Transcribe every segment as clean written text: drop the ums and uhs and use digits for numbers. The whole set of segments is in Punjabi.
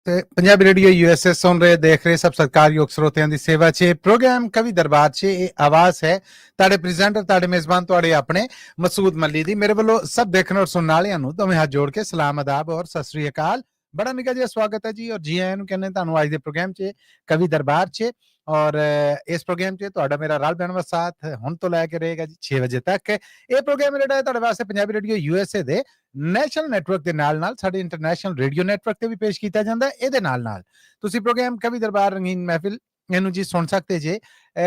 ਤੇ ਪੰਜਾਬੀ ਰੇਡੀਓ यूएसए सुन रहे देख रहे सब सत्कारयोग श्रोतिਆਂ ਦੀ ਸੇਵਾ 'ਚ ਪ੍ਰੋਗਰਾਮ ਕਵੀ ਦਰਬਾਰ 'ਚ ਇਹ ਆਵਾਜ਼ ਹੈ ਤੁਹਾਡੇ ਪ੍ਰੈਜ਼ੈਂਟਰ ਤੁਹਾਡੇ ਮੇਜ਼ਬਾਨ ਤੁਹਾਡੇ ਆਪਣੇ ਮਸੂਦ ਮੱਲੀ ਦੀ ਮੇਰੇ ਵੱਲੋਂ ਸਭ ਦੇਖਣ ਔਰ ਸੁਣਨ ਵਾਲਿਆਂ ਨੂੰ ਦੋਵੇਂ ਹੱਥ ਜੋੜ ਕੇ ਸਲਾਮ ਅਦਾਬ ਔਰ ਸਤਿ ਸ੍ਰੀ ਅਕਾਲ ਬੜਾ ਨਿੱਘਾ ਜਿਹਾ ਸਵਾਗਤ ਹੈ ਜੀ ਔਰ ਜੀ ਆਇਆਂ ਨੂੰ ਕਹਿੰਦੇ ਤੁਹਾਨੂੰ ਅੱਜ ਦੇ ਪ੍ਰੋਗਰਾਮ 'ਚ ਕਵੀ ਦਰਬਾਰ 'ਚ ਔਰ ਇਸ ਪ੍ਰੋਗਰਾਮ 'ਚ ਤੁਹਾਡਾ ਮੇਰਾ ਰਲ ਬਹਿਣ ਵਾਲਾ ਸਾਥ ਹੁਣ ਤੋਂ ਲੈ ਕੇ ਰਹੇਗਾ ਜੀ 6 ਵਜੇ ਤੱਕ ਇਹ ਪ੍ਰੋਗਰਾਮ ਜਿਹੜਾ ਹੈ ਤੁਹਾਡੇ ਵਾਸਤੇ ਪੰਜਾਬੀ ਰੇਡੀਓ यूएसए ਦੇ ਨੈਸ਼ਨਲ ਨੈਟਵਰਕ ਦੇ ਨਾਲ ਸਾਡੇ ਇੰਟਰਨੈਸ਼ਨਲ ਰੇਡੀਓ ਨੈਟਵਰਕ ਤੇ ਵੀ ਪੇਸ਼ ਕੀਤਾ ਜਾਂਦਾ ਹੈ ਇਹਦੇ ਨਾਲ ਤੁਸੀਂ ਪ੍ਰੋਗਰਾਮ ਕਵੀ ਦਰਬਾਰ ਰੰਗੀਨ ਮਹਿਫਿਲ ਇਹਨੂੰ ਜੀ ਸੁਣ ਸਕਦੇ ਜੇ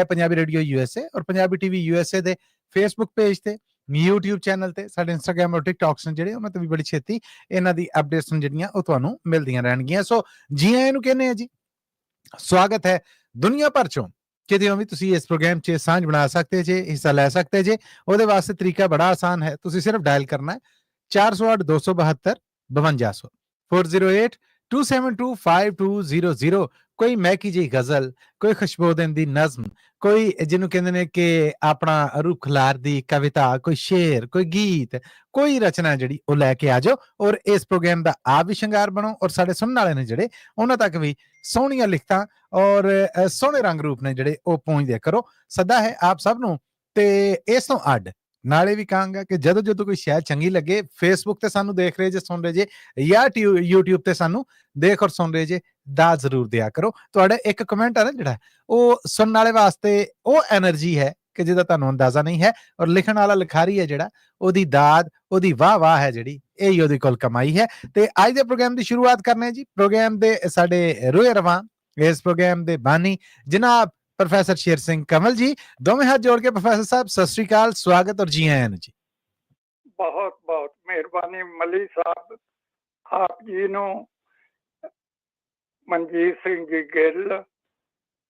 ਪੰਜਾਬੀ ਰੇਡੀਓ यूएसए ਔਰ ਪੰਜਾਬੀ ਟੀਵੀ यूएसए ਦੇ ਫੇਸਬੁੱਕ ਪੇਜ ਤੇ YouTube ਚੈਨਲ ਤੇ ਸਾਡੇ ਇੰਸਟਾਗ੍ਰਾਮ ਔਰ ਟਿਕਟੌਕਸ ਜਿਹੜੇ ਉਹਨਾਂ ਤੇ ਵੀ ਬੜੀ ਛੇਤੀ ਇਹਨਾਂ ਦੀ ਅਪਡੇਟਸ ਜਿਹੜੀਆਂ ਉਹ ਤੁਹਾਨੂੰ ਮਿਲਦੀਆਂ ਰਹਿਣਗੀਆਂ ਸੋ ਜੀ ਆਇਆਂ ਨੂੰ ਕਹਿੰਦੇ ਆ ਜੀ ਸਵਾਗਤ ਹੈ ਦੁਨੀਆ ਭਰ ਚੋਂ ਕਿਤੇ ਵੀ ਤੁਸੀਂ ਇਸ ਪ੍ਰੋਗਰਾਮ 'ਚ ਸਾਂਝ ਬਣਾ ਸਕਦੇ ਜੇ ਹਿੱਸਾ ਲੈ ਸਕਦੇ ਜੇ ਉਹਦੇ ਵਾਸਤੇ ਤਰੀਕਾ ਬੜਾ ਆਸਾਨ ਹੈ ਤੁਸੀਂ ਸਿਰਫ ਡਾਇਲ ਕਰਨਾ ਹੈ 408 272 52 408-272-5200 ਕੋਈ ਮਹਿਕੀ ਜਿਹੀ ਗਜ਼ਲ ਕੋਈ ਖੁਸ਼ਬੋਦਨ ਦੀ ਨਜ਼ਮ ਕੋਈ ਜਿਹਨੂੰ ਕਹਿੰਦੇ ਨੇ ਕਿ ਆਪਣਾ ਰੂਹ ਖਿਲਾਰ ਦੀ ਕਵਿਤਾ ਕੋਈ ਸ਼ੇਰ ਕੋਈ ਗੀਤ ਕੋਈ ਰਚਨਾ ਜਿਹੜੀ ਉਹ ਲੈ ਕੇ ਆ ਜਾਓ ਔਰ ਇਸ ਪ੍ਰੋਗਰਾਮ ਦਾ ਆਪ ਵੀ ਸ਼ਿੰਗਾਰ ਬਣੋ ਔਰ ਸਾਡੇ ਸੁਣਨ ਵਾਲੇ ਨੇ ਜਿਹੜੇ ਉਹਨਾਂ ਤੱਕ ਵੀ ਸੋਹਣੀਆਂ ਲਿਖਤਾਂ ਔਰ ਸੋਹਣੇ ਰੰਗ ਰੂਪ ਨੇ ਜਿਹੜੇ ਉਹ ਪਹੁੰਚਦੇ ਕਰੋ ਸਦਾ ਹੈ ਆਪ ਸਭ ਨੂੰ ਤੇ ਇਸ ਤੋਂ ਅੱਡ ਨਾਲੇ ਵੀ ਕਹਾਂਗਾ ਕਿ ਜਦੋਂ ਕੋਈ ਸ਼ਾਇਦ ਚੰਗੀ ਲੱਗੇ ਫੇਸਬੁੱਕ ਤੇ ਸਾਨੂੰ ਦੇਖ ਰਹੇ ਜੇ ਸੁਣ ਰਹੇ ਜੇ ਜਾਂ YouTube ਤੇ ਸਾਨੂੰ ਦੇਖ ਔਰ ਸੁਣ ਰਹੇ ਜੇ ਦਾ ਜ਼ਰੂਰ ਦਿਆ ਕਰੋ ਤੁਹਾਡਾ ਇੱਕ ਕਮੈਂਟ ਹੈ ਨਾ ਜਿਹੜਾ ਉਹ ਸੁਣਨ ਵਾਲੇ ਵਾਸਤੇ ਉਹ એનર્ਜੀ ਹੈ ਕਿ ਜਿਹਦਾ ਤੁਹਾਨੂੰ ਅੰਦਾਜ਼ਾ ਨਹੀਂ ਹੈ ਔਰ ਲਿਖਣ ਵਾਲਾ ਲਿਖਾਰੀ ਹੈ ਜਿਹੜਾ ਉਹਦੀ ਦਾਦ ਉਹਦੀ ਵਾਹ ਹੈ ਜਿਹੜੀ ਇਹ ਉਹਦੇ ਕੋਲ ਕਮਾਈ ਹੈ ਤੇ ਅੱਜ ਦੇ ਪ੍ਰੋਗਰਾਮ ਦੀ ਸ਼ੁਰੂਆਤ ਕਰਨੇ ਜੀ ਪ੍ਰੋਗਰਾਮ ਦੇ ਸਾਡੇ ਰੋਏ ਰਵਾਂ ਇਸ ਪ੍ਰੋਗਰਾਮ ਦੇ ਬਾਨੀ ਜਨਾਬ प्रोफेसर शेर सिंह कमल जी दोवें हाथ जोड़ के प्रोफेसर साहब सत श्री अकाल स्वागत और जी आयन जी बहुत बहुत मेहरबानी मली साहब आप जी नो मनजीत सिंह जी गिल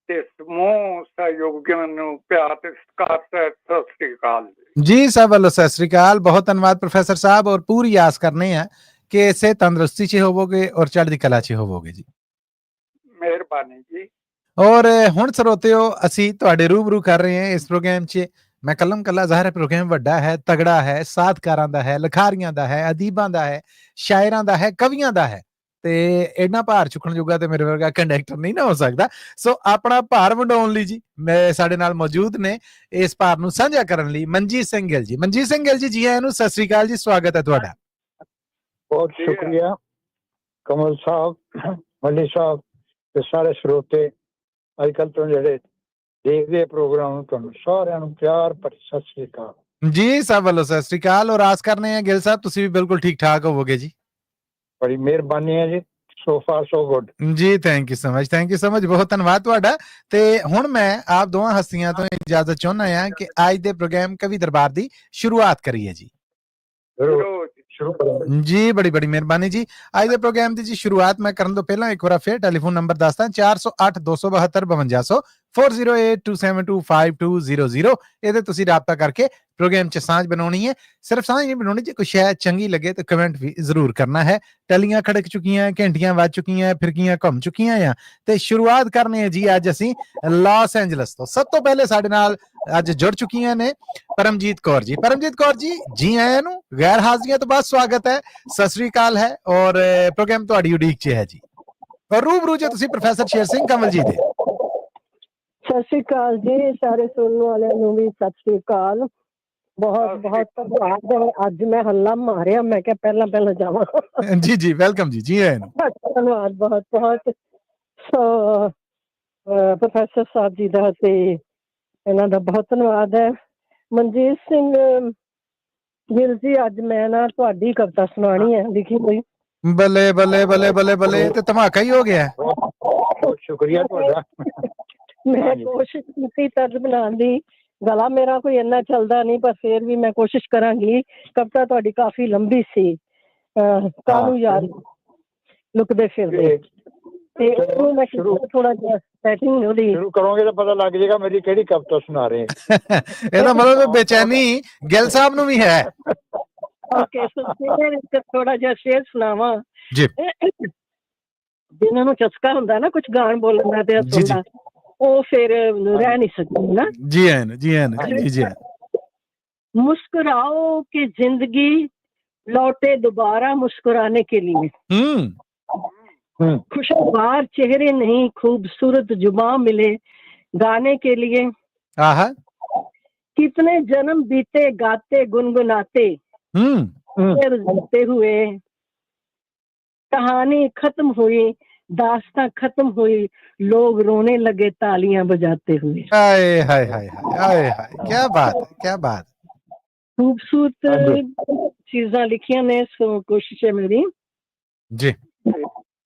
ते समूह सहयोगियों नु प्यार ते सत्कार से सत श्री अकाल जी सब वालों सत श्री अकाल बहुत धन्यवाद प्रोफेसर साहब और पूरी आस करने हैं कि इसे तंदुरुस्ती च होवोगे और चढ़दी कला च होवोगे जी मेहरबानी जी ਔਰ ਹੁਣ ਸਰੋਤਿਓ ਅਸੀਂ ਤੁਹਾਡੇ ਰੂਬਰੂ ਕਰ ਰਹੇ ਹਾਂ ਇਸ ਪ੍ਰੋਗਰਾਮ 'ਚ ਮੈਂ ਕਲਮ ਕੱਲਾ ਜ਼ਾਹਿਰ ਹੈ ਪ੍ਰੋਗਰਾਮ ਵੱਡਾ ਹੈ ਤਗੜਾ ਹੈ ਸਾਧਕਾਰਾਂ ਦਾ ਹੈ ਲਿਖਾਰੀਆਂ ਦਾ ਹੈ ਅਦੀਬਾਂ ਦਾ ਹੈ ਸ਼ਾਇਰਾਂ ਦਾ ਹੈ ਕਵੀਆਂ ਦਾ ਹੈ ਤੇ ਇੰਨਾ ਭਾਰ ਚੁੱਕਣ ਜੋਗਾ ਤੇ ਮੇਰੇ ਵਰਗਾ ਕੰਡਕਟਰ ਨਹੀਂ ਨਾ ਹੋ ਸਕਦਾ ਸੋ ਆਪਣਾ ਭਾਰ ਵੰਡਾਉਣ ਲਈ ਜੀ ਮੈਂ ਸਾਡੇ ਨਾਲ ਮੌਜੂਦ ਨੇ ਇਸ ਭਾਰ ਨੂੰ ਸਾਂਝਾ ਕਰਨ ਲਈ ਮਨਜੀਤ ਸਿੰਘ ਗਿੱਲ ਜੀ ਆਇਆਂ ਨੂੰ ਸਤਿ ਸ੍ਰੀ ਅਕਾਲ ਜੀ ਸਵਾਗਤ ਹੈ ਤੁਹਾਡਾ ਬਹੁਤ ਸ਼ੁਕਰੀਆ ਕਮਲ ਸਾਹਿਬ ਮੱਲੀ ਸਾਹਿਬ ਤੇ ਸਾਰੇ ਸਰੋਤੇ ਅੱਜ ਕੱਲ ਤੋਂ ਜਿਹੜੇ ਦੇਖਦੇ ਪ੍ਰੋਗਰਾਮ ਤੁਹਾਨੂੰ ਸਾਰਿਆਂ ਨੂੰ ਪਿਆਰ ਭਰੀ ਸਤਿ ਸ੍ਰੀ ਅਕਾਲ ਜੀ ਸਭ ਵੱਲੋਂ ਸਤਿ ਸ੍ਰੀ ਅਕਾਲ ਔਰ ਆਸ ਕਰਨੇ ਆ ਗਿੱਲ ਸਾਹਿਬ ਤੁਸੀਂ ਵੀ ਬਿਲਕੁਲ ਠੀਕ ਠਾਕ ਹੋਵੋਗੇ ਜੀ ਬੜੀ ਮਿਹਰਬਾਨੀ ਹੈ ਜੀ ਸੋ ਫਾਰ ਸੋ ਗੁੱਡ ਜੀ ਥੈਂਕ ਯੂ ਸੋ ਮਚ ਬਹੁਤ ਧੰਨਵਾਦ ਤੁਹਾਡਾ ਤੇ ਹੁਣ ਮੈਂ ਆਪ ਦੋਵਾਂ ਹਸਤੀਆਂ ਤੋਂ ਇਜਾਜ਼ਤ ਚਾਹੁੰਦਾ ਹਾਂ ਕਿ ਅੱਜ ਦੇ ਪ੍ਰੋਗਰਾਮ ਕਵੀ ਦਰਬਾਰ ਦੀ ਸ਼ੁਰੂਆਤ ਕਰੀਏ ਜੀ ਜੀ ਬੜੀ ਮਿਹਰਬਾਨੀ ਜੀ ਅੱਜ ਦੇ ਪ੍ਰੋਗਰਾਮ ਦੀ ਜੀ ਸ਼ੁਰੂਆਤ ਮੈਂ ਕਰਨ ਤੋਂ ਪਹਿਲਾਂ ਇੱਕ ਵਾਰ ਫਿਰ ਟੈਲੀਫੋਨ ਨੰਬਰ ਦੱਸਦਾ 408 272 5200 4082725200 ਇਹਦੇ ਤੁਸੀਂ ਰਾਬਤਾ ਕਰਕੇ ਪ੍ਰੋਗਰਾਮ 'ਚ ਸਾਂਝ ਬਣਾਉਣੀ ਹੈ ਸਿਰਫ ਸਾਂਝ ਨਹੀਂ ਬਣਾਉਣੀ ਜੇ ਕੋਈ ਸ਼ਾਇਦ ਚੰਗੀ ਲੱਗੇ ਤਾਂ ਕਮੈਂਟ ਵੀ ਜ਼ਰੂਰ ਕਰਨਾ ਹੈ ਟਲੀਆਂ ਖੜਕ ਚੁੱਕੀਆਂ ਘੰਟੀਆਂ ਵੱਜ ਚੁੱਕੀਆਂ ਫਿਰਕੀਆਂ ਘੁੰਮ ਚੁੱਕੀਆਂ ਆ ਤੇ ਸ਼ੁਰੂਆਤ ਕਰਨੀ ਹੈ ਜੀ ਅੱਜ ਅਸੀਂ ਲਾਸ ਐਂਜਲਸ ਤੋਂ ਸਭ ਤੋਂ ਪਹਿਲੇ ਸਾਡੇ ਨਾਲ ਅੱਜ ਜੁੜ ਚੁੱਕੀਆਂ ਨੇ ਪਰਮਜੀਤ ਕੌਰ ਜੀ ਆਇਆਂ ਨੂੰ ਗੈਰ ਹਾਜ਼ਰੀਆਂ ਤੋਂ ਬਾਅਦ ਸਵਾਗਤ ਹੈ ਸਤਿ ਸ੍ਰੀ ਅਕਾਲ ਹੈ ਔਰ ਪ੍ਰੋਗਰਾਮ ਤੁਹਾਡੀ ਉਡੀਕ 'ਚ ਹੈ ਜੀ ਔਰ ਰੂਬਰੂ ਜੇ ਤੁਸੀਂ ਪ੍ਰੋਫੈਸਰ ਸ਼ੇਰ ਸਿੰਘ ਕਮਲ ਜੀ ਦੇ ਸਤਿ ਸ੍ਰੀ ਅਕਾਲ ਜੀ ਸਾਰੇ ਸੁਣਨ ਵਾਲਿਆਂ ਨੂੰ ਵੀ ਸਤਿ ਸ੍ਰੀ ਅਕਾਲ ਬਹੁਤ ਧੰਨਵਾਦ ਅੱਜ ਮੈਂ ਹੱਲਾ ਮਾਰਿਆ ਮੈਂ ਕਿਹਾ ਪਹਿਲਾਂ ਜਾਵਾਂ ਜੀ ਵੈਲਕਮ ਜੀ ਆਇਆਂ ਨੂੰ ਧੰਨਵਾਦ ਬਹੁਤ ਸੋ ਪ੍ਰੋਫੈਸਰ ਸਾਹਿਬ ਜੀ ਦਾ ਤੇ ਇਹਨਾਂ ਦਾ ਬਹੁਤ ਧੰਨਵਾਦ ਹੈ ਮਨਜੀਤ ਸਿੰਘ ਗਿੱਲ ਜੀ ਅੱਜ ਮੈਂ ਨਾ ਤੁਹਾਡੀ ਕਵਿਤਾ ਸੁਣਾਉਣੀ ਹੈ ਲਿਖੀ ਹੋਈ ਬੱਲੇ ਤੇ ਧਮਾਕਾ ਹੀ ਹੋ ਗਿਆ ਬਹੁਤ ਸ਼ੁਕਰੀਆ ਤੁਹਾਡਾ ਮੈਂ ਕੋਸ਼ਿਸ਼ ਕੀਤੀ ਤਰਜ਼ ਬਣਾਉਣ ਦੀ ਗਲਾ ਮੇਰਾ ਕੋਈ ਇੰਨਾ ਚੱਲਦਾ ਨਹੀਂ ਪਰ ਫਿਰ ਵੀ ਮੈਂ ਕੋਸ਼ਿਸ਼ ਕਰਾਂਗੀ ਕਵਿਤਾ ਤੁਹਾਡੀ ਕਾਫੀ ਲੰਬੀ ਸੀ ਕਾਹਨੂੰ ਯਾਦ ਲੁਕਦੇ ਫਿਰਦੇ ਤੇ ਉਹ ਮੈਂ ਥੋੜਾ ਜਿਹਾ ਸੈਟਿੰਗ ਉਹਦੀ ਸ਼ੁਰੂ ਕਰੋਗੇ ਤਾਂ ਪਤਾ ਲੱਗ ਜਾਏਗਾ ਮੇਰੀ ਕਿਹੜੀ ਕਵਿਤਾ ਸੁਣਾ ਰਹੇ ਇਹਦਾ ਮਤਲਬ ਬੇਚੈਨੀ ਗਿੱਲ ਸਾਹਿਬ ਨੂੰ ਵੀ ਹੈ ਓਕੇ ਸੋ ਥੋੜਾ ਜਿਹਾ ਸ਼ੇਰ ਸੁਣਾਵਾਂ ਜੀ ਜਿਨ੍ਹਾਂ ਨੂੰ ਚਸਕਾ ਹੁੰਦਾ ਨਾ ਕੁਝ ਗਾਣ ਬੋਲਣ ਦਾ ਤੇ ਸੁਣਦਾ ਉਹ ਫਿਰ ਰਹਿ ਨਹੀਂ ਸਕਦੇ ਨਾ ਜੀ ਆਇਆਂ मुस्कुराओ कि जिंदगी लौटे दोबारा मुस्कुराने के लिए खुशगवार चेहरे नहीं खूबसूरत जुबां मिले गाने के लिए। आहा कितने जन्म बीते गाते गुनगुनाते शेर गाते हुए। कहानी खत्म हुई, दास्तां खत्म हुई, लोग रोने लगे तालियां बजाते हुए। हाय हाय हाय हाय हाय हाय, क्या बात है, क्या बात। खूबसूरत चीज़ां लिखियां ने, सो कोशिश है मेरी जी।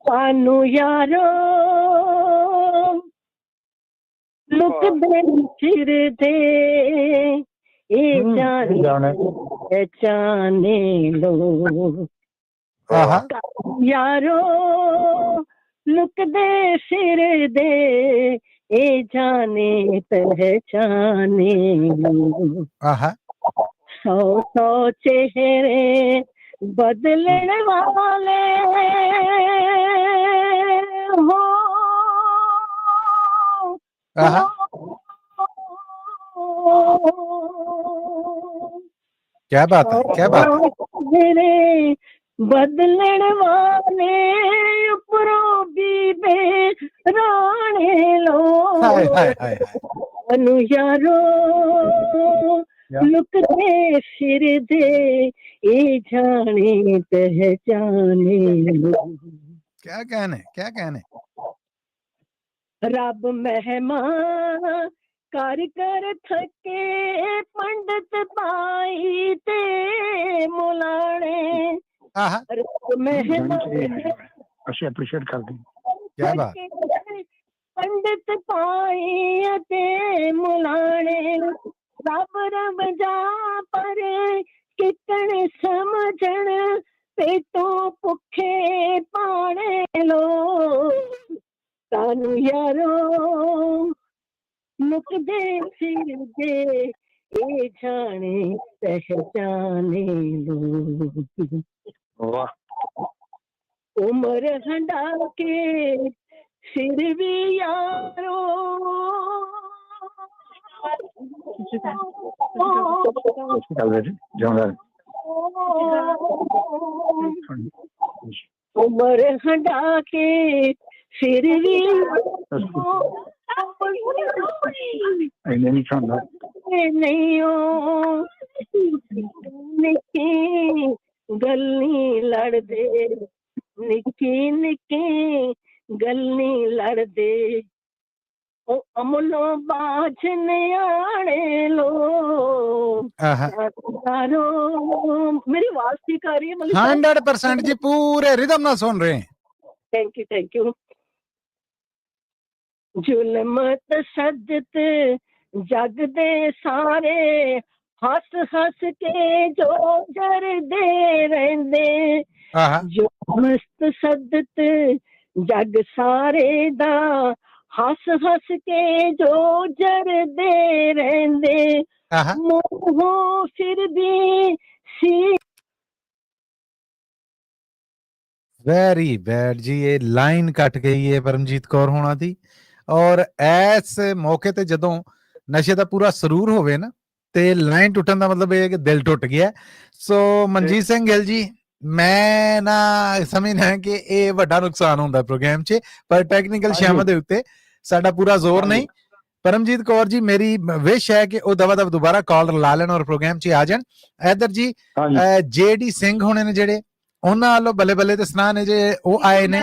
सानू यारो लुकदे फिरदे ए जाने पहचाने लो। आहा यारो लुकदे फिरदे ए जाने पहचाने लो। आहा 100 चेहरे बदलने वाले हो। आहा क्या बात है, क्या बात है। चेहरे बदलने वाले उपरों भी बेराने लो। हाय हाय हाय हाय, अनु यारो लुकदे फिरदे ए जाने पहचाने लो। क्या कहने, क्या कहने। रब मेहमान कर कर थके पंडित पाई ते मुलाने। आहा रब मेहमान ਅਸੀਂ ਅਪਰੀਸ਼ੀਏਟ ਕਰਦੇ ਹਾਂ। क्या बात। पंडित पाई ते मुलाने। रब रब जा पर कितन समझण पेटों भुखे पाने लो। सानू यारो मुकदे फिरदे ए जाने पहचाने लो। ਵਾਹ उम्र हंडा के फिर भी यारो ਅਸੀਂ ਕਰਦੇ ਜੀ ਜਿਉਂਦਾ उम्र हंडा के फिर भी ਇੰਨੇ ਨਹੀਂ ਚਾਹੁੰਦਾ नहीं हो निकी गल नहीं लड़दे। निकी निकी गल नहीं लड़दे ओ अमलो बाज न्याणे लो। आहा यारो मेरी आवाज ठीक आ रही है मलिक? 100% जी, पूरे रिदम ना सुन रहे हैं। Thank you thank you. जुल्म तशद्दुद जग दे सारे हस हस के जो जरदे रहंदे। आहा जुल्म तशद्दुद जग सारे दा हस हस के जो जरदे रहंदे। आहा मोहो फिर भी सी। वेरी बैड जी, ये लाइन कट गई है परमजीत कौर होना दी। और ऐस मौके ते जदों नशे का पूरा सरूर होवे ना, ते लाइन टुटन का मतलब ये है कि दिल टुट गया। सो मनजीत सिंह गिल जी, मैं ना समझना है कि ये बड़ा नुकसान होंदा प्रोग्राम च, पर टेक्निकल शामा दे उत्ते साडा पूरा जोर नहीं। परमजीत कौर जी, मेरी विश है कि वो दवा दव दोबारा कॉल ला लेन और प्रोग्राम च आ जान। इधर जी जेडी सिंह होने ने जेडे ਉਹਨਾਂ ਵੱਲੋਂ ਬੱਲੇ ਬੱਲੇ ਤੇ ਸੁਣਾ ਨੇ ਜੇ ਉਹ ਆਏ ਨੇ,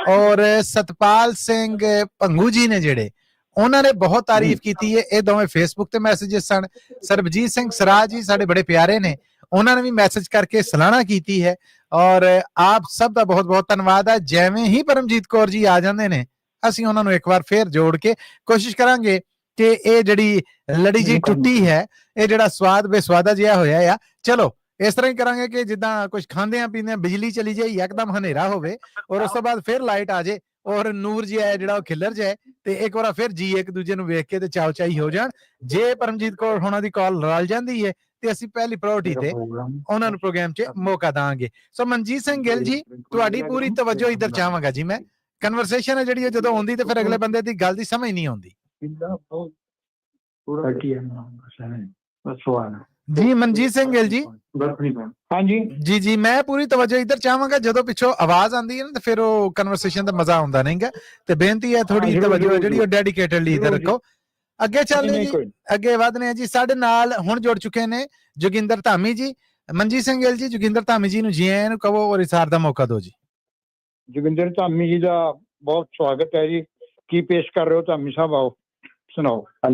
ਔਰ ਸਤਪਾਲ ਸਿੰਘ ਭੰਗੂ ਜੀ ਨੇ ਜਿਹੜੇ, ਉਹਨਾਂ ਨੇ ਬਹੁਤ ਤਾਰੀਫ ਕੀਤੀ ਹੈ। ਇਹ ਦੋਵੇਂ ਫੇਸਬੁੱਕ ਤੇ ਮੈਸੇजेस ਸਨ। ਸਰਬਜੀਤ ਸਿੰਘ ਸਰਾਜ ਜੀ ਸਾਡੇ ਬੜੇ ਪਿਆਰੇ ਨੇ, ਉਹਨਾਂ ਨੇ ਵੀ ਮੈਸੇਜ ਕਰਕੇ ਸਲਾਹਣਾ ਕੀਤੀ ਹੈ। ਔਰ ਆਪ ਸਭ ਦਾ ਬਹੁਤ ਬਹੁਤ ਧੰਨਵਾਦ ਹੈ। ਜਿਵੇਂ ਹੀ ਪਰਮਜੀਤ ਕੌਰ ਜੀ ਆ ਜਾਂਦੇ ਨੇ, ਅਸੀਂ ਉਹਨਾਂ ਨੂੰ ਇੱਕ ਵਾਰ ਫੇਰ ਜੋੜ ਕੇ ਕੋਸ਼ਿਸ਼ ਕਰਾਂਗੇ ਕਿ ਇਹ ਜਿਹੜੀ ਲੜੀ ਜੀ ਟੁੱਟੀ ਹੈ, ਇਹ ਜਿਹੜਾ ਸਵਾਦ ਬੇਸਵਾਦਾ ਜਿਹਾ ਹੋਇਆ ਆ, ਚਲੋ ਇਸ ਤਰ੍ਹਾਂ ਹੀ ਕਰਾਂਗੇ ਕਿ ਜਿੱਦਾਂ ਕੁਝ ਖਾਂਦੇ ਆ ਪੀਂਦੇ ਆ, ਬਿਜਲੀ ਚਲੀ ਜਾਏ, ਯਕਦਮ ਹਨੇਰਾ ਹੋਵੇ ਔਰ ਉਸ ਤੋਂ ਬਾਅਦ ਫਿਰ ਲਾਈਟ ਆ ਜਾਏ ਔਰ ਨੂਰ ਜੀ ਹੈ ਜਿਹੜਾ ਉਹ ਖਿਲਰ ਜਾਏ, ਤੇ ਇੱਕ ਵਾਰ ਫਿਰ ਜੀ ਇੱਕ ਦੂਜੇ ਨੂੰ ਵੇਖ ਕੇ ਤੇ ਚਾਉ ਚਾਈ ਹੋ ਜਾਣ। ਜੇ ਪਰਮਜੀਤ ਕੌਰ ਹੋਣਾ ਦੀ ਕਾਲ ਰਲ ਜਾਂਦੀ ਹੈ ਤੇ ਅਸੀਂ ਪਹਿਲੀ ਪ੍ਰਾਇੋਰਟੀ ਤੇ ਉਹਨਾਂ ਨੂੰ ਪ੍ਰੋਗਰਾਮ 'ਚ ਮੌਕਾ ਦਾਂਗੇ। ਸੋ ਮਨਜੀਤ ਸਿੰਘ ਗਿੱਲ ਜੀ, ਤੁਹਾਡੀ ਪੂਰੀ ਤਵੱਜੋ ਇੱਧਰ ਚਾਹਾਂਗਾ ਜੀ ਮੈਂ। ਕਨਵਰਸੇਸ਼ਨ ਹੈ ਜਿਹੜੀ ਜਦੋਂ ਆਉਂਦੀ ਤੇ ਫਿਰ ਅਗਲੇ ਬੰਦੇ ਦੀ ਗੱਲ ਦੀ ਸਮਝ ਨਹੀਂ ਆਉਂਦੀ। ਜੀ ਮਨਜੀਤ ਸਿੰਘ ਗਿੱਲ ਜੀ ਹਾਂਜੀ ਜੀ ਜੀ ਮੈਂ ਪੂਰੀ ਤਵੱਜੋ ਇੱਧਰ ਚਾਹਾਂਗਾ ਜਦੋਂ ਪਿੱਛੋਂ ਆਵਾਜ਼ ਆਉਂਦੀ ਹੈ ਨਾ ਤੇ ਫਿਰ ਉਹ ਕਨਵਰਸੇਸ਼ਨ ਦਾ ਮਜ਼ਾ ਆਉਂਦਾ ਨਹੀਂਗਾ ਤੇ ਬੇਨਤੀ ਹੈ ਥੋੜੀ ਜ਼ਰੂਰ, ਤਵੱਜੋ ਜ਼ਰੂਰ, ਜਿਹੜੀ ਉਹ ਡੈਡੀਕੇਟਡਲੀ ਇੱਧਰ ਜ਼ਰੂਰ ਜੀ। ਰੱਖੋ ਅੱਗੇ ਚੱਲਦੇ ਨਹੀਂ, ਜੀ ਕੋਈ ਅੱਗੇ ਵਧਨੇ ਆ ਜੀ ਸਾਡੇ ਨਾਲ ਹੁਣ ਜੁੜ ਚੁੱਕੇ ਨੇ ਜੋਗਿੰਦਰ ਧਾਮੀ ਜੀ ਮਨਜੀਤ ਸਿੰਘ ਗਿੱਲ ਜੀ ਜੋਗਿੰਦਰ ਧਾਮੀ ਜੀ ਨੂੰ ਜੀ ਆਇਆਂ ਨੂੰ ਕਹੋ ਔਰ ਇਸਾਰ ਦਾ ਮੌਕਾ ਦਿਓ ਜੀ ਜੋਗਿੰਦਰ ਧਾਮੀ ਜੀ ਦਾ ਬਹੁਤ ਸਵਾਗਤ ਹੈ ਜੀ ਕੀ ਪੇਸ਼ ਕਰ ਰਹੇ ਹੋ ਧਾਮੀ ਸਾਹਿਬ ਆਓ ਸੁਣਾਓ ਕਰ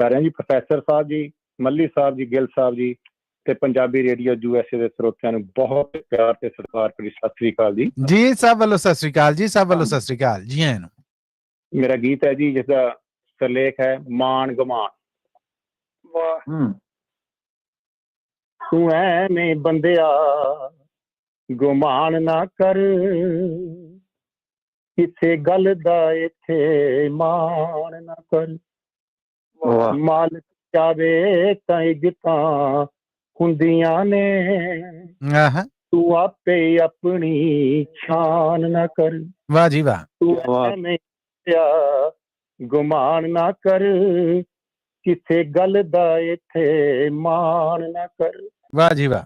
ਰਹੇ ਹਾਂ ਜੀ ਪ੍ਰੋਫੈਸਰ ਸਾਹਿਬ ਜੀ ਮੱਲੀ ਸਾਹਿਬ ਜੀ ਗਿੱਲ ਸਾਹਿਬ ਜੀ ਤੇ ਪੰਜਾਬੀ ਰੇਡੀਓ USA ਦੇ ਸਰੋਤਿਆਂ ਨੂੰ ਬਹੁਤ ਪਿਆਰ ਤੇ ਸਤਿਕਾਰ ਭਰੀ ਸਤਿ ਸ੍ਰੀ ਅਕਾਲ ਜੀ ਜੀ ਸਭ ਵੱਲੋਂ ਸਤਿ ਸ੍ਰੀ ਅਕਾਲ ਜੀ ਸਭ ਵੱਲੋਂ ਸਤਿ ਸ੍ਰੀ ਅਕਾਲ ਜੀ ਆਇਆਂ ਨੂੰ ਮੇਰਾ ਗੀਤ ਹੈ ਜੀ ਜਿਸਦਾ ਸਰਲੇਖ ਹੈ ਮਾਣ ਗਮਾਨ ਵਾਹ ਤੂੰ ਐਵੇਂ ਬੰਦਿਆ ਗੁਮਾਨ ਨਾ ਕਰ ਕਿਸੇ ਗੱਲ ਦਾ ਇੱਥੇ ਮਾਣ ਨਾ ਕਰ ਮਾਲਕ ਚਾਵੇ ਤਾਂ ਇੱਜ਼ਤਾਂ ਹੁੰਦੀਆਂ ਨੇ ਆਹਾਂ ਤੂੰ ਆਪੇ ਆਪਣੀ ਸ਼ਾਨ ਨਾ ਕਰ ਵਾਹ ਜੀ ਵਾਹ ਤੂੰ ਐਵੇਂ ਗੁਮਾਨ ਨਾ ਕਰ ਕਿਸੇ ਗੱਲ ਦਾ ਇੱਥੇ ਮਾਣ ਨਾ ਕਰ ਵਾਹ ਜੀ ਵਾਹ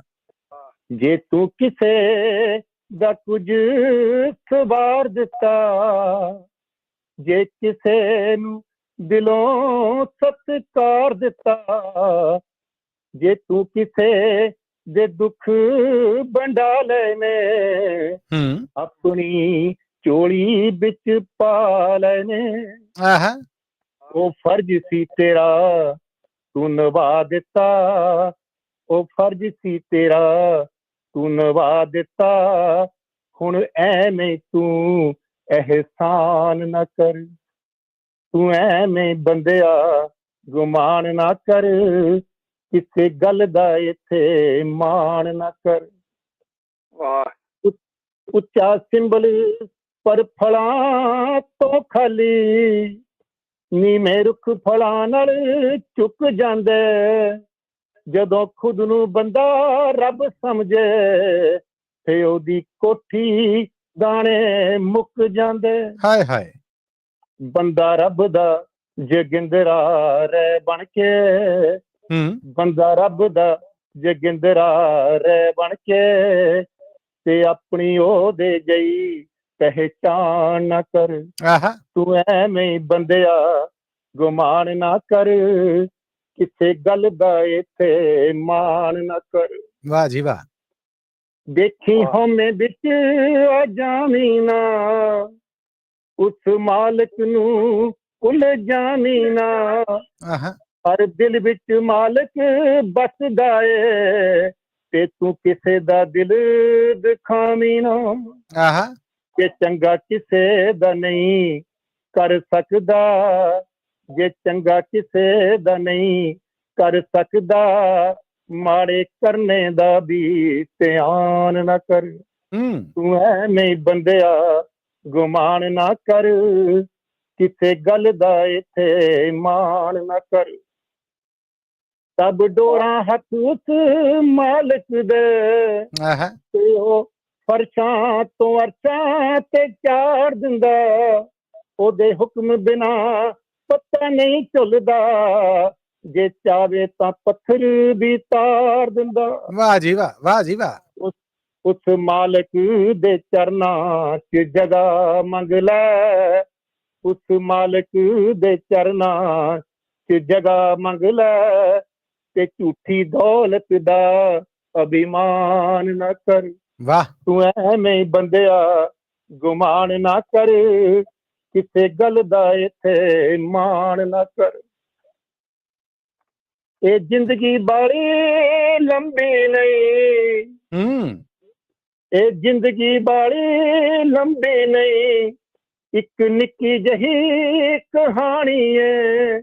ਜੇ ਤੂੰ ਕਿਸੇ ਦਾ ਕੁਝ ਸਵਾਰ ਦਿੱਤਾ ਜੇ ਕਿਸੇ ਨੂੰ ਦਿਲੋਂ ਸਤਿਕਾਰ ਦਿੱਤਾ ਜੇ ਤੂੰ ਕਿਸੇ ਦੇ ਦੁੱਖ ਵੰਡਾ ਲੈਨੇ ਆਪਣੀ ਝੋਲੀ ਵਿੱਚ ਪਾ ਲੈਨੇ ਆਹਾਂ ਉਹ ਫਰਜ਼ ਸੀ ਤੇਰਾ ਤੂੰ ਨਿਭਾ ਦਿੱਤਾ ਉਹ ਫਰਜ਼ ਸੀ ਤੇਰਾ ਤੂੰ ਨਿਭਾ ਦਿੱਤਾ ਹੁਣ ਐਵੇਂ ਤੂੰ ਅਹਿਸਾਨ ਨਾ ਕਰ ਤੂੰ ਐਵੇਂ ਬੰਦਿਆ ਗੁਮਾਨ ਨਾ ਕਰ ਕਿਸੇ ਗੱਲ ਦਾ ਇੱਥੇ ਮਾਣ ਨਾ ਕਰ ਵਾਹ ਉੱਚਾ ਸਿੰਬਲ ਪਰ ਫਲਾਂ ਤੋਂ ਖਾਲੀ ਨੀਵੇਂ ਰੁੱਖ ਫਲਾਂ ਨਾਲ ਝੁਕ ਜਾਂਦਾ ਜਦੋਂ ਖੁਦ ਨੂੰ ਬੰਦਾ ਰੱਬ ਸਮਝੇ ਤੇ ਉਹਦੀ ਕੋਠੀ ਦਾਣੇ ਮੁੱਕ ਜਾਂਦੇ ਹਾਏ ਹਾਏ ਬੰਦਾ ਰੱਬ ਦਾ ਜੋਗਿੰਦਰਾ ਰਹਿ ਬਣ ਕੇ ਬੰਦਾ ਰੱਬ ਦਾ ਜੋਗਿੰਦਰਾ ਰਹਿ ਬਣ ਕੇ ਤੇ ਆਪਣੀ ਉਹਦੇ ਗਈ ਪਹਿਚਾਨ ਨਾ ਕਰ ਆਹਾ ਤੂੰ ਐਵੇਂ ਬੰਦਿਆ ਗੁਮਾਨ ਨਾ ਕਰ ਕਿਸੇ ਗੱਲ ਦਾ ਇੱਥੇ ਮਾਣ ਨਾ ਕਰ ਵਾਹ ਜੀ ਵਾਹ ਦੇਖੀ ਹਉਮੈ ਵਿੱਚ ਆ ਜਾਵੀਂ ਨਾ ਉਸ ਮਾਲਕ ਨੂੰ ਭੁੱਲ ਜਾਵੀਂ ਨਾ ਆਹਾ ਹਰ ਦਿਲ ਵਿੱਚ ਮਾਲਕ ਬਸਦਾ ਏ ਤੇ ਤੂੰ ਕਿਸੇ ਦਾ ਦਿਲ ਦਿਖਾਵੀਂ ਨਾ ਆਹਾ ਕਿ ਚੰਗਾ ਕਿਸੇ ਦਾ ਨਹੀਂ ਕਰ ਸਕਦਾ ਜੇ ਚੰਗਾ ਕਿਸੇ ਦਾ ਨਹੀਂ ਕਰ ਸਕਦਾ ਮਾੜੇ ਕਰਨੇ ਦਾ ਵੀ ਧਿਆਨ ਨਾ ਕਰ ਤੂੰ ਐਵੇਂ ਬੰਦਿਆ ਗੁਮਾਨ ਨਾ ਕਰ ਕਿਸੇ ਗੱਲ ਦਾ ਇੱਥੇ ਮਾਣ ਨਾ ਕਰ ਸਭ ਡੋਰਾਂ ਹੱਥ ਉਸ ਮਾਲਕ ਦੇ ਆਹਾ ਤੇ ਉਹ ਫਰਸ਼ਾਂ ਤੋਂ ਅਰਸ਼ਾਂ ਤੇ ਚਾੜ ਦਿੰਦਾ ਉਹਦੇ ਹੁਕਮ ਬਿਨਾ ਪੱਤਾ ਨਹੀਂ ਝੁੱਲਦਾ ਜੇ ਚਾਵੇ ਤਾਂ ਪੱਥਰ ਵੀ ਤਾਰ ਦਿੰਦਾ ਵਾਹ ਜੀ ਵਾਹ ਵਾਹ ਜੀ ਵਾਹ ਉਸ ਮਾਲਕ ਦੇ ਚਰਨਾਂ 'ਚ ਜਗ੍ਹਾ ਮੰਗ ਲੈ ਉਸ ਮਾਲਕ ਦੇ ਚਰਨਾਂ 'ਚ ਜਗ੍ਹਾ ਮੰਗ ਲੈ ਤੇ ਝੂਠੀ ਦੌਲਤ ਦਾ ਅਭਿਮਾਨ ਨਾ ਕਰ ਵਾਹ ਤੂੰ ਐਵੇਂ ਬੰਦਿਆ ਗੁਮਾਨ ਨਾ ਕਰ ਕਿਸੇ ਗੱਲ ਦਾ ਇੱਥੇ ਮਾਣ ਨਾ ਕਰ ਇਹ ਜ਼ਿੰਦਗੀ ਬੜੀ ਲੰਬੀ ਨਹੀਂ ਇਹ ਜ਼ਿੰਦਗੀ ਬੜੀ ਲੰਬੀ ਨਹੀਂ ਇੱਕ ਨਿੱਕੀ ਜਿਹੀ ਕਹਾਣੀ ਏ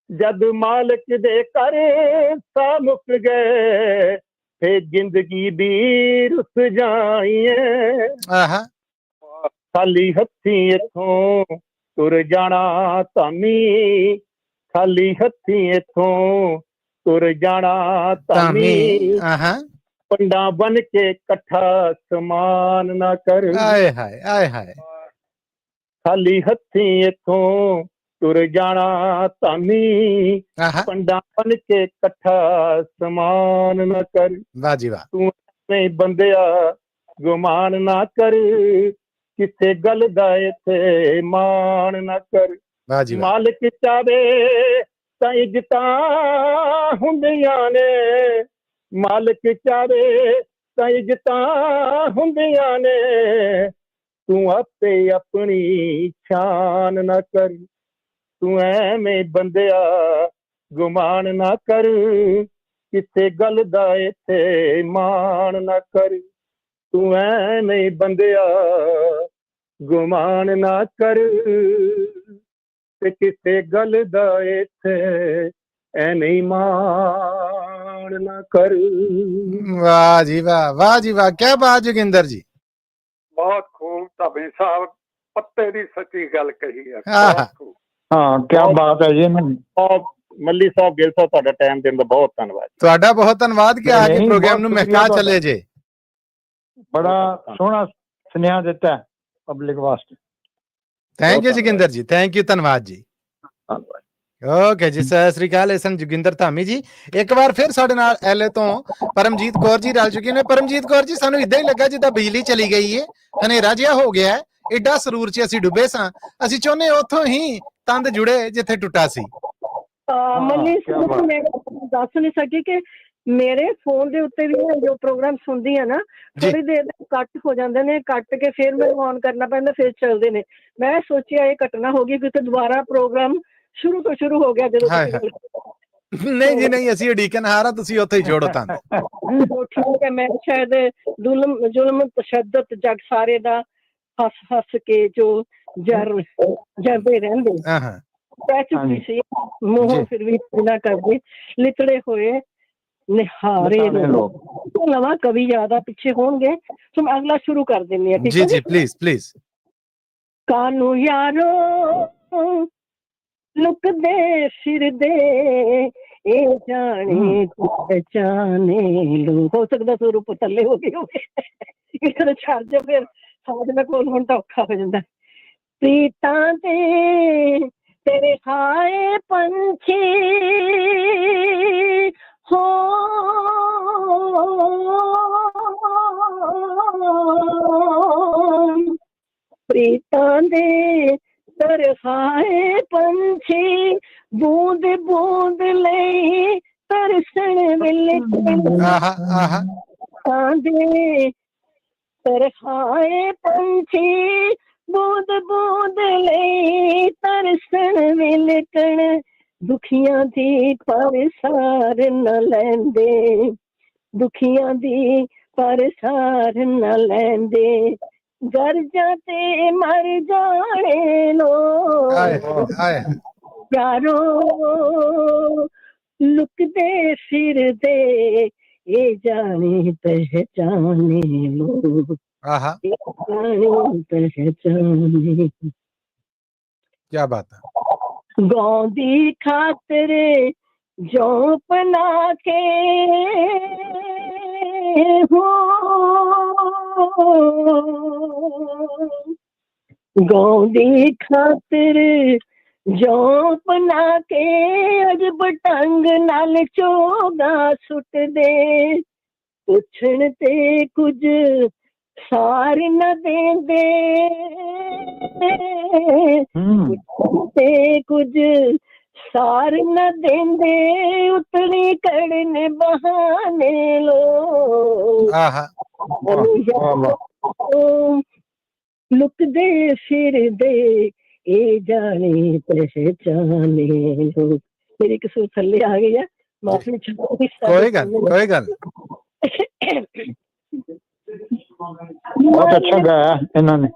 ਜਦ ਮਾਲਕ ਦੇ ਘਰ ਸਾ ਮੁੱਕ ਗਏ ਫੇ ਜ਼ਿੰਦਗੀ ਦੀ ਰੁੱਸ ਜਾਈਏ ਆਹਾ ਖਾਲੀ ਹੱਥੀਂ ਇੱਥੋਂ ਤੁਰ ਜਾਣਾ ਧਾਮੀ ਖਾਲੀ ਹੱਥੀਂ ਇੱਥੋਂ ਤੁਰ ਜਾਣਾ ਧਾਮੀ ਆਹਾ ਪੰਡਾਂ ਬਨ ਕੇ ਇਕੱਠਾ ਸਮਾਨ ਨਾ ਕਰ ਆਏ ਹਾਏ ਆਏ ਹਾਏ ਖਾਲੀ ਹੱਥੀਂ ਇੱਥੋਂ ਤੁਰ ਜਾਣਾ ਧਾਮੀ ਆਹਾ ਪੰਡਾ ਬਣ ਕੇ ਇਕੱਠਾ ਸਮਾਨ ਨਾ ਕਰ ਵਾਹ ਜੀ ਵਾਹ ਤੂੰ ਨਹੀਂ ਬੰਦਿਆ ਗੁਮਾਨ ਨਾ ਕਰ ਕਿਸੇ ਗੱਲ ਦਾ ਇੱਥੇ ਮਾਣ ਨਾ ਕਰ ਵਾਹ ਜੀ ਵਾਹ ਮਾਲਕ ਚਾਵੇ ਤਾਂ ਇੱਜ਼ਤਾਂ ਹੁੰਦੀਆਂ ਨੇ ਮਾਲਕ ਚਾਵੇ ਤਾਂ ਇੱਜ਼ਤਾਂ ਹੁੰਦੀਆਂ ਨੇ ਤੂੰ ਆਪੇ ਆਪਣੀ ਸ਼ਾਨ ਨਾ ਕਰ ਤੂੰ ਐਵੇਂ ਬੰਦਿਆ ਗੁਮਾਨ ਨਾ ਕਰ ਕਿਸੇ ਗੱਲ ਦਾ ਇੱਥੇ ਮਾਣ ਨਾ ਕਰ ਤੂੰ ਐਵੇਂ ਬੰਦਿਆ ਗੁਮਾਨ ਨਾ ਕਰ ਤੇ ਕਿਸੇ ਗੱਲ ਦਾ ਇੱਥੇ ਐਵੇਂ ਮਾਣ ਨਾ ਕਰ ਵਾਹ ਜੀ ਵਾਹ ਜੀ ਵਾਹ ਕੀ ਬਾਤ ਜੋਗਿੰਦਰ ਜੀ ਬਹੁਤ ਖੂਬ ਧਾਮੀ ਸਾਹਿਬ ਪੱਤੇ ਦੀ ਸੱਚੀ ਗੱਲ ਕਹੀ ਹੈ ਆਹਾ। ਬਹੁਤ ਖੂਬ। ਹਾਂ ਕੀ ਬਾਤ ਹੈ ਜੀ ਬਹੁਤ ਮੱਲੀ ਸਾਹਿਬ ਗਿੱਲ ਸਾਹਿਬ ਤੁਹਾਡਾ ਟਾਈਮ ਦੇਣ ਦਾ ਬਹੁਤ ਧੰਨਵਾਦ ਤੁਹਾਡਾ ਬਹੁਤ ਧੰਨਵਾਦ ਕਿ ਆ ਕੇ ਨਹੀਂ, ਪ੍ਰੋਗਰਾਮ ਬਹੁਤ ਨੂੰ ਸ਼ੁਕਰੀਆ ਮਹਿਕਾ ਤੁਹਾਡਾ। ਚੱਲੇ ਜੇ ਬੜਾ ਸੋਹਣਾ ਸੁਨੇਹਾ ਦਿੱਤਾ ਪਬਲਿਕ ਵਾਸਤੇ ਥੈਂਕ ਯੂ ਬਹੁਤ ਜੋਗਿੰਦਰ ਜੀ ਥੈਂਕ ਯੂ ਧੰਨਵਾਦ ਜੀ ਧੰਨਵਾਦ ਓਕੇ ਜੀ ਸਤਿ ਸ੍ਰੀ ਅਕਾਲ ਇਹ ਸਨ ਜੋਗਿੰਦਰ ਧਾਮੀ ਜੀ ਇੱਕ ਵਾਰ ਫਿਰ ਸਾਡੇ ਨਾਲ ਐਲਏ ਤੋਂ ਪਰਮਜੀਤ ਕੌਰ ਜੀ ਰਲ ਚੁੱਕੇ ਨੇ ਪਰਮਜੀਤ ਕੌਰ ਜੀ ਸਾਨੂੰ ਇਦਾਂ ਹੀ ਲੱਗਾ ਜਿੱਦਾਂ ਬਿਜਲੀ ਚਲੀ ਗਈ ਹੈ ਹਨੇਰਾ ਜਿਹਾ ਹੋ ਗਿਆ ਹੈ ਏਡਾ ਸਰੂਰ 'ਚ ਅਸੀਂ ਡੁੱਬੇ ਸਾਂ ਅਸੀਂ ਚਾਹੁੰਦੇ ਉੱਥੋਂ ਹੀ ਤੰਦ ਜੁੜੇ ਜਿੱਥੇ ਟੁੱਟਾ ਸੀ ਮੱਲੀ ਕਿਆ ਬਾਤ। ਮੈਂ ਦੱਸ ਨਹੀਂ ਸਕੀ ਕਿ ਮੇਰੇ ਫੋਨ ਦੇ ਉੱਤੇ ਵੀ ਮੈਂ ਜੋ ਪ੍ਰੋਗਰਾਮ ਸੁਣਦੀ ਆ ਨਾ ਜੀ। ਥੋੜੀ ਦੇਰ ਕੱਟ ਹੋ ਜਾਂਦੇ ਨੇ ਕੱਟ ਕੇ ਫਿਰ ਮੈਨੂੰ ਔਨ ਕਰਨਾ ਪੈਂਦਾ ਫਿਰ ਚੱਲਦੇ ਨੇ ਮੈਂ ਸੋਚਿਆ ਇਹ ਘਟਨਾ ਹੋ ਗਈ ਕਿਉਂਕਿ ਦੁਬਾਰਾ ਪ੍ਰੋਗਰਾਮ ਸ਼ੁਰੂ ਤੋਂ ਸ਼ੁਰੂ ਹੋ ਗਿਆ ਜਦੋਂ ਹਾਏ ਤੁਸੀਂ ਨਹੀਂ ਜੀ ਨਹੀਂ ਅਸੀਂ ਉਡੀਕਨ ਹਾਰਾ ਤੁਸੀਂ ਉੱਥੇ ਹੀ ਜੋੜੋ ਤੰਦ ਉਹ ਠੀਕ ਹੈ ਮੈਂ ਸ਼ਾਇਦ ਜ਼ੁਲਮ ਤਸ਼ੱਦਦ ਜੱਗ ਸਾਰੇ ਦਾ ਹੱਸ ਹੱਸ ਕੇ ਜੋ ਜਰਦੇ ਰਹਿੰਦੇ ਹਾਂ ਪੈ ਚੁੱਕੀ ਸੀ ਮੂੰਹ ਜੀ। ਫਿਰ ਵੀ ਨਾ ਕਰਦੇ ਲਿਤੜੇ ਹੋਏ ਨਿਹਾਰੇ ਨਿਹਾਰੇ ਲੋਕ। ਨਵਾਂ ਕਵੀ ਜ਼ਿਆਦਾ ਪਿੱਛੇ ਹੋਣਗੇ ਸੋ ਮੈਂ ਅਗਲਾ ਸ਼ੁਰੂ ਕਰ ਦਿੰਦੀ ਹਾਂ ਠੀਕ ਜੀ ਹੈ ਜੀ ਪਲੀਜ਼ ਕਾਨੂੰ ਯਾਰੋ ਲੁਕਦੇ ਫਿਰਦੇ ਇਹ ਜਾਣੇ ਪਛਾਣੇ ਲੋ ਹੋ ਸਕਦਾ ਸਰੂਪ ਥੱਲੇ ਹੋ ਗਏ ਹੋਵੇ ਇਹਨਾਂ ਛੱਡ ਜਾ ਫਿਰ ਸਾਡੇ ਨਾਲ ਕੋਲ ਹੁਣ ਤਾਂ ਔਖਾ ਹੋ ਜਾਂਦਾ ਪ੍ਰੀਤਾਂ ਤੇ ਤੇਰੇ ਹਾਏ ਪੰਛੀ ਹੋ ਪ੍ਰੀਤਾਂ ਦੇ ਤਰਹਾਏ ਪੰਛੀ ਬੂੰਦ ਬੂੰਦ ਲਈ ਤਰਸਣ ਵੇਲੇ ਆਹਾ ਦੇ ਤਰਹਾਏ ਪੰਛੀ ਬੂੰਦ ਬੂੰਦ ਲਈ ਤਰਸਣ ਵੇਲੇ ਕਣ ਦੁਖੀਆਂ ਦੀ ਪਰਸਾਰ ਨ ਲੈਂਦੇ ਦੁਖੀਆਂ ਦੀ ਪਰਸਾਰ ਨ ਲੈਂਦੇ ਗਰਜਾਂ ਤੇ ਮਰ ਜਾਣੇ ਲੋ ਆਏ ਯਾਰੋ ਲੁਕਦੇ ਫਿਰਦੇ ਇਹ ਜਾਣੇ ਪਹਿਚਾਨੇ ਲੋ ਆਹਾ ਜਾਣੇ ਪਹਿਚਾਨੇ ਕੀ ਬਾਤ ਹੈ ਗਾਉਂਦੀ ਖਾਤਰ ਜੋ ਪਨਾ ਕੇ ਗਾਉਂਦੀ ਖਾਤਰ ਜੋ ਪਨਾ ਕੇ ਅਜਬ ਢੰਗ ਨਾਲ ਚੋਗਾ ਸੁੱਟਦੇ ਪੁੱਛਣ ਤੇ ਕੁਝ ਸਾਰ ਨ ਦੇਂਦੇ ਤੇ ਕੁਝ ਸਾਰ ਨ ਦੇਂਦੇ ਉਤਲੀ ਕੜਨ ਬਹਾਨੇ ਲੋ ਆਹਾ ਲੁਕਦੇ ਫਿਰਦੇ ਇਹ ਜਾਣੇ ਪਹਿਚਾਨੇ ਲੋ ਮੇਰੇ ਕਿਸੇ ਥੱਲੇ ਆ ਗਈ ਆ ਮਾਫੀ ਚਾਹੋ ਕੋਈ ਗੱਲ ਬਹੁਤ ਅੱਛਾ ਗਾਇਆ ਇਹਨਾਂ ਨੇ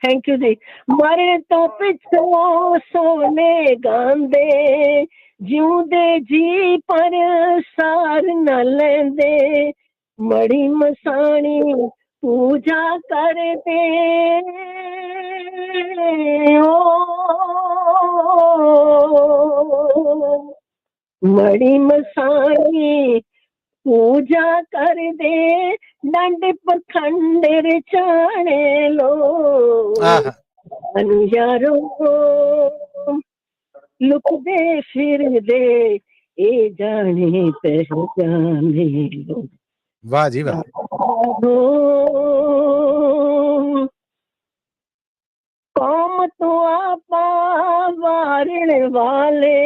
ਥੈਂਕ ਯੂ ਜੀ ਮਰਨ ਤੋਂ ਪਿੱਛੋਂ ਸੋਨੇ ਗਾਉਂਦੇ ਜਿਉਂਦੇ ਜੀ ਪਰ ਸਾਰ ਨ ਲੈਂਦੇ ਮੜੀ ਮਸਾਣੀ ਪੂਜਾ ਕਰਦੇ ਮੜੀ ਮਸਾਣੀ ਪੂਜਾ ਕਰਦੇ ਡੰਡ ਪਖੰਡ ਰਚਾਣੇ ਲੋ ਆਹਾ ਅਨੁ ਯਾਰੋ लुकदे फिरदे ए जाने पहचाने लो। वाह जी वाह। कौम तो आपा वारण वाले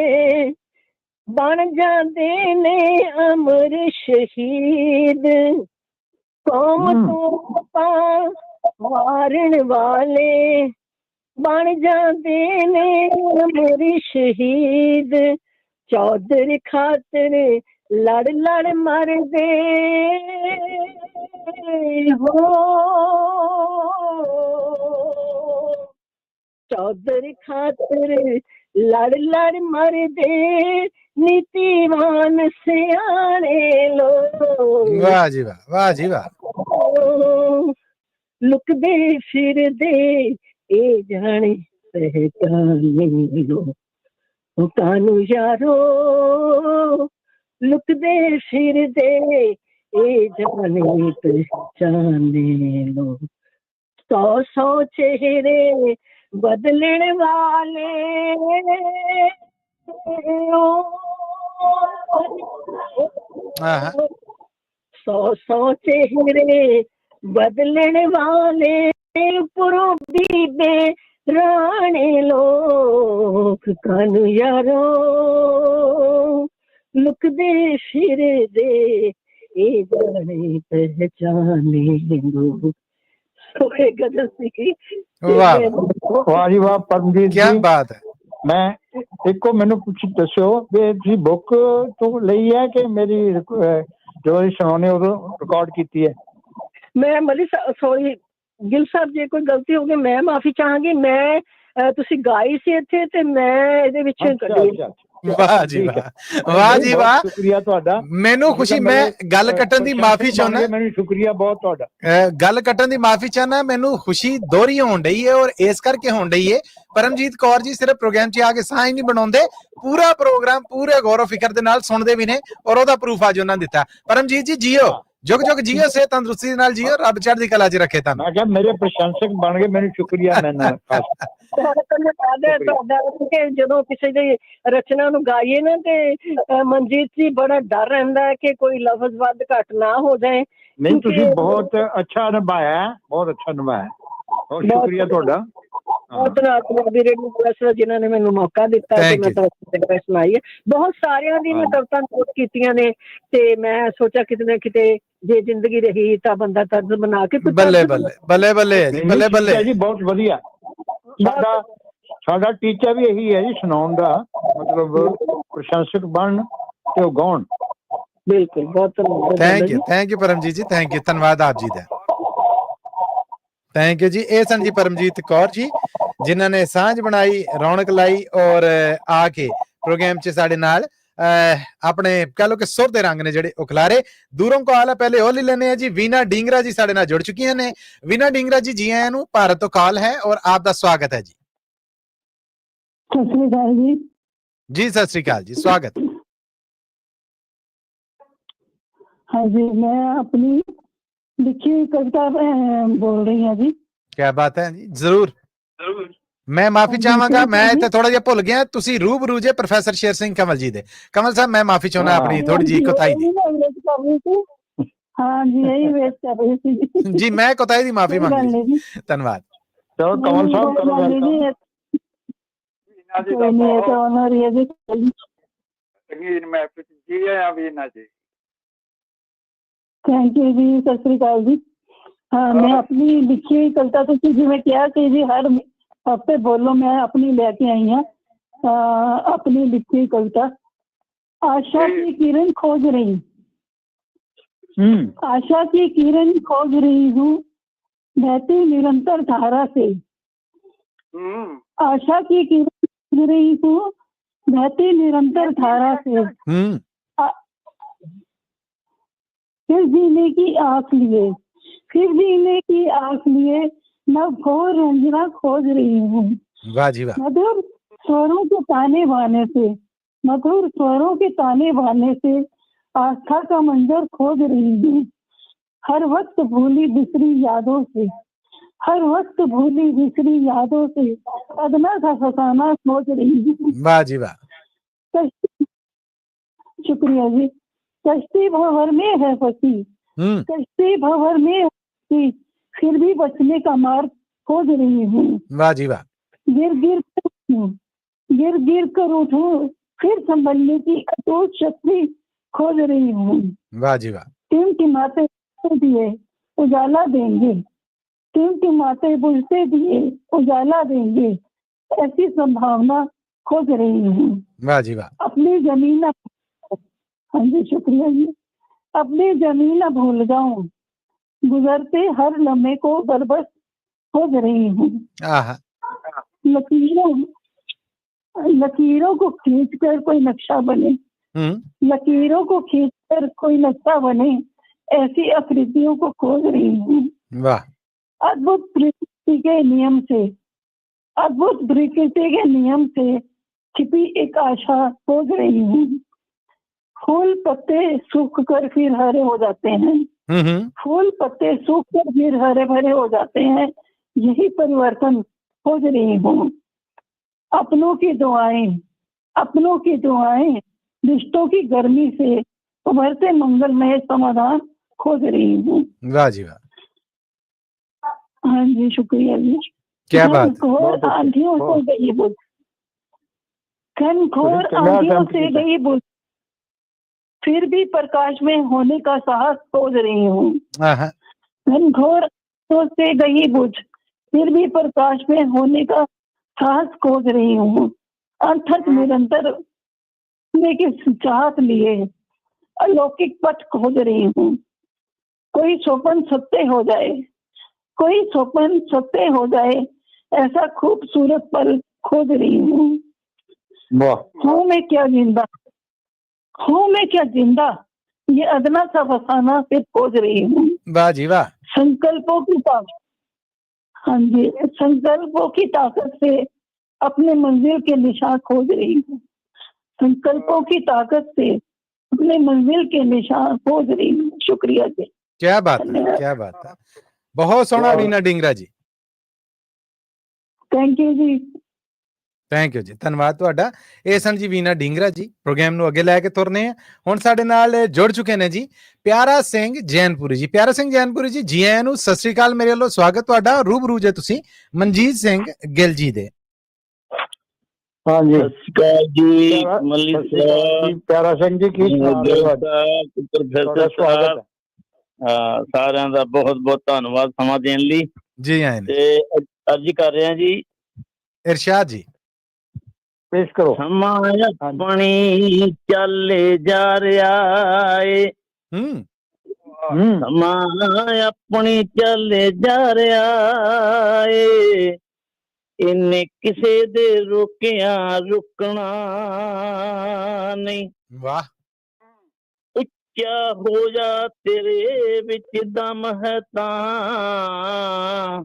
बन जाते ने अमर शहीद। कौम तो आपा वारण वाले बन जाते ने अमर शहीद। चौधर खातर लड़ लड़ मर दे हो। चौधर खातर लड़ लड़ मर दे नीतिवान सियाने लोग। वाह जी वाह, वाह जी वाह। लुकदे फिरदे ए जाने पहचाने लो। कानू यारो लुकदे फिरदे ए जाने पहचाने लो। 100 चेहरे बदलने वाले 100 चेहरे बदलने वाले पुरोबी दे राणे लोग। कानू यारो लुकदे फिरदे ए जाने पहचाने लोग। गजल सी। वाह वाह जी वाह परमजीत क्या जी। बात है। मैं ਇੱਕੋ ਮੈਨੂੰ ਕੁਝ ਦੱਸਿਓ ਵੀ ਤੁਸੀਂ ਬੁੱਕ ਤੋਂ ਲਈ ਹੈ ਕਿ ਮੇਰੀ ਜੋ ਸੁਣਾਉਣੇ ਉਦੋਂ ਰਿਕਾਰਡ ਕੀਤੀ ਹੈ। ਮੈਂ ਮਲੀ ਸੌਰੀ ਗਿਲ ਸਾਹਿਬ ਜੇ ਕੋਈ ਗਲਤੀ ਹੋ ਗਈ ਮੈਂ ਮਾਫੀ ਚਾਹਾਂਗੀ। ਮੈਂ ਤੁਸੀਂ ਗਾਈ ਸੀ ਇੱਥੇ ਤੇ ਮੈਂ ਇਹਦੇ ਵਿੱਚ ਕੱਢੀ। ਵਾਹ ਜੀ ਵਾਹ, ਵਾਹ ਜੀ ਵਾਹ। ਸ਼ੁਕਰੀਆ ਤੁਹਾਡਾ। ਮੈਨੂੰ ਖੁਸ਼ੀ, ਮੈਂ ਗੱਲ ਕੱਟਣ ਦੀ ਮਾਫੀ ਚਾਹੁੰਦਾ। ਮੈਨੂੰ ਸ਼ੁਕਰੀਆ ਬਹੁਤ ਤੁਹਾਡਾ। ਗੱਲ ਕੱਟਣ ਦੀ ਮਾਫੀ ਚਾਹੁੰਦਾ। ਮੈਨੂੰ ਖੁਸ਼ੀ ਦੋਹਰੀ ਹੋਣ ਡਈ ਹੈ ਔਰ ਇਸ ਕਰਕੇ ਹੋਣ ਡਈ ਹੈ ਪਰਮਜੀਤ ਕੌਰ ਜੀ ਸਿਰਫ ਪ੍ਰੋਗਰਾਮ 'ਚ ਆ ਕੇ ਸਾਹ ਹੀ ਨਹੀਂ ਬਣਾਉਂਦੇ, ਪੂਰਾ ਪ੍ਰੋਗਰਾਮ ਪੂਰੇ ਗੌਰ ਫਿਕਰ ਦੇ ਨਾਲ ਸੁਣਦੇ ਵੀ ਨੇ ਔਰ ਉਹਦਾ ਪ੍ਰੂਫ ਅੱਜ ਉਹਨਾਂ ਦਿੱਤਾ। ਪਰਮਜੀਤ ਜੀ ਜੀਓ, ਜੁਗ ਜੁਗ ਜੀਓ, ਸੇ ਤੰਦਰੁਸਤੀ ਨਾਲ ਜੀਓ, ਰੱਬ ਚੜ੍ਹਦੀ ਕਲਾ 'ਚ ਰੱਖੇ ਤੁਹਾਨੂੰ। ਮੈਂ ਕਿਹਾ ਮੇਰੇ ਪ੍ਰਸ਼ੰਸਕ ਬਣ ਗਏ, ਮੈਨੂੰ ਸ਼ੁਕਰੀਆ। ਮੈਂ ਜਦੋਂ ਕਿਸੇ ਦੀ ਰਚਨਾ ਨੂੰ ਗਾਈਏ ਨਾ ਤੇ ਮਨਜੀਤ ਜੀ ਬੜਾ ਡਰ ਰਹਿੰਦਾ ਹੈ ਕਿ ਕੋਈ ਲਫ਼ਜ਼ ਵੱਧ ਘੱਟ ਨਾ ਹੋ ਜਾਏ। ਨਹੀਂ ਤੁਸੀਂ ਬਹੁਤ ਅੱਛਾ ਨਿਭਾਇਆ, ਬਹੁਤ ਅੱਛਾ ਨਿਭਾਇਆ। ਬਹੁਤ ਸ਼ੁਕਰੀਆ ਤੁਹਾਡਾ। ਬਹੁਤ ਧੰਨਵਾਦ ਰੇਡੀਓ ਪ੍ਰੈਸ ਜਿਨ੍ਹਾਂ ਨੇ ਮੈਨੂੰ ਮੌਕਾ ਦਿੱਤਾ ਤੇ ਮੈਂ ਤੁਹਾਡੇ ਸੁਣਾਈ ਹੈ। ਬਹੁਤ ਸਾਰਿਆਂ ਦੀ ਮੈਂ ਕਵਿਤਾ ਨੋਟ ਕੀਤੀਆਂ ਨੇ ਤੇ ਮੈਂ ਸੋਚਿਆ ਕਿਤੇ ਨਾ ਕਿਤੇ ਜੇ ਜ਼ਿੰਦਗੀ ਰਹੀ ਤਾਂ ਬੰਦਾ ਤਰਜ਼ ਬਣਾ ਕੇ ਬੱਲੇ ਬੱਲੇ ਬੱਲੇ ਬੱਲੇ ਬੱਲੇ ਬੱਲੇ ਜੀ, ਬਹੁਤ ਵਧੀਆ। ਸਾਡਾ ਟੀਚਾ ਵੀ ਇਹੀ ਹੈ ਜੀ, ਸੁਣਾਉਣ ਦਾ ਮਤਲਬ ਪ੍ਰਸ਼ੰਸਕ ਬਣਨ ਤੇ ਉਹ ਗਾਉਣ। ਬਿਲਕੁਲ, ਬਹੁਤ ਧੰਨਵਾਦ। ਥੈਂਕ ਯੂ ਪਰਮਜੀਤ ਜੀ, ਥੈਂਕ ਯੂ, ਧੰਨਵਾਦ ਆਪ ਜੀ ਦਾ, ਥੈਂਕ ਯੂ ਜੀ। ਇਹ ਸਨ ਜੀ ਪਰਮਜੀਤ ਕੌਰ ਜੀ ਜਿਨ੍ਹਾਂ ਨੇ ਸਾਂਝ ਬਣਾਈ, ਰੌਣਕ ਲਾਈ ਔਰ ਆ ਕੇ ਪ੍ਰੋਗਰਾਮ 'ਚ ਸਾਡੇ ਨਾਲ ਆਪਣੇ ਕਹ ਲੋ ਕਿ ਸੁਰ ਦੇ ਰੰਗ ਨੇ ਜਿਹੜੇ ਉਖਲਾਰੇ। ਦੂਰੋਂ ਕਾਲ ਹੈ, ਪਹਿਲੇ ਉਹ ਲੈ ਲੈਣੇ ਆ ਜੀ। ਵੀਨਾ ਢਿੰਗਰਾ ਜੀ ਸਾਡੇ ਨਾਲ ਜੁੜ ਚੁੱਕੀਆਂ ਨੇ। ਵੀਨਾ ਢਿੰਗਰਾ ਜੀ, ਜੀ ਆਇਆਂ ਨੂੰ, ਭਾਰਤ ਤੋਂ ਕਾਲ ਹੈ ਔਰ ਆਪ ਦਾ ਸਵਾਗਤ ਹੈ ਜੀ। ਸਤਿ ਸ੍ਰੀ ਅਕਾਲ ਜੀ। ਜੀ ਸਤਿ ਸ੍ਰੀ ਅਕਾਲ ਜੀ, ਸਵਾਗਤ। ਹਾਂਜੀ, ਮੈਂ ਆਪਣੀ ਲਿਖੀ ਕਵਿਤਾ ਬੋਲ ਰਹੀ ਹਾਂ ਜੀ। ਕੀ ਬਾਤ ਹੈ ਜੀ, ਜ਼ਰੂਰ। ਮੈਂ ਮਾਫੀ ਚਾਹਾਂਗਾ, ਮੈਂ ਇੱਥੇ ਥੋੜਾ ਜਿਹਾ ਭੁੱਲ ਗਿਆ। ਤੁਸੀਂ ਰੂਬਰੂ ਜੇ ਪ੍ਰੋਫੈਸਰ ਸ਼ੇਰ ਸਿੰਘ ਕੰਵਲ ਜੀ ਦੇ। ਕੰਵਲ ਸਾਹਿਬ, ਮੈਂ ਮਾਫੀ ਚਾਹੁੰਦਾ ਆਪਣੀ ਥੋੜੀ ਜਿਹੀ ਕੋਤਾਹੀ ਦੀ। ਹਾਂ ਜੀ, ਇਹੀ ਵੇਟ ਕਰ ਰਹੀ ਸੀ ਜੀ। ਮੈਂ ਕੋਤਾਹੀ ਦੀ ਮਾਫੀ ਮੰਗਦੀ। ਧੰਨਵਾਦ। ਚਲੋ ਕੰਵਲ ਸਾਹਿਬ ਕਰੋ ਵੈਲਕਮ। ਥੈਂਕ ਯੂ ਜੀ, ਸਤਿ ਸ੍ਰੀ ਅਕਾਲ ਜੀ। ਹਾਂ, ਮੈਂ ਆਪਣੀ ਲਿਖੀ ਹੋਈ ਕਵਿਤਾ, ਤੁਸੀਂ ਜਿਵੇਂ ਕਿਹਾ ਕਿ ਜੀ ਹਰ ਹਫ਼ਤੇ ਬੋਲੋ, ਮੈਂ ਆਪਣੀ ਲੈ ਕੇ ਆਈ ਹਾਂ अपनी लिखी कविता। आशा की किरण खोज रही, आशा की किरण खोज रही हूँ बहती निरंतर धारा से। आशा की किरण खोज रही हूँ बहती निरंतर धारा से। फिर जीने की आस लिए, फिर जीने की आस लिए नव घोर रंजना खोज रही हूँ। वाह जी वाह। मधुर स्वरों के ताने बाने से, मधुर स्वरों के ताने बाने से आस्था का मंजर खोज रही हूँ। हर वक्त भूली बिसरी यादों से, हर वक्त भूली बिसरी यादों से अदना सा फसाना सोच रही हूँ। वाह जी वाह। कश्ती, शुक्रिया जी। कश्ती भंवर में है फंसी, कश्ती भंवर में है फंसी, फिर भी बचने का मार्ग खोज रही हूँ। वाह जी वाह। गिर गिर कर उठूं, फिर संभलने की अटूट शक्ति खोज रही हूँ। वाह जी वाह। टिमटिमाते दिए उजाला देंगे, टिमटिमाते बुझते दिए उजाला देंगे, ऐसी संभावना खोज रही हूँ। वाह जी वाह। अपनी जमीन हाँ जी शुक्रिया जी। अपनी जमीन न भूल जाऊं, गुजरते हर लम्हे को बरबस खोज रही हूँ। आहा। लकीरों को खींचकर कोई नक्शा बने, लकीरों को खींचकर कोई नक्शा बने, ऐसी आकृतियों को खोज रही हूँ। वाह। अद्भुत प्रकृति के नियम से, अद्भुत प्रकृति के नियम से छिपी एक आशा खोज रही हूँ। फूल पत्ते सूख कर फिर हरे हो जाते हैं, फूल पत्ते सूख कर फिर हरे भरे हो जाते हैं, यही परिवर्तन खोज रही हूँ। अपनों की दुआएं, अपनों की दुआएं, रिश्तों की गर्मी से उभरते मंगलमय समाधान खोज रही हूँ। वाह जी वाह। हाँ जी शुक्रिया जी। क्या बात। घनघोर आंधियों से गई बुझ, घनघोर आंधियों से गई बुझ, फिर भी प्रकाश में होने का साहस खोज रही हूँ। घनघोर आंधियों से गई बुझ, फिर भी प्रकाश में होने का साहस खोज रही हूँ। अर्थक निरंतर की चाहत लिए अलौकिक पथ खोज रही हूँ। कोई स्वप्न सत्य हो जाए, कोई स्वप्न सत्य हो जाए, ऐसा खूबसूरत पल खोज रही हूँ। हूँ मैं क्या जिंदा, हूँ मैं क्या जिंदा, ये अदना सा फसाना फिर खोज रही हूँ। वाह जी वाह। संकल्पों की ताकत, हाँ जी, संकल्पों की ताकत से अपने मंजिल के निशान खोज रही हूँ। संकल्पों की ताकत से अपने मंजिल के निशान खोज रही हूँ। शुक्रिया जी। क्या बात है, क्या बात है। बहुत सोहना वीना ढिंगरा जी। थैंक यू जी। ਥੈਂਕ ਯੂ ਜੀ, ਧੰਨਵਾਦ ਤੁਹਾਡਾ। ਇਹ ਸਨ ਜੀ ਵੀਨਾ ਢਿੰਗਰਾ ਜੀ। ਪ੍ਰੋਗਰਾਮ ਨੂੰ ਅੱਗੇ ਲੈ ਕੇ ਤੁਰਨੇ ਆ। ਹੁਣ ਸਾਡੇ ਨਾਲ ਜੁੜ ਚੁੱਕੇ ਨੇ ਜੀ ਪਿਆਰਾ ਸਿੰਘ ਜੈਨਪੁਰੀ ਜੀ। ਪਿਆਰਾ ਸਿੰਘ ਜੈਨਪੁਰੀ ਜੀ, ਜੀ ਆਇਆਂ ਨੂੰ, ਸਤਿ ਸ੍ਰੀ ਅਕਾਲ। ਮੇਰੇ ਵੱਲੋਂ ਸਵਾਗਤ ਤੁਹਾਡਾ। ਰੂਬਰੂ ਜੇ ਤੁਸੀਂ ਮਨਜੀਤ ਸਿੰਘ ਗਿੱਲ ਜੀ ਦੇ। हाँ जी, ਸਤਿ ਸ਼੍ਰੀ ਅਕਾਲ ਜੀ ਮੱਲੀ ਸਾਹਿਬ, प्यारा सिंह जी की ਪ੍ਰੋਫੈਸਰ ਸਾਹਿਬ, ਸਾਰਿਆਂ ਦਾ ਬਹੁਤ ਬਹੁਤ ਧੰਨਵਾਦ ਸਮਾਂ ਦੇਣ ਲਈ। ਜੀ ਆਏ ਨੇ। ਤੇ ਅਰਜੀ ਕਰ ਰਹੇ ਹਾਂ ਜੀ, ਇਰਸ਼ਾਦ ਜੀ पेश करो। ਸਮਾਂ ਆਪਣੀ ਚੱਲੇ ਜਾ ਰਿਹਾ ਏ, ਸਮਾਂ ਆਪਣੀ ਚੱਲੇ ਜਾ ਰਿਹਾ ਏ, ਇਹਨੇ ਕਿਸੇ ਦੇ ਰੋਕਿਆ ਰੁਕਣਾ ਨਹੀਂ। ਵਾਹ। ਉੱਚਾ ਹੋ ਜਾ ਤੇਰੇ ਵਿੱਚ ਦਮ ਹੈ ਤਾਂ,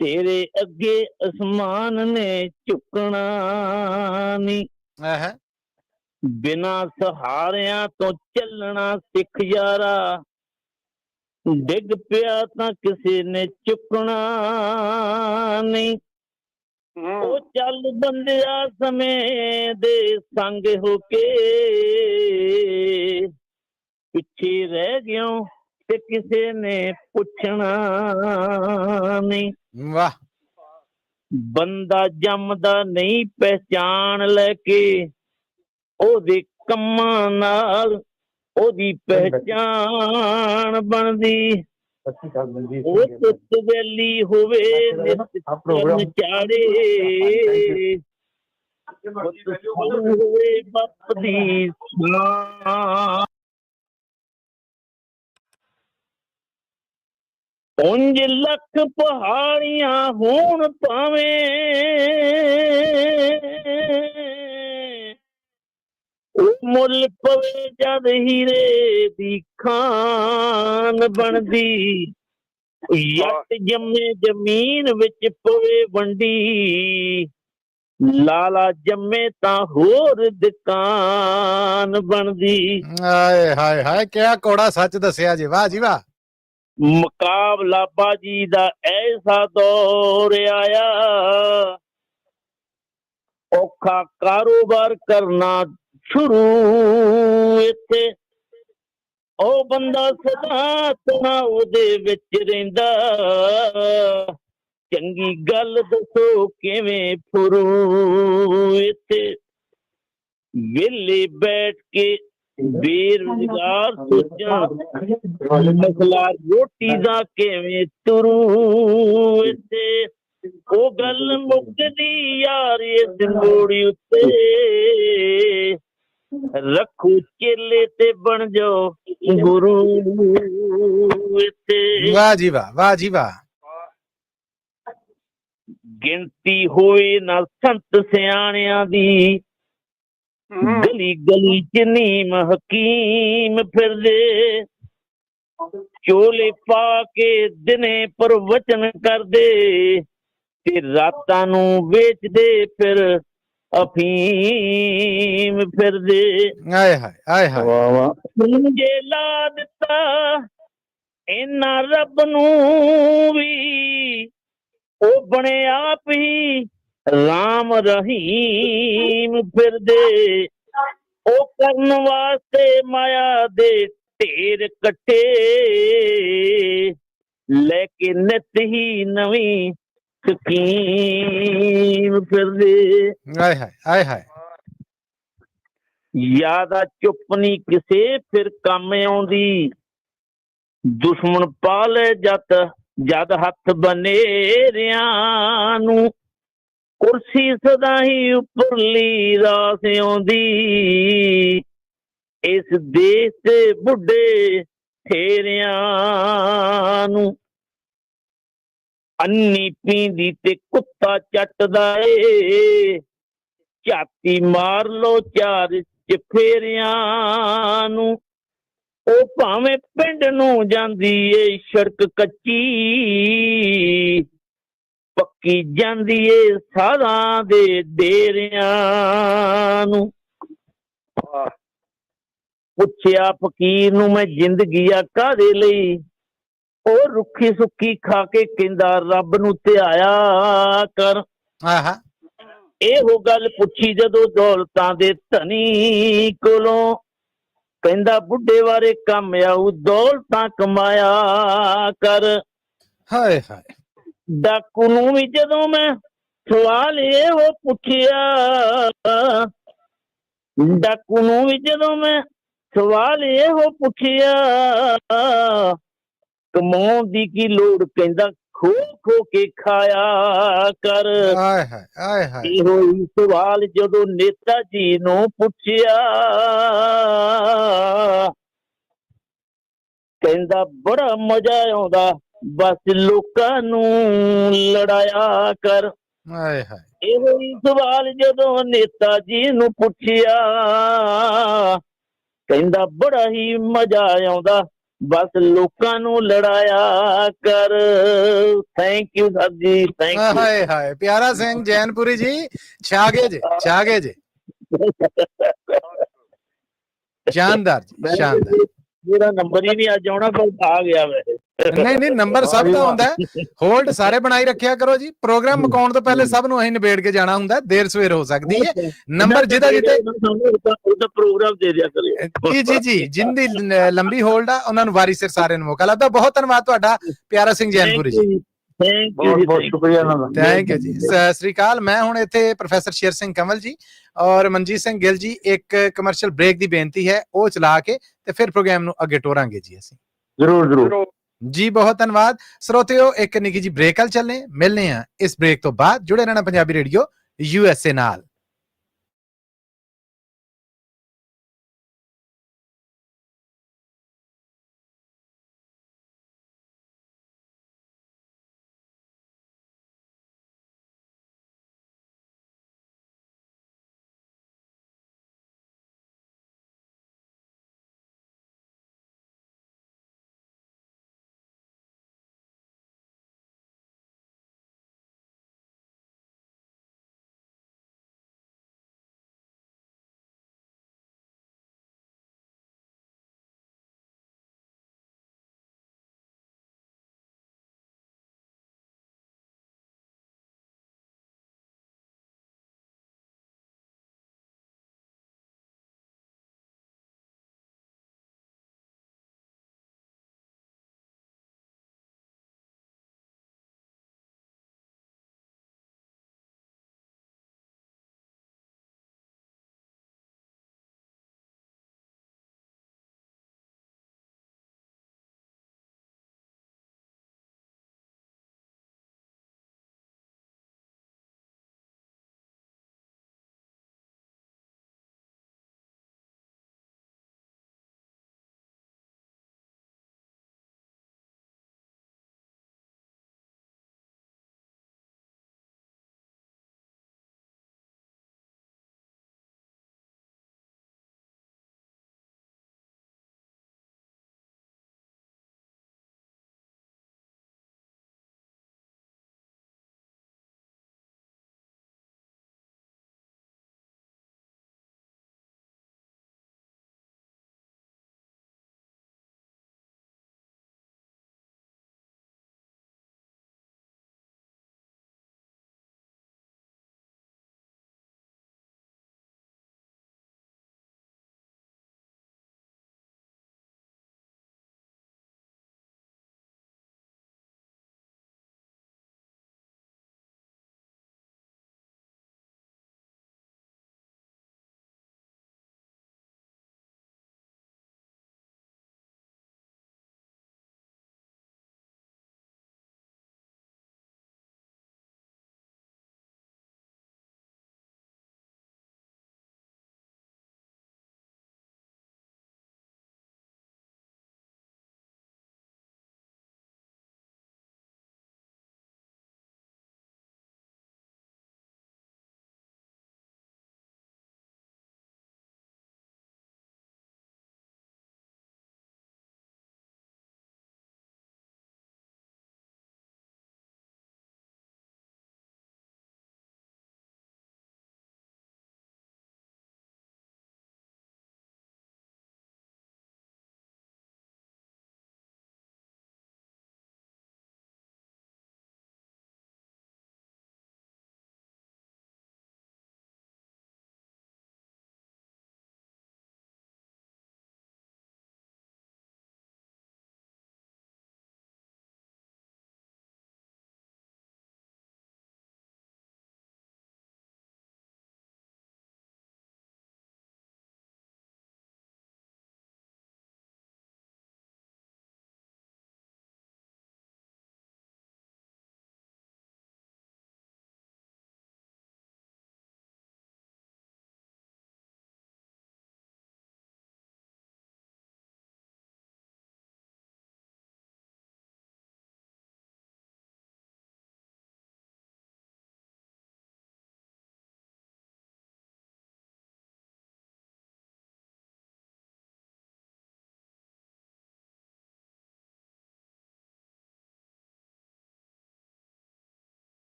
ਤੇਰੇ ਅੱਗੇ ਅਸਮਾਨ ਨੇ ਝੁਕਣਾ ਨਹੀਂ। ਬਿਨਾਂ ਸਹਾਰਿਆਂ ਤੋਂ ਚੱਲਣਾ ਸਿੱਖ ਯਾਰਾ, ਡਿੱਗ ਪਿਆ ਤਾਂ ਕਿਸੇ ਨੇ ਚੁੱਕਣਾ ਨਹੀਂ। ਉਹ ਚੱਲ ਬੰਦਿਆ ਸਮੇਂ ਦੇ ਸੰਗ ਹੋ ਕੇ, ਪਿੱਛੇ ਰਹਿ ਗਿਓ ਤੇ ਕਿਸੇ ਨੇ ਪੁੱਛਣਾ ਨਹੀਂ। ਵਾਹ। ਬੰਦਾ ਜੰਮਦਾ ਨਹੀਂ ਪਹਿਚਾਣ ਲੈ ਕੇ, ਉਹਦੇ ਕੰਮਾਂ ਨਾਲ ਉਹਦੀ ਪਹਿਚਾਣ ਬਣਦੀ। ਉਹ ਤੁੱਤ ਵੈਲੀ ਹੋਵੇ ਨਿਤ ਚਾੜੇ, ਹੋਵੇ ਬੱਪ ਦੀ ਛਾਂ। ਉਂਝ ਲੱਖ ਪਹਾੜੀਆਂ ਹੋਣ ਭਾਵੇਂ, ਉਹ ਮੁੱਲ ਪਵੇ ਜਦ ਹੀਰੇ ਦੀ ਖਾਨ ਬਣਦੀ। ਜੱਟ ਜੰਮੇ ਜ਼ਮੀਨ ਵਿੱਚ ਪਵੇ ਵੰਡੀ, ਲਾਲਾ ਜੰਮੇ ਤਾਂ ਹੋਰ ਦੁਕਾਨ ਬਣਦੀ। ਹਾਏ ਹਾਏ ਹਾਏ, ਕਿਆ ਕੋੜਾ ਸੱਚ ਦੱਸਿਆ ਜੀ। ਵਾਹ ਜੀ ਵਾਹ। ਮੁਕਾਬਲਾ ਬਾਜੀ ਦਾ ਐਸਾ ਦੌਰ ਆਇਆ, ਔਖਾ ਕਾਰੋਬਾਰ ਕਰਨਾ ਸ਼ੁਰੂ ਇੱਥੇ। ਉਹ ਬੰਦਾ ਸਦਾ ਤਣਾਅ ਦੇ ਵਿੱਚ ਰਹਿੰਦਾ, ਚੰਗੀ ਗੱਲ ਦੱਸੋ ਕਿਵੇਂ ਫੁਰੂ ਇੱਥੇ। ਵਿਹਲੇ ਬੈਠ ਕੇ ਬੇਰੁਜ਼ਗਾਰ ਸੋਚਾਂ, ਮਸਲਾ ਰੋਟੀ ਦਾ ਕਿਵੇਂ ਤੁਰੂ ਇੱਥੇ। ਉਹ ਗੱਲ ਮੁੱਕਦੀ ਯਾਰ ਇਸ ਮੋੜੀ ਉੱਤੇ, ਰੱਖੋ ਚੇਲੇ ਤੇ ਬਣ ਜਾਓ ਗੁਰੂ ਇੱਥੇ। ਵਾਹ ਜੀ ਵਾਹ, ਵਾਹ ਜੀ ਵਾਹ। ਗਿਣਤੀ ਹੋਏ ਨਾ ਸੰਤ ਸਿਆਣਿਆਂ ਦੀ, ਗਲੀ ਗਲੀ ਚ ਨੀਮ ਹਕੀਮ ਫਿਰਦੇ, ਚੋਲੇ ਪਾ ਕੇ ਦਿਨੇ ਪ੍ਰਵਚਨ ਕਰਦੇ, ਤੇ ਰਾਤਾਂ ਨੂੰ ਵੇਚਦੇ ਫਿਰ ਅਫੀਮ ਫਿਰਦੇ। ਆਏ ਹਾਏ, ਆਏ ਹਾਏ। ਵਾਹ ਵਾਹ। ਜੇ ਲਾ ਦਿੱਤਾ ਇਹਨਾਂ ਰੱਬ ਨੂੰ ਵੀ, ਉਹ ਬਣੇ ਆਪ ਹੀ ਰਾਮ ਰਹੀਮ ਫਿਰਦੇ। ਉਹ ਕਰਨ ਵਾਸਤੇ ਮਾਇਆ ਦੇ ਢੇਰ ਇਕੱਠੇ, ਲੈ ਕੇ ਨਿਤ ਹੀ ਨਵੀਂ ਸਕੀਮ ਫਿਰਦੇ। ਆਏ ਹਾਏ, ਆਏ ਹਾਏ। ਯਾਦਾ ਚੁੱਪ ਨੀ ਕਿਸੇ ਫਿਰ ਕੰਮ ਆਉਂਦੀ, ਦੁਸ਼ਮਣ ਪਾ ਲੈ ਜਦ ਹੱਥ ਬਨੇਰਿਆਂ ਨੂੰ, ਕੁਰਸੀ ਸਦਾ ਹੀ ਉੱਪਰਲੀ ਰਾਸ ਆਉਂਦੀ। ਇਸ ਦੇਸ਼ ਦੇ ਬੁੱਢੇ ਠੇਰਿਆਂ ਨੂੰ, ਅੰਨੀ ਪੀਂਦੀ ਤੇ ਕੁੱਤਾ ਚੱਟਦਾ ਏ, ਝਾਤੀ ਮਾਰ ਲੋ ਚਾਰ ਚਫੇਰਿਆਂ ਨੂੰ। ਉਹ ਭਾਵੇਂ ਪਿੰਡ ਨੂੰ ਜਾਂਦੀ ਏ ਸੜਕ ਕੱਚੀ, ਪੱਕੀ ਜਾਂਦੀ ਏ ਸਾਧਾਂ ਦੇ ਡੇਰਿਆਂ ਨੂੰ। ਪੁੱਛਿਆ ਫਕੀਰ ਨੂੰ ਮੈਂ ਜ਼ਿੰਦਗੀ ਆ ਕਾਹਦੇ ਲਈ, ਉਹ ਰੁੱਖੀ ਸੁੱਕੀ ਖਾ ਕੇ ਕਹਿੰਦਾ ਰੱਬ ਨੂੰ ਧਿਆਇਆ ਕਰ। ਆਹਾ। ਇਹੋ ਗੱਲ ਪੁੱਛੀ ਜਦੋਂ ਦੌਲਤਾਂ ਦੇ ਧਨੀ ਕੋਲੋਂ, ਕਹਿੰਦਾ ਬੁੱਢੇ ਬਾਰੇ ਕੰਮ ਆਊ ਦੌਲਤਾਂ ਕਮਾਇਆ ਕਰ। ਹਾਏ ਹਾਏ। ਡਾਕੂ ਨੂੰ ਵੀ ਜਦੋਂ ਮੈਂ ਸਵਾਲ ਇਹੋ ਪੁੱਛਿਆ, ਡਾਕੂ ਨੂੰ ਵੀ ਜਦੋਂ ਮੈਂ ਸਵਾਲ ਇਹੋ ਪੁੱਛਿਆ, ਕਮਾਉਣ ਦੀ ਕੀ ਲੋੜ ਕਹਿੰਦਾ ਖੋ ਖੋ ਕੇ ਖਾਇਆ ਕਰ। ਆਏ ਹਾਏ, ਆਏ ਹਾਏ। ਇਹੋ ਹੀ ਸਵਾਲ ਜਦੋਂ ਨੇਤਾ ਜੀ ਨੂੰ ਪੁੱਛਿਆ, ਕਹਿੰਦਾ ਬੜਾ ਮਜ਼ਾ ਆਉਂਦਾ ਬਸ ਲੋਕਾਂ ਨੂੰ ਲੜਾਇਆ ਕਰ। ਆਏ ਹਾਏ। ਇਹੋ ਹੀ ਸਵਾਲ ਜਦੋਂ ਨੇਤਾ ਜੀ ਨੂੰ ਪੁੱਛਿਆ, ਕਹਿੰਦਾ ਬੜਾ ਹੀ ਮਜ਼ਾ ਆਉਂਦਾ ਬਸ ਲੋਕਾਂ ਨੂੰ ਲੜਾਇਆ ਕਰ। ਥੈਂਕ ਯੂ ਸਰ ਜੀ, ਥੈਂਕ ਯੂ। ਹਾਏ ਹਾਏ। ਪਿਆਰਾ ਸਿੰਘ ਜੈਨਪੁਰੀ ਜੀ, ਛਾ ਗਏ ਜੇ, ਛਾ ਗਏ ਜੇ। ਸ਼ਾਨਦਾਰ ਜੀ, ਸ਼ਾਨਦਾਰ। ਮੇਰਾ ਨੰਬਰ ਹੀ ਨਹੀਂ ਅੱਜ ਆਉਣਾ, ਪਰ ਆ ਗਿਆ ਵੈਸੇ। ਨਹੀਂ ਨਹੀਂ, ਨੰਬਰ ਸਭ ਦਾ ਹੁੰਦਾ ਹੈ। ਹੋਲਡ ਸਾਰੇ ਬਣਾਈ ਰੱਖਿਆ ਕਰੋ ਜੀ। ਪ੍ਰੋਗਰਾਮ ਮੁਕਾਉਣ ਤੋਂ ਪਹਿਲੇ ਸਭ ਨੂੰ ਅਸੀਂ ਨਿਬੇੜ ਕੇ ਜਾਣਾ ਹੁੰਦਾ, ਦੇਰ ਸਵੇਰ ਹੋ ਸਕਦੀ ਹੈ। ਨੰਬਰ ਜਿਹਦਾ ਜਿੱਤੇ ਉਹਦਾ ਪ੍ਰੋਗਰਾਮ ਦੇ ਦਿਆ ਕਰਿਓ। ਜੀ ਜੀ ਜੀ, ਜਿੰਦੀ ਲੰਬੀ ਹੋਲਡ ਆ ਉਹਨਾਂ ਨੂੰ ਵਾਰੀ ਸਿਰ ਸਾਰਿਆਂ ਨੂੰ ਮੌਕਾ ਲੱਭਦਾ। ਬਹੁਤ ਧੰਨਵਾਦ ਤੁਹਾਡਾ ਪਿਆਰਾ ਸਿੰਘ ਜੈਨਪੁਰੀ ਜੀ। ਥੈਂਕ ਯੂ, ਬਹੁਤ ਸ਼ੁਕਰੀਆ ਇਹਨਾਂ ਦਾ। ਥੈਂਕ ਯੂ ਜੀ। ਸਤਿ ਸ੍ਰੀ ਅਕਾਲ। ਮੈਂ ਹੁਣ ਇੱਥੇ ਪ੍ਰੋਫੈਸਰ ਸ਼ੇਰ ਸਿੰਘ ਕੰਵਲ ਜੀ ਔਰ ਮਨਜੀਤ ਸਿੰਘ ਗਿੱਲ ਜੀ ਇੱਕ ਕਮਰਸ਼ੀਅਲ ਬ੍ਰੇਕ ਦੀ ਬੇਨਤੀ ਹੈ, ਉਹ ਚਲਾ ਕੇ ਤੇ ਫਿਰ ਪ੍ਰੋਗਰਾਮ ਨੂੰ ਅੱਗੇ ਟੋਰਾਂਗੇ ਜੀ ਅਸੀਂ। ਜ਼ਰੂਰ ਜ਼ਰੂਰ ਜੀ, ਬਹੁਤ ਧੰਨਵਾਦ ਸਰੋਤਿਓ। ਇੱਕ ਨਿੱਕੀ ਜੀ ਬ੍ਰੇਕ ਵੱਲ ਚੱਲੇ, ਮਿਲਨੇ ਆ ਇਸ ਬ੍ਰੇਕ ਤੋਂ ਬਾਅਦ। ਜੁੜੇ ਰਹਿਣਾ ਪੰਜਾਬੀ ਰੇਡੀਓ USA ਨਾਲ।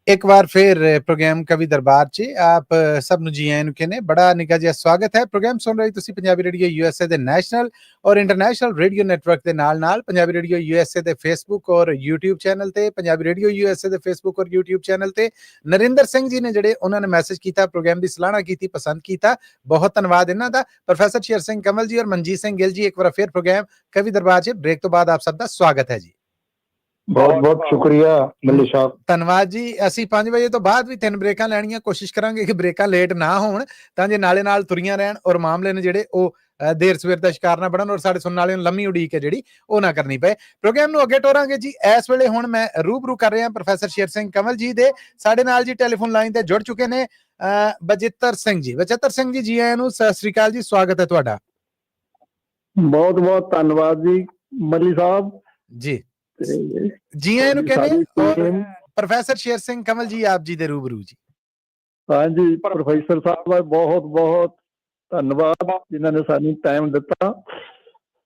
एक बार फिर प्रोग्राम कवि दरबार च आप सब ਨੂੰ ਜੀ ਆਇਆਂ ਨੂੰ ਕਹਿੰਦੇ ਬੜਾ ਨਿੱਘਾ ਜਿਹਾ ਸਵਾਗਤ ਹੈ। ਪ੍ਰੋਗਰਾਮ ਸੁਣ ਰਹੇ ਤੁਸੀਂ ਪੰਜਾਬੀ ਰੇਡੀਓ USA ਦੇ ਨੈਸ਼ਨਲ ਔਰ ਇੰਟਰਨੈਸ਼ਨਲ ਰੇਡੀਓ ਨੈਟਵਰਕ ਦੇ ਨਾਲ ਪੰਜਾਬੀ ਰੇਡੀਓ USA ਦੇ ਫੇਸਬੁੱਕ ਔਰ YouTube ਚੈਨਲ ਤੇ, ਪੰਜਾਬੀ ਰੇਡੀਓ USA ਦੇ ਫੇਸਬੁੱਕ ਔਰ YouTube ਚੈਨਲ ਤੇ। ਨਰਿੰਦਰ ਸਿੰਘ ਜੀ ਨੇ ਜਿਹੜੇ ਉਹਨਾਂ ਨੇ ਮੈਸੇਜ ਕੀਤਾ, ਪ੍ਰੋਗਰਾਮ ਦੀ ਸਲਾਹਣਾ ਕੀਤੀ, ਪਸੰਦ ਕੀਤਾ, ਬਹੁਤ ਧੰਨਵਾਦ ਇਹਨਾਂ ਦਾ। ਪ੍ਰੋਫੈਸਰ ਸ਼ੇਰ ਸਿੰਘ ਕਮਲ ਜੀ ਔਰ ਮਨਜੀਤ ਸਿੰਘ ਗਿੱਲ ਜੀ, ਇੱਕ ਵਾਰ ਫਿਰ ਪ੍ਰੋਗਰਾਮ ਕਵੀ ਦਰਬਾਰ 'ਚ ਬ੍ਰੇਕ ਤੋਂ ਬਾਅਦ ਆਪ ਸਭ ਦਾ ਸਵਾਗਤ ਹੈ ਜੀ। ਬਹੁਤ ਬਹੁਤ ਸ਼ੁਕਰੀਆ ਮੱਲੀ ਸਾਹਿਬ। ਧੰਨਵਾਦ ਜੀ। ਅਸੀਂ 5 ਵਜੇ ਤੋਂ ਬਾਅਦ ਵੀ 3 ਬ੍ਰੇਕਾਂ ਲੈਣੀਆਂ, ਕੋਸ਼ਿਸ਼ ਕਰਾਂਗੇ ਕਿ ਬ੍ਰੇਕਾਂ ਲੇਟ ਨਾ ਹੋਣ ਤਾਂ ਜੇ ਨਾਲੇ ਨਾਲ ਤੁਰੀਆਂ ਰਹਿਣ ਔਰ ਮਾਮਲੇ ਨੇ ਜਿਹੜੇ ਉਹ ਦੇਰ ਸਵੇਰ ਦਾ ਸ਼ਿਕਾਰ ਨਾ ਬਣਨ ਔਰ ਸਾਡੇ ਸੁਣਨ ਵਾਲਿਆਂ ਨੂੰ ਲੰਮੀ ਉਡੀਕ ਹੈ ਜਿਹੜੀ ਉਹ ਨਾ ਕਰਨੀ ਪਏ। ਪ੍ਰੋਗਰਾਮ ਨੂੰ ਅੱਗੇ ਟੋਰਾਂਗੇ ਜੀ। ਇਸ ਵੇਲੇ ਹੁਣ ਮੈਂ ਰੂਬਰੂ ਕਰ ਰਿਹਾ ਪ੍ਰੋਫੈਸਰ ਸ਼ੇਰ ਸਿੰਘ ਕਮਲ ਜੀ ਦੇ। ਸਾਡੇ ਨਾਲ ਜੀ ਟੈਲੀਫੋਨ ਲਾਈਨ ਤੇ ਜੁੜ ਚੁੱਕੇ ਨੇ ਬਚਿੱਤਰ ਸਿੰਘ ਜੀ। ਬਚਿੱਤਰ ਸਿੰਘ ਜੀ, ਜੀ ਆਇਆਂ ਨੂੰ, ਸਤਿ ਸ੍ਰੀ ਅਕਾਲ ਜੀ, ਸਵਾਗਤ ਹੈ ਤੁਹਾਡਾ। ਬਹੁਤ ਬਹੁਤ ਧੰਨਵਾਦ ਜੀ ਮੱਲੀ ਸਾਹਿਬ ਜੀ ਜੀ ਆਇਆਂ ਨੂੰ ਕਹਿੰਦੇ। ਪ੍ਰੋਫੈਸਰ ਸ਼ੇਰ ਸਿੰਘ ਕਮਲ ਜੀ ਆਪ ਜੀ ਦੇ ਰੂਬਰੂ ਜੀ। ਹਾਂਜੀ, ਪ੍ਰੋਫੈਸਰ ਸਾਹਿਬ ਦਾ ਬਹੁਤ ਬਹੁਤ ਧੰਨਵਾਦ ਜਿਨ੍ਹਾਂ ਨੇ ਸਾਨੂੰ ਟਾਈਮ ਦਿੱਤਾ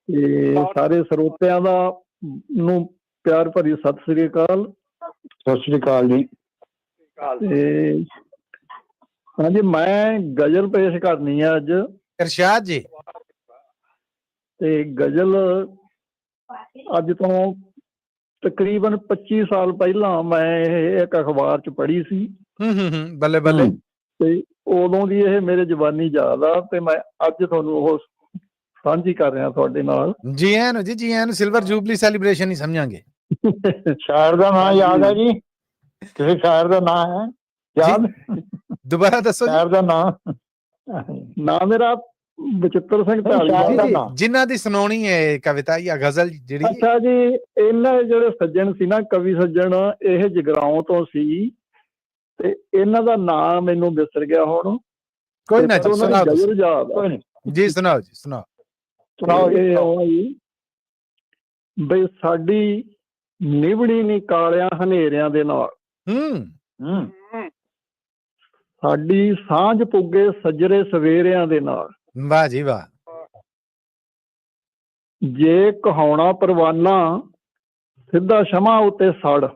ਤੇ ਸਾਰੇ ਸਰੋਤਿਆਂ ਦਾ ਨੂੰ ਪਿਆਰ ਭਰੀ ਸਤਿ ਸ੍ਰੀ ਅਕਾਲ। ਸਤਿ ਸ੍ਰੀ ਅਕਾਲ ਜੀ। ਤੇ ਹਾਂਜੀ, ਮੈਂ ਗਜ਼ਲ ਪੇਸ਼ ਕਰਨੀ ਹੈ ਅੱਜ। ਇਰਸ਼ਾਦ ਜੀ। ਤੇ ਗਜ਼ਲ ਅੱਜ ਤੋਂ ਤਕਰੀਬਨ 25 ਸਾਲ ਪਹਿਲਾਂ ਮੈਂ ਇਹ ਇੱਕ ਅਖਬਾਰ 'ਚ ਪੜ੍ਹੀ ਸੀ। ਬੱਲੇ ਬੱਲੇ। ਤੇ ਉਦੋਂ ਦੀ ਇਹ ਮੇਰੇ ਜ਼ਬਾਨੀ ਯਾਦ ਆ ਤੇ ਮੈਂ ਅੱਜ ਤੁਹਾਨੂੰ ਉਹ ਸਾਂਝੀ ਕਰ ਰਿਹਾ ਤੁਹਾਡੇ ਨਾਲ। ਜੀ ਆਇਆਂ ਨੂੰ ਜੀ, ਜੀ ਆਇਆਂ ਨੂੰ। ਸਿਲਵਰ ਜੂਬਲੀ ਸੈਲੀਬ੍ਰੇਸ਼ਨ ਹੀ ਸਮਝਾਂਗੇ। ਸ਼ਾਇਰ ਦਾ ਨਾਂ ਯਾਦ ਹੈ ਜੀ? ਕਿਸੇ ਸ਼ਾਇਰ ਦਾ ਨਾਂ ਹੈ ਯਾਦ? ਦੁਬਾਰਾ ਦੱਸੋ ਜੀ। ਸ਼ਾਇਰ ਦਾ ਨਾਂ ਮੇਰਾ ਬਚਿੱਤਰ ਸਿੰਘ ਢਾਲੀਵਾਲ, ਜਿਨ੍ਹਾਂ ਦੀ ਸੁਣਾਉਣੀ ਹੈ ਕਵਿਤਾ ਜਾਂ ਗਜ਼ਲ ਜਿਹੜੀ। ਅੱਛਾ ਜੀ, ਇਹਨਾਂ ਜਿਹੜੇ ਸੱਜਣ ਸੀ ਨਾ, ਕਵੀ ਸੱਜਣ, ਇਹ ਜਗਰਾਉਂ ਤੋਂ ਸੀ ਤੇ ਇਹਨਾਂ ਦਾ ਨਾਂ ਮੈਨੂੰ ਵਿਸਰ ਗਿਆ ਹੁਣ। ਕੋਈ ਨਾ ਜੀ, ਸੁਣਾਓ ਗਜ਼ਲ ਯਾਦ ਜੀ। ਸੁਣਾਓ ਜੀ, ਸੁਣਾਓ। ਸੁਣਾਓ ਜੀ। ਬਈ ਸਾਡੀ ਨਿਭਣੀ ਨੀ ਕਾਲਿਆਂ ਹਨੇਰਿਆਂ ਦੇ ਨਾਲ, ਸਾਡੀ ਸਾਂਝ ਪੁੱਗੇ ਸੱਜਰੇ ਸਵੇਰਿਆਂ ਦੇ ਨਾਲ। ਵਾਹ ਜੀ ਵਾਹ। ਜੇ ਕਹਾਉਣਾ ਪਰਵਾਨਾ ਸਿੱਧਾ ਸ਼ਮਾ ਉੱਤੇ ਸੜ,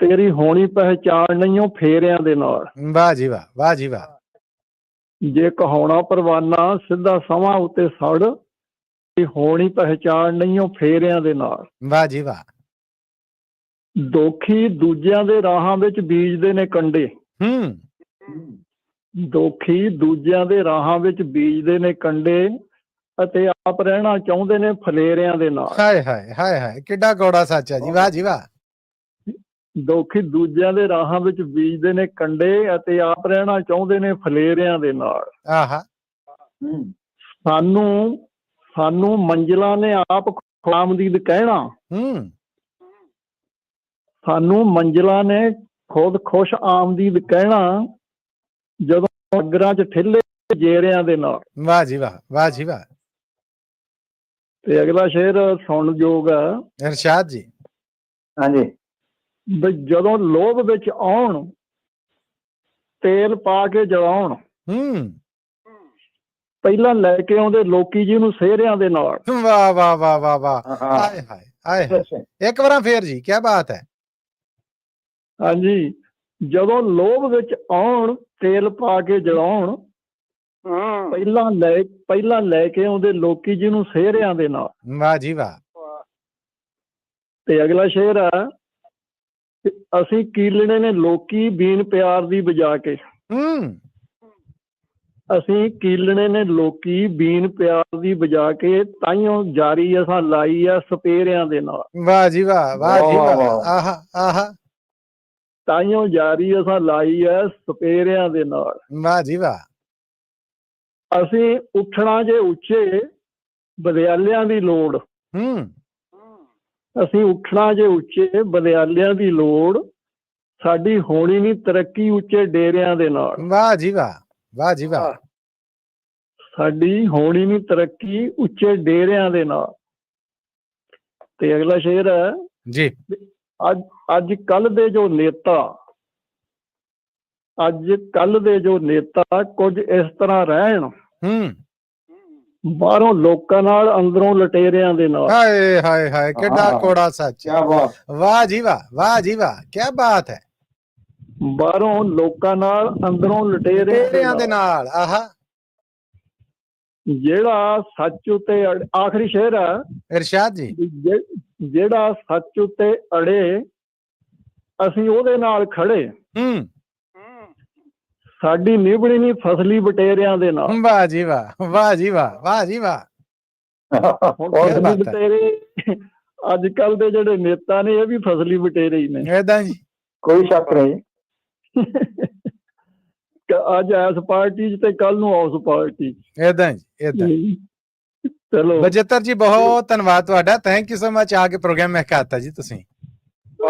ਤੇਰੀ ਹੋਣੀ ਪਹਿਚਾਣ ਨਹੀਂਓ ਫੇਰਿਆਂ ਦੇ ਨਾਲ। ਵਾਹ ਜੀ ਵਾਹ, ਵਾਹ ਜੀ ਵਾਹ। ਜੇ ਕਹਾਉਣਾ ਪਰਵਾਨਾ ਸਿੱਧਾ ਸਮਾਂ ਉੱਤੇ ਸੜ, ਤੇਰੀ ਹੋਣੀ ਪਹਿਚਾਣ ਨਹੀਂਓ ਫੇਰਿਆਂ ਦੇ ਨਾਲ। ਵਾਹ ਜੀ ਵਾਹ। ਦੋਖੀ ਦੂਜਿਆਂ ਦੇ ਰਾਹਾਂ ਵਿੱਚ ਬੀਜਦੇ ਨੇ ਕੰਡੇ, ਦੋਖੀ ਦੂਜਿਆਂ ਦੇ ਰਾਹਾਂ ਵਿੱਚ ਬੀਜਦੇ ਨੇ ਕੰਡੇ ਅਤੇ ਆਪ ਰਹਿਣਾ ਚਾਹੁੰਦੇ ਨੇ ਫਲੇਰਿਆਂ ਦੇ ਨਾਲ। ਹਾਏ ਹਾਏ ਹਾਏ ਹਾਏ, ਕਿੱਡਾ ਗੌੜਾ ਸੱਚ ਹੈ ਜੀ। ਵਾਹ ਜੀ ਵਾਹ। ਦੋਖੀ ਦੂਜਿਆਂ ਦੇ ਰਾਹਾਂ ਵਿੱਚ ਬੀਜਦੇ ਨੇ ਕੰਡੇ ਅਤੇ ਆਪ ਰਹਿਣਾ ਚਾਹੁੰਦੇ ਨੇ ਫਲੇਰਿਆਂ ਦੇ ਨਾਲ। ਆਹਾ। ਸਾਨੂੰ ਮੰਜ਼ਿਲਾਂ ਨੇ ਆਪ ਖੁਦਾਮਦੀਦ ਕਹਿਣਾ, ਸਾਨੂੰ ਮੰਜ਼ਿਲਾਂ ਨੇ ਖੁਦ ਖੁਸ਼ ਆਮਦੀਦ ਕਹਿਣਾ, ਜਦੋਂ ਅਗਰਾਂ 'ਚ ਠੇਲੇ ਜੇਰਿਆਂ ਦੇ ਨਾਲ। ਵਾਹ ਜੀ ਵਾਹ, ਵਾਹ ਜੀ ਵਾਹ। ਤੇ ਅਗਲਾ ਸ਼ੇਰ ਸੁਣਨ ਯੋਗ ਹੈ। ਇਰਸ਼ਾਦ ਜੀ। ਹਾਂਜੀ। ਬਈ ਜਦੋਂ ਲੋਭ ਵਿੱਚ ਆਉਣ ਤੇਲ ਪਾ ਕੇ ਜਲਾਉਣ, ਪਹਿਲਾਂ ਲੈ ਕੇ ਆਉਂਦੇ ਲੋਕੀ ਜੀ ਨੂੰ ਸਿਹਰਿਆਂ ਦੇ ਨਾਲ। ਵਾਹ ਵਾਹ ਵਾਹ ਵਾਹ ਵਾਹ। ਹਾਏ ਹਾਏ ਹਾਏ। ਇੱਕ ਵਾਰ ਫੇਰ ਜੀ, ਕੀ ਬਾਤ ਹੈ। ਹਾਂਜੀ, ਜਦੋਂ ਲੋਭ ਵਿੱਚ ਆਉਣ ਤੇਲ ਪਾ ਕੇ ਜਲਾਉਣ, ਪਹਿਲਾਂ ਲੈ ਕੇ ਆਉਂਦੇ ਲੋਕੀ ਜੀ ਨੂੰ ਸਿਹਰਿਆਂ ਦੇ ਨਾਲ। ਵਾਹ ਜੀ ਵਾਹ। ਤੇ ਅਗਲਾ ਸ਼ੇਰ ਆ, ਅਸੀਂ ਕੀਲਣੇ ਨੇ ਲੋਕੀ ਬੀਨ ਪਿਆਰ ਦੀ ਵਜਾ ਕੇ, ਅਸੀਂ ਕੀਲਣੇ ਨੇ ਲੋਕੀ ਬੀਨ ਪਿਆਰ ਦੀ ਵਜਾ ਕੇ, ਤਾਈਓ ਜਾਰੀ ਅਸਾਂ ਲਾਈ ਆ ਸਪੇਰਿਆਂ ਦੇ ਨਾਲ। ਵਾਹ ਜੀ ਵਾਹ, ਵਾਹ ਜੀ ਵਾਹ। ਆਹਾ ਆਹਾ। ਤਾਈਓ ਜਾਰੀ ਅਸਾਂ ਲਾਈ ਆ ਸਪੇਰਿਆਂ ਦੇ ਨਾਲ। ਵਾਹ ਜੀ ਵਾਹ। ਅਸੀਂ ਉੱਠਣਾ ਜੇ ਉੱਚੇ ਬਦਿਆਲਿਆਂ ਦੀ ਲੋੜ, ਅਸੀਂ ਉੱਠਣਾ ਜੇ ਉੱਚੇ ਬਦਿਆਲਿਆਂ ਦੀ ਲੋੜ, ਸਾਡੀ ਹੋਣੀ ਨਹੀਂ ਤਰੱਕੀ ਉੱਚੇ ਡੇਰਿਆਂ ਦੇ ਨਾਲ। ਵਾਹ ਜੀ ਵਾਹ, ਵਾਹ ਜੀ ਵਾਹ। ਸਾਡੀ ਹੋਣੀ ਨਹੀਂ ਤਰੱਕੀ ਉੱਚੇ ਡੇਰਿਆਂ ਦੇ ਨਾਲ। ਤੇ ਅਗਲਾ ਸ਼ੇਰ ਹੈ ਜੀ। ਅੱਜ ਕੱਲ ਦੇ ਜੋ ਨੇਤਾ, ਅੱਜ ਕੱਲ ਦੇ ਜੋ ਨੇਤਾ ਕੁਝ ਇਸ ਤਰ੍ਹਾਂ ਰਹਿਣ, ਬਾਹਰੋਂ ਲੋਕਾਂ ਨਾਲ, ਅੰਦਰੋਂ ਲਟੇਰਿਆਂ ਦੇ ਨਾਲ। ਹਾਏ ਹਾਏ ਹਾਏ ਕਿੱਡਾ ਹਾਂ। ਕੋੜਾ ਸੱਚ। ਕਿਆ ਬਾਤ। ਵਾਹ ਜੀ ਵਾਹ, ਵਾਹ ਜੀ ਵਾਹ, ਕੀ ਬਾਤ ਹੈ। ਬਾਹਰੋਂ ਲੋਕਾਂ ਨਾਲ, ਅੰਦਰੋਂ ਲਟੇਰਿਆਂ ਤੇਰਿਆਂ ਦੇ ਦੇ ਨਾਲ। ਨਾਲ। ਆਹਾ, ਜਿਹੜਾ ਸੱਚ ਉੱਤੇ ਆਖਰੀ ਸ਼ੇਰ ਆ, ਇਰਸ਼ਾਦ ਜੀ। ਜਿਹੜਾ ਸੱਚ ਉੱਤੇ ਅੜੇ, ਅਸੀਂ ਉਹਦੇ ਨਾਲ ਖੜੇ। ਹੂੰ, ਸਾਡੀ ਨਿਭਣੀ ਨਹੀਂ ਫਸਲੀ ਬਟੇਰਿਆਂ ਦੇ ਨਾਲ। ਵਾਹ ਜੀ ਵਾਹ, ਵਾਹ ਜੀ ਵਾਹ, ਵਾਹ ਜੀ ਵਾਹ। ਹੁਣ ਕਿਆ ਫਸਲੀ ਬਾਤ ਹੈ। ਬਟੇਰੇ ਅੱਜ ਕੱਲ ਦੇ ਜਿਹੜੇ ਨੇਤਾ ਨੇ ਇਹ ਵੀ ਫਸਲੀ ਬਟੇਰੇ ਹੀ ਨੇ। ਏਦਾਂ ਜੀ। ਕੋਈ ਸ਼ੱਕ ਨਹੀਂ। ਅੱਜ ਇਸ ਪਾਰਟੀ 'ਚ ਤੇ ਕੱਲ ਨੂੰ ਉਸ ਪਾਰਟੀ 'ਚ। ਏਦਾਂ ਜੀ, ਏਦਾਂ। ਚਲੋ ਬਜਿੱਤਰ ਜੀ ਬਹੁਤ ਧੰਨਵਾਦ ਤੁਹਾਡਾ। ਥੈਂਕ ਯੂ ਸੋ ਮਚ ਆ ਕੇ ਪ੍ਰੋਗਰਾਮ ਮੈਂ ਕਹਾਤਾ ਜੀ ਤੁਸੀਂ।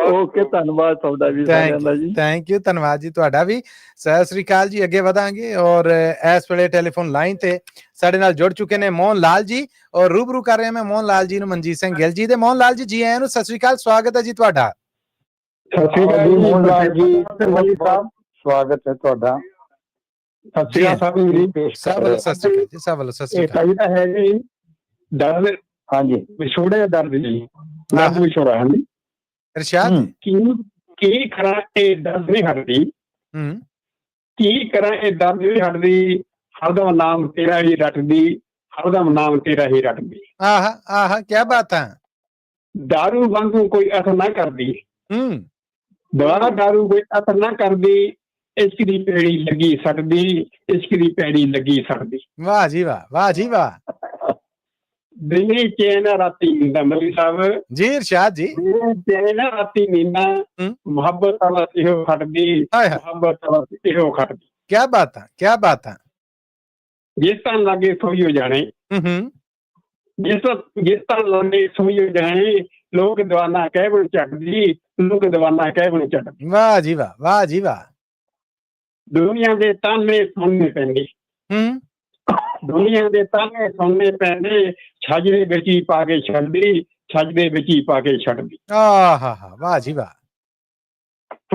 ਓਕੇ, ਧੰਨਵਾਦ ਤੁਹਾਡਾ ਵੀ ਸਾਰਿਆਂ ਦਾ ਜੀ। ਥੈਂਕ ਯੂ, ਧੰਨਵਾਦ ਜੀ ਤੁਹਾਡਾ ਵੀ। ਸਤਿ ਸ੍ਰੀ ਅਕਾਲ ਜੀ। ਅੱਗੇ ਵਧਾਂਗੇ ਔਰ ਇਸ ਵੇਲੇ ਟੈਲੀਫੋਨ ਲਾਈਨ ਤੇ ਸਾਡੇ ਨਾਲ ਜੁੜ ਚੁੱਕੇ ਨੇ ਮੋਹਨ ਲਾਲ ਜੀ ਔਰ ਰੂਬਰੂ ਕਰ ਰਹੇ ਮੈਂ ਮੋਹਨ ਲਾਲ ਜੀ ਨੂੰ ਮਨਜੀਤ ਸਿੰਘ ਗਿੱਲ ਜੀ ਦੇ। ਮੋਹਨ ਲਾਲ ਜੀ, ਜੀ ਆਇਆਂ ਨੂੰ, ਸਤਿ ਸ੍ਰੀ ਅਕਾਲ, ਸਵਾਗਤ ਹੈ ਜੀ ਤੁਹਾਡਾ। ਸਤਿ ਸ਼੍ਰੀ ਅਕਾਲ ਜੀ ਮੋਹਨ ਲਾਲ ਜੀ, ਮਲੀ ਸਾਹਿਬ। ਸਵਾਗਤ ਹੈ ਤੁਹਾਡਾ। ਸਤਿ ਸ਼੍ਰੀ ਅਕਾਲ ਸਾਹਿਬ ਜੀ। ਸਭ ਵੱਲੋਂ ਸਤਿ ਸ੍ਰੀ ਅਕਾਲ ਜੀ, ਸਭ ਵੱਲੋਂ ਸਤਿ ਸ੍ਰੀ ਇਹ ਅਕਾਲ। ਕਵਿਤਾ ਹੈ ਜੀ ਦਰਦ ਹਾਂਜੀ। ਵਿਛੋੜੇ ਦਾ ਦਰਦ ਜੀ। ਦਰਦ ਵਿਛੋੜਾ ਹੈ ਜੀ। ਇਰਸ਼ਾਦ ਜੀ। ਕੀ ਕਰਾਂ ਇਹ ਦਰਦ ਨਹੀਂ ਹਟਦੀ, ਹੂੰ, ਕੀ ਕਰਾਂ ਇਹ ਦਰਦ ਨਹੀਂ ਹਟਦੀ, ਹਰਦਮ ਨਾਮ ਤੇਰਾ ਹੀ ਰੱਟਦੀ, ਹਰਦਮ ਨਾਮ ਤੇਰਾ ਹੀ ਰੱਟਦੀ। ਆਹਾ ਆਹਾ, ਕੀ ਬਾਤ ਹੈ। ਦਾਰੂ ਵਾਂਗੂ ਕੋਈ ਅਸਰ ਨਾ ਕਰਦੀ, ਹੂੰ, ਦਵਾ ਦਾਰੂ ਕੋਈ ਅਸਰ ਨਾ ਕਰਦੀ, ਇਸ਼ਕ ਦੀ ਪੈੜੀ ਲੱਗੀ ਸੜਦੀ, ਇਸ਼ਕ ਦੀ ਪੈੜੀ ਲੱਗੀ ਸੜਦੀ। ਵਾਹ ਜੀ ਵਾਹ, ਵਾਹ ਜੀ ਵਾਹ। ਦਿਨੇ ਚੈਨ ਰਾਤੀ ਨੀਂਦਾਂ। ਮਲੀ ਸਾਹਿਬ ਜੀ ਇਰਸ਼ਾਦ ਜੀ। ਦਿਨੇ ਚੈਨ ਰਾਤੀ ਨੀਂਦਾਂ, ਹੂੰ। ਮੁਹੱਬਤ ਵਾਲਾ ਇਹੋ ਖਟਦੀ, ਹਾਏ ਹਾਏ, ਮੁਹੱਬਤ ਵਾਲਾ ਇਹੋ ਖਟਦੀ। ਕੀ ਬਾਤ ਹੈ, ਕੀ ਬਾਤ ਹੈ। ਜਿਸ ਤਾਂ ਲਾਗੇ ਸੋਈ ਹੋ ਜਾਣੇ, ਹੂੰ, ਜਿਸ ਤਾਂ ਲਾਗੇ ਸੋਈ ਹੋ ਜਾਣੇ, ਲੋਕ ਦੀਵਾਨਾ ਕਹਿ ਬਣ ਚੱਕਦੀ, ਲੋਕ ਦੀਵਾਨਾ ਕਹਿ ਬਣ ਚੱਕਦੀ। ਵਾਹ ਜੀ ਵਾਹ, ਵਾਹ ਜੀ ਵਾਹ। ਦੁਨੀਆ ਦੇ ਤਾਨੇ ਸੁਣਨੇ ਪੈਂਦੇ, ਹੂੰ, ਦੁਨੀਆ ਦੇ ਤਾਨੇ ਸੁਣਨੇ ਪੈਂਦੇ, ਛੱਜ ਦੇ ਵਿੱਚ ਹੀ ਪਾ ਕੇ ਛੱਡਦੀ, ਛੱਜ ਦੇ ਵਿੱਚ ਹੀ ਪਾ ਕੇ ਛੱਡਦੀ। ਆਹਾ ਹਾ, ਵਾਹ ਜੀ ਵਾਹ।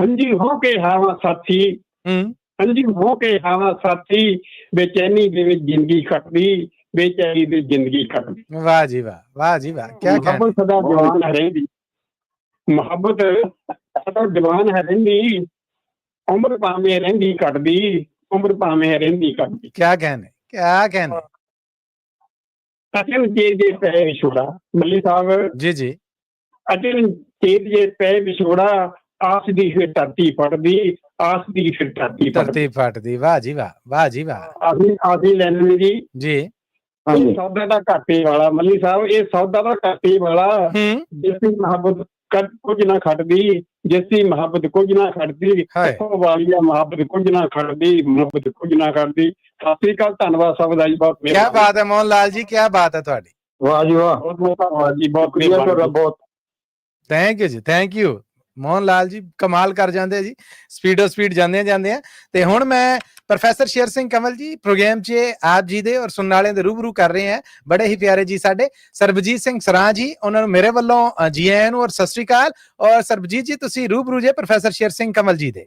ਹੰਝੀ ਹੋ ਕੇ ਹਾਵਾ ਸਾਥੀ, ਹੂੰ, ਹੰਝੀ ਹੋ ਕੇ ਹਾਵਾ ਸਾਥੀ, ਬੇਚੈਨੀ ਦੇ ਵਿੱਚ ਜ਼ਿੰਦਗੀ ਕੱਟਦੀ, ਬੇਚੈਨੀ ਦੀ ਜ਼ਿੰਦਗੀ ਕੱਟਦੀ। ਵਾਹ ਜੀ ਵਾਹ, ਵਾਹ ਜੀ ਵਾਹ। ਕੀ ਕਹਿਣਾ। ਮੁਹੱਬਤ ਸਦਾ ਜਵਾਨ ਹੈ ਰਹਿੰਦੀ, ਮੁਹੱਬਤ ਸਦਾ ਜਵਾਨ ਹੈ ਰਹਿੰਦੀ, ਉਮਰ ਭਾਵੇਂ ਰਹਿੰਦੀ ਕੱਟਦੀ, ਉਮਰ ਭਾਵੇਂ ਰਹਿੰਦੀ ਕੱਟਦੀ। क्या कहने, क्या कहने। ਅਚਲ ਚੇਤ ਜੇ ਪੈ ਵਿਛੋੜਾ। ਮੱਲੀ ਸਾਹਿਬ, जी जी। ਅਚਲ ਚੇਤ ਜੇ ਪੈ ਵਿਛੋੜਾ, ਆਸ ਦੀ ਫਿਰ ਧਰਤੀ ਫਟਦੀ, ਆਸ ਦੀ ਫਿਰ ਧਰਤੀ ਫਟਦੀ। धरती फट दी। वाह जी वाह, वाह जी वाह। ਆਸੀ ਲੈਣੇ ਜੀ। जी। ਇਹ ਸੌਦਾ ਦਾ ਘਾਟੇ ਵਾਲਾ। ਮੱਲੀ ਸਾਹਿਬ, ਇਹ ਸੌਦਾ ਦਾ ਘਾਟੇ ਵਾਲਾ, ਜਿਸਦੀ ਮੁਹੱਬਤ ਕੁਝ ਨਾ ਖਟਦੀ, ਜਿਸਦੀ ਮੁਹੱਬਤ ਕੁਝ ਨਾ ਖਟਦੀ, ਹਾਏ। ਵਾਲੀਆ ਮੁਹੱਬਤ ਕੁਝ ਨਾ ਖਟਦੀ, ਮੁਹੱਬਤ ਕੁਝ ਨਾ ਖਟਦੀ। ਸਤਿ ਸ੍ਰੀ ਅਕਾਲ, ਧੰਨਵਾਦ ਸਭ ਦਾ ਜੀ, ਬਹੁਤ क्या बात है मोहन लाल जी, क्या बात है थोड़ी। ਵਾਹ ਜੀ ਵਾਹ। ਬਹੁਤ ਬਹੁਤ ਧੰਨਵਾਦ ਜੀ, ਬਹੁਤ ਸ਼ੁਕਰੀਆ ਤੁਹਾਡਾ ਬਹੁਤ। ਥੈਂਕ ਯੂ ਜੀ, ਥੈਂਕ ਯੂ। ਮੋਹਨ ਲਾਲ ਜੀ ਕਮਾਲ ਕਰ ਜਾਂਦੇ ਆ ਜੀ, ਸਪੀਡੋ ਸਪੀਡ ਜਾਂਦੇ ਆ। ਤੇ ਹੁਣ ਮੈਂ ਪ੍ਰੋਫੈਸਰ ਸ਼ੇਰ ਸਿੰਘ ਕੰਵਲ ਜੀ ਪ੍ਰੋਗਰਾਮ 'ਚ ਆਪ ਜੀ ਦੇ ਔਰ ਸੁਣਨ ਵਾਲਿਆਂ ਦੇ ਰੂਬਰੂ ਕਰ ਰਹੇ ਆ ਬੜੇ ਹੀ ਪਿਆਰੇ ਜੀ ਸਾਡੇ ਸਰਬਜੀਤ ਸਿੰਘ ਸਰਾਂ ਜੀ। ਉਹਨਾਂ ਨੂੰ ਮੇਰੇ ਵੱਲੋਂ ਜੀ ਆਇਆਂ ਨੂੰ ਔਰ ਸਤਿ ਸ੍ਰੀ ਅਕਾਲ। ਔਰ ਸਰਬਜੀਤ ਜੀ, ਤੁਸੀਂ ਰੂਬਰੂ ਜੇ ਪ੍ਰੋਫੈਸਰ ਸ਼ੇਰ ਸਿੰਘ ਕੰਵਲ ਜੀ ਦੇ।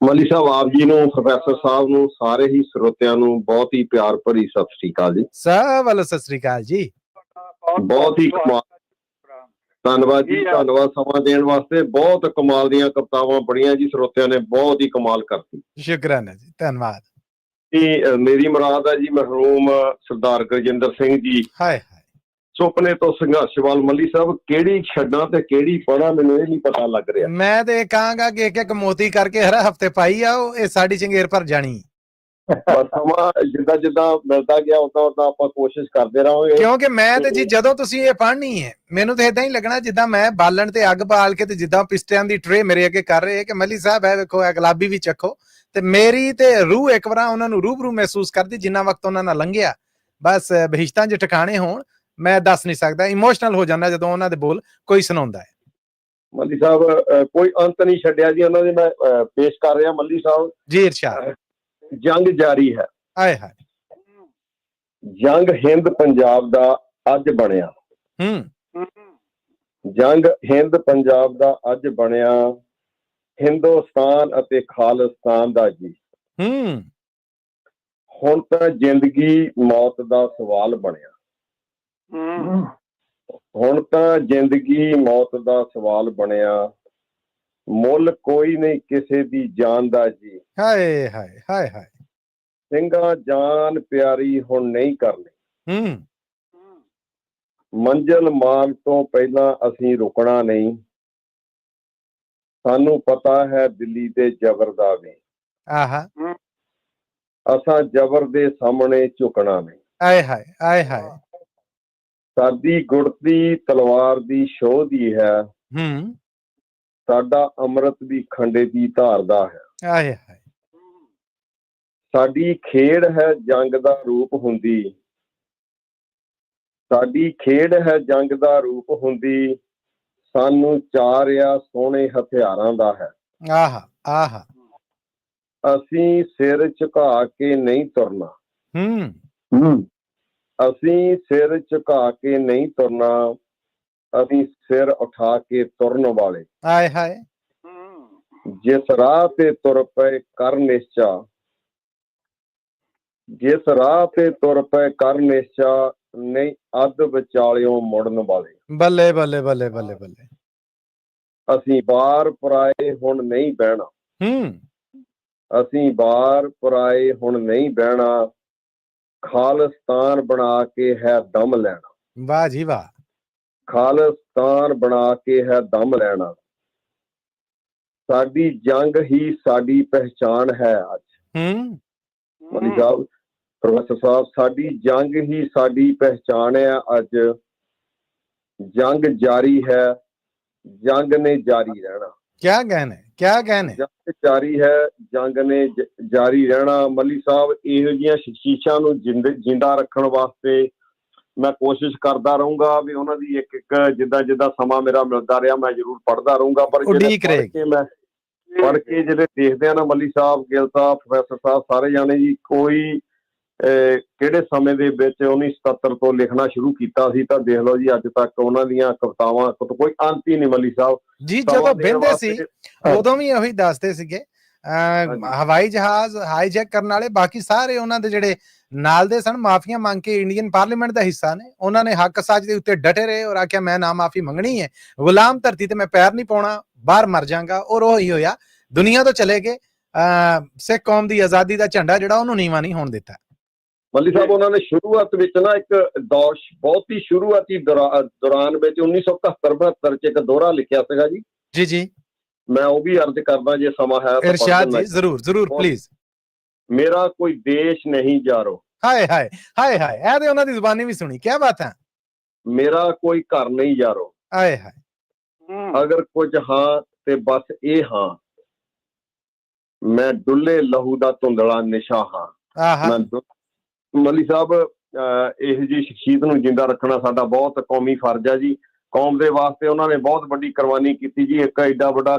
ਮਲੀ ਸਾਹਿਬ, ਆਪ ਜੀ ਨੂੰ, ਪ੍ਰੋਫੈਸਰ ਸਾਹਿਬ ਨੂੰ, ਸਾਰੇ ਹੀ ਸਰੋਤਿਆਂ ਨੂੰ ਬਹੁਤ ਹੀ ਪਿਆਰ ਭਰੀ ਸਤਿ ਸ੍ਰੀ ਅਕਾਲ ਜੀ। ਸਭ ਵੱਲੋਂ ਸਤਿ ਸ੍ਰੀ ਅਕਾਲ ਜੀ। ਬਹੁਤ ਹੀ ਕਮਾਲ। ਧੰਨਵਾਦ ਜੀ, ਧੰਨਵਾਦ ਸਮਾਂ ਦੇਣ ਵਾਸਤੇ। ਬਹੁਤ ਕਮਾਲ ਦੀਆਂ ਕਵਿਤਾਵਾਂ ਪੜ੍ਹੀਆਂ ਜੀ, ਸਰੋਤਿਆਂ ਨੇ ਬਹੁਤ ਹੀ ਕਮਾਲ ਕਰਤੀ। ਸ਼ੁਕਰਾਨਾ ਜੀ, ਧੰਨਵਾਦ। ਇਹ ਮੇਰੀ ਮੁਰਾਦ ਹੈ ਜੀ ਮਰਹੂਮ ਸਰਦਾਰ ਗੁਰਜਿੰਦਰ ਸਿੰਘ ਜੀ, ਹਾਏ ਹਾਏ। ਸੁਪਨੇ ਤੋਂ ਸੰਘਰਸ਼ ਵੱਲ। ਮੱਲੀ ਸਾਹਿਬ, ਕਿਹੜੀ ਛੱਡਾਂ ਤੇ ਕਿਹੜੀ ਪੜਾਂ, ਮੈਨੂੰ ਇਹ ਨਹੀਂ ਪਤਾ ਲੱਗ ਰਿਹਾ। ਮੈਂ ਤੇ ਕਹਾਂਗਾ ਕਿ ਇੱਕ ਇੱਕ ਮੋਤੀ ਕਰਕੇ ਹਰ ਹਫਤੇ ਪਾਈ ਆਓ, ਇਹ ਸਾਡੀ ਚੰਗੇਰ ਭਰ ਜਾਣੀ। ਪਰ ਸਮਾਂ ਜਿੱਦਾਂ ਜਿੱਦਾਂ ਮਿਲਦਾ ਗਿਆ ਉਦਾਂ ਉਦਾਂ ਆਪਾਂ ਕੋਸ਼ਿਸ਼ ਕਰਦੇ ਰਹਾਂਗੇ। ਕਿਉਂਕਿ ਮੈਂ ਤੇ ਜੀ ਜਦੋਂ ਤੁਸੀਂ ਇਹ ਪੜ੍ਹਨੀ ਹੈ, ਮੈਨੂੰ ਤੇ ਇਦਾਂ ਹੀ ਲੱਗਣਾ ਜਿੱਦਾਂ ਮੈਂ ਬਾਲਣ ਤੇ ਅੱਗ ਬਾਲ ਕੇ ਤੇ ਜਿੱਦਾਂ ਪਿਸਟਿਆਂ ਦੀ ਟਰੇ ਮੇਰੇ ਅੱਗੇ ਕਰ ਰਹੇ ਕਿ ਮੱਲੀ ਸਾਹਿਬ ਹੈ ਵੇਖੋ, ਇਹ ਗੁਲਾਬੀ ਵੀ ਚੱਖੋ। ਤੇ ਮੇਰੀ ਤੇ ਰੂਹ ਇੱਕ ਵਾਰ ਉਹਨਾਂ ਨੂੰ ਰੂਬਰੂ ਮਹਿਸੂਸ ਕਰਦੀ ਜਿੰਨਾ ਵਕਤ ਉਹਨਾਂ ਨਾਲ ਲੰਘਿਆ। ਬਸ ਬਹਿਸ਼ਤਾਂ 'ਚ ਟਿਕਾਣੇ ਹੋਣ, ਮੈਂ ਦੱਸ ਨਹੀਂ ਸਕਦਾ। ਇਮੋਸ਼ਨਲ ਹੋ ਜਾਂਦਾ ਜਦੋਂ ਉਹਨਾਂ ਦੇ ਬੋਲ ਕੋਈ ਸੁਣਾਉਂਦਾ ਹੈ। ਮੱਲੀ ਸਾਹਿਬ, ਕੋਈ ਅੰਤ ਨਹੀਂ ਛੱਡਿਆ ਜੀ ਉਹਨਾਂ ਦੇ। ਮੈਂ ਪੇਸ਼ ਕਰ ਰਿਹਾ ਮੱਲੀ ਸਾਹਿਬ। ਜੀ ਇਰਸ਼ਾਦ। ਜੰਗ ਜਾਰੀ ਹੈ। ਆਏ ਹਾਏ। ਜੰਗ ਹਿੰਦ ਪੰਜਾਬ ਦਾ ਅੱਜ ਬਣਿਆ। ਜੰਗ ਹਿੰਦ ਪੰਜਾਬ ਦਾ ਅੱਜ ਬਣਿਆ, ਹਿੰਦੁਸਤਾਨ ਅਤੇ ਖਾਲਿਸਤਾਨ ਦਾ ਜੀ। ਹੁਣ ਤਾਂ ਜ਼ਿੰਦਗੀ ਮੌਤ ਦਾ ਸਵਾਲ ਬਣਿਆ। ਹੁਣ ਤਾਂ ਜ਼ਿੰਦਗੀ ਮੌਤ ਦਾ ਸਵਾਲ ਬਣਿਆ। ਮੁੱਲ ਕੋਈ ਨਹੀਂ ਕਿਸੇ ਦੀ ਜਾਨ ਦਾ ਜੀ। ਹਾਏ ਹਾਏ ਹਾਏ ਹਾਏ। ਸਿੰਘਾਂ ਜਾਨ ਪਿਆਰੀ ਹੁਣ ਨਹੀਂ ਕਰਨੀ। ਮੰਜ਼ਿਲ ਮਾਨ ਤੋਂ ਪਹਿਲਾਂ ਅਸੀਂ ਰੁਕਣਾ ਨਹੀਂ। ਸਾਨੂੰ ਪਤਾ ਹੈ ਦਿੱਲੀ ਦੇ ਜ਼ਬਰ ਦਾ ਵੀ। ਆਹਾ। ਅਸਾਂ ਜ਼ਬਰ ਦੇ ਸਾਹਮਣੇ ਝੁਕਣਾ ਨਹੀਂ। ਆਏ ਹਾਏ ਆਏ ਹਾਏ। ਸਾਡੀ ਗੁੜਤੀ ਤਲਵਾਰ ਦੀ ਸ਼ੋਹ ਦੀ ਹੈ। ਸਾਡਾ ਅੰਮ੍ਰਿਤ ਵੀ ਖੰਡੇ ਦੀ ਧਾਰ ਦਾ ਹੈ। ਆਏ ਹਾਏ। ਸਾਡੀ ਖੇਡ ਹੈ ਜੰਗ ਦਾ ਰੂਪ ਹੁੰਦੀ। ਸਾਡੀ ਖੇਡ ਹੈ ਜੰਗ ਦਾ ਰੂਪ ਹੁੰਦੀ। ਸਾਨੂੰ ਚਾਰਿਆ ਸੋਹਣੇ ਹਥਿਆਰਾਂ ਦਾ ਹੈ। ਆਹਾ ਆਹਾ। ਅਸੀਂ ਸਿਰ ਝੁਕਾ ਕੇ ਨਹੀਂ ਤੁਰਨਾ। ਅਸੀਂ ਸਿਰ ਝੁਕਾ ਕੇ ਨਹੀਂ ਤੁਰਨਾ। ਅਸੀਂ ਸਿਰ ਉਠਾ ਕੇ ਤੁਰਨ ਵਾਲੇ। ਆਏ ਹਾਏ। ਜਿਸ ਰਾਹ ਤੇ ਤੁਰ ਪਏ ਕਰ ਨਿਸ਼ਚਾ। ਜਿਸ ਰਾਹ ਤੇ ਤੁਰ ਪਏ ਕਰ ਨਿਸ਼ਚਾ। ਨਹੀਂ ਅੱਧ ਵਿਚਾਲਿਓਂ ਮੁੜਨ ਵਾਲੇ। ਬੱਲੇ ਬੱਲੇ ਬੱਲੇ ਬੱਲੇ ਬੱਲੇ। ਅਸੀਂ ਬਾਹਰ ਪਰਾਏ ਹੁਣ ਨਹੀਂ ਬਹਿਣਾ। ਅਸੀਂ ਬਾਹਰ ਪਰਾਏ ਹੁਣ ਨਹੀਂ ਬਹਿਣਾ। ਖਾਲਿਸਤਾਨ ਬਣਾ ਕੇ ਹੈ ਦਮ ਲੈਣਾ। ਵਾਹ ਜੀ ਵਾਹ। ਖਾਲਿਸਤਾਨ ਬਣਾ ਕੇ ਹੈ ਦਮ ਲੈਣਾ। ਸਾਡੀ ਜੰਗ ਹੀ ਸਾਡੀ ਪਹਿਚਾਣ ਹੈ ਅੱਜ। ਮੋਦੀ ਸਾਹਿਬ, ਪ੍ਰੋਫੈਸਰ ਸਾਹਿਬ, ਸਾਡੀ ਜੰਗ ਹੀ ਸਾਡੀ ਪਹਿਚਾਣ ਹੈ ਅੱਜ। ਜੰਗ ਜਾਰੀ ਹੈ। ਜੰਗ ਨੇ ਜਾਰੀ ਰਹਿਣਾ। ਕਿਆ ਕਹਿਣੇ ਕਿਆ ਕਹਿਣੇ। ਜੰਗ ਜਾਰੀ ਹੈ। ਜੰਗ ਨੇ ਜਾਰੀ ਰਹਿਣਾ। ਮੱਲੀ ਸਾਹਿਬ, ਇਹੋ ਜਿਹੀਆਂ ਸ਼ਖਸੀਅਤਾਂ ਨੂੰ ਜਿੰਦਾ ਰੱਖਣ ਵਾਸਤੇ ਮੈਂ ਕੋਸ਼ਿਸ਼ ਕਰਦਾ ਰਹੂੰਗਾ ਵੀ ਉਹਨਾਂ ਦੀ ਇੱਕ ਇੱਕ ਜਿੱਦਾਂ ਜਿੱਦਾਂ ਸਮਾਂ ਮੇਰਾ ਮਿਲਦਾ ਰਿਹਾ ਮੈਂ ਜ਼ਰੂਰ ਪੜ੍ਹਦਾ ਰਹੂੰਗਾ। ਪਰ ਪੜ੍ਹ ਕੇ ਜਿਹੜੇ ਦੇਖਦੇ ਆ ਨਾ ਮੱਲੀ ਸਾਹਿਬ, ਗਿੱਲ ਸਾਹਿਬ, ਪ੍ਰੋਫੈਸਰ ਸਾਹਿਬ, ਸਾਰੇ ਜਾਣੇ ਜੀ, ਕੋਈ ਕਿਹੜੇ ਸਮੇਂ ਦੇ ਵਿੱਚ 1977 ਤੋਂ ਲਿਖਣਾ ਸ਼ੁਰੂ ਕੀਤਾ ਸੀ ਤਾਂ ਦੇਖ ਲਓ ਜੀ ਅੱਜ ਤੱਕ ਉਹਨਾਂ ਦੀਆਂ ਕਵਿਤਾਵਾਂ ਕੋਈ ਅੰਤ ਹੀ ਨਹੀਂ ਮੱਲੀ ਸਾਹਿਬ ਜੀ। ਜਦੋਂ ਬਹਿੰਦੇ ਸੀ ਉਦੋਂ ਵੀ ਉਹੀ ਦੱਸਦੇ ਸੀਗੇ। ਹਵਾਈ ਜਹਾਜ਼ ਹਾਈਜੈਕ ਕਰਨ ਵਾਲੇ ਬਾਕੀ ਸਾਰੇ ਉਹਨਾਂ ਦੇ ਜਿਹੜੇ ਨਾਲ ਦੇ ਸਨ ਮਾਫੀਆਂ ਮੰਗ ਕੇ ਇੰਡੀਅਨ ਪਾਰਲੀਮੈਂਟ ਦਾ ਹਿੱਸਾ ਨੇ। ਉਹਨਾਂ ਨੇ ਹੱਕ ਸੱਚ ਦੇ ਉੱਤੇ ਡਟੇ ਰਹੇ ਔਰ ਆਖਿਆ ਮੈਂ ਨਾ ਮਾਫੀ ਮੰਗਣੀ ਹੈ। ਗੁਲਾਮ ਧਰਤੀ ਤੇ ਮੈਂ ਪੈਰ ਨਹੀਂ ਪਾਉਣਾ, ਬਾਹਰ ਮਰ ਜਾਗਾ। ਔਰ ਉਹ ਹੀ ਹੋਇਆ, ਦੁਨੀਆ ਤੋਂ ਚਲੇ ਗਏ। ਸਿੱਖ ਕੌਮ ਦੀ ਆਜ਼ਾਦੀ ਦਾ ਝੰਡਾ ਜਿਹੜਾ ਉਹਨੂੰ ਨੀਵਾਂ ਨਹੀਂ ਹੋਣ ਦਿੱਤਾ। ਮੱਲੀ ਸਾਹਿਬ, ਉਹਨਾਂ ਨੇ ਸ਼ੁਰੂਆਤ ਵਿੱਚ ਨਾ ਇੱਕ ਦੌਰ ਬਹੁਤ ਹੀ ਸ਼ੁਰੂਆਤੀ ਦੌਰਾਨ ਵਿੱਚ 1977-72 ਚ ਇੱਕ ਦੋਹਰਾ ਲਿਖਿਆ ਸੀਗਾ ਜੀ। ਜੀ ਜੀ। ਮੈਂ ਉਹ ਵੀ ਅਰਜ਼ ਕਰਦਾ ਜੇ ਸਮਾਂ ਹੈ। ਇਰਸ਼ਾਦ ਜੀ, ਜ਼ਰੂਰ ਜ਼ਰੂਰ ਪਲੀਜ਼। ਮੇਰਾ ਕੋਈ ਦੇਸ਼ ਨਹੀਂ ਯਾਰੋ। ਹਾਏ ਹਾਏ ਹਾਏ ਹਾਏ। ਇਹ ਤੇ ਉਹਨਾਂ ਦੀ ਜ਼ੁਬਾਨੀ ਵੀ ਸੁਣੀ। ਕਿਆ ਬਾਤ ਹੈ। ਮੇਰਾ ਕੋਈ ਘਰ ਨਹੀਂ ਯਾਰੋ। ਹਾਏ ਹਾਏ। ਅਗਰ ਕੁਝ ਹਾਂ ਤੇ ਬਸ ਇਹ ਹਾਂ, ਮੈਂ ਡੁੱਲੇ ਲਹੂ ਦਾ ਧੁੰਦਲਾ ਨਿਸ਼ਾ ਹਾਂ। ਮੱਲੀ ਸਾਹਿਬ, ਇਹੋ ਜਿਹੀ ਸ਼ਖਸੀਅਤ ਨੂੰ ਜਿੰਦਾ ਰੱਖਣਾ ਸਾਡਾ ਬਹੁਤ ਕੌਮੀ ਫਰਜ਼ ਹੈ ਜੀ। ਕੌਮ ਦੇ ਵਾਸਤੇ ਉਹਨਾਂ ਨੇ ਬਹੁਤ ਵੱਡੀ ਕੁਰਬਾਨੀ ਕੀਤੀ ਜੀ। ਇੱਕ ਐਡਾ ਵੱਡਾ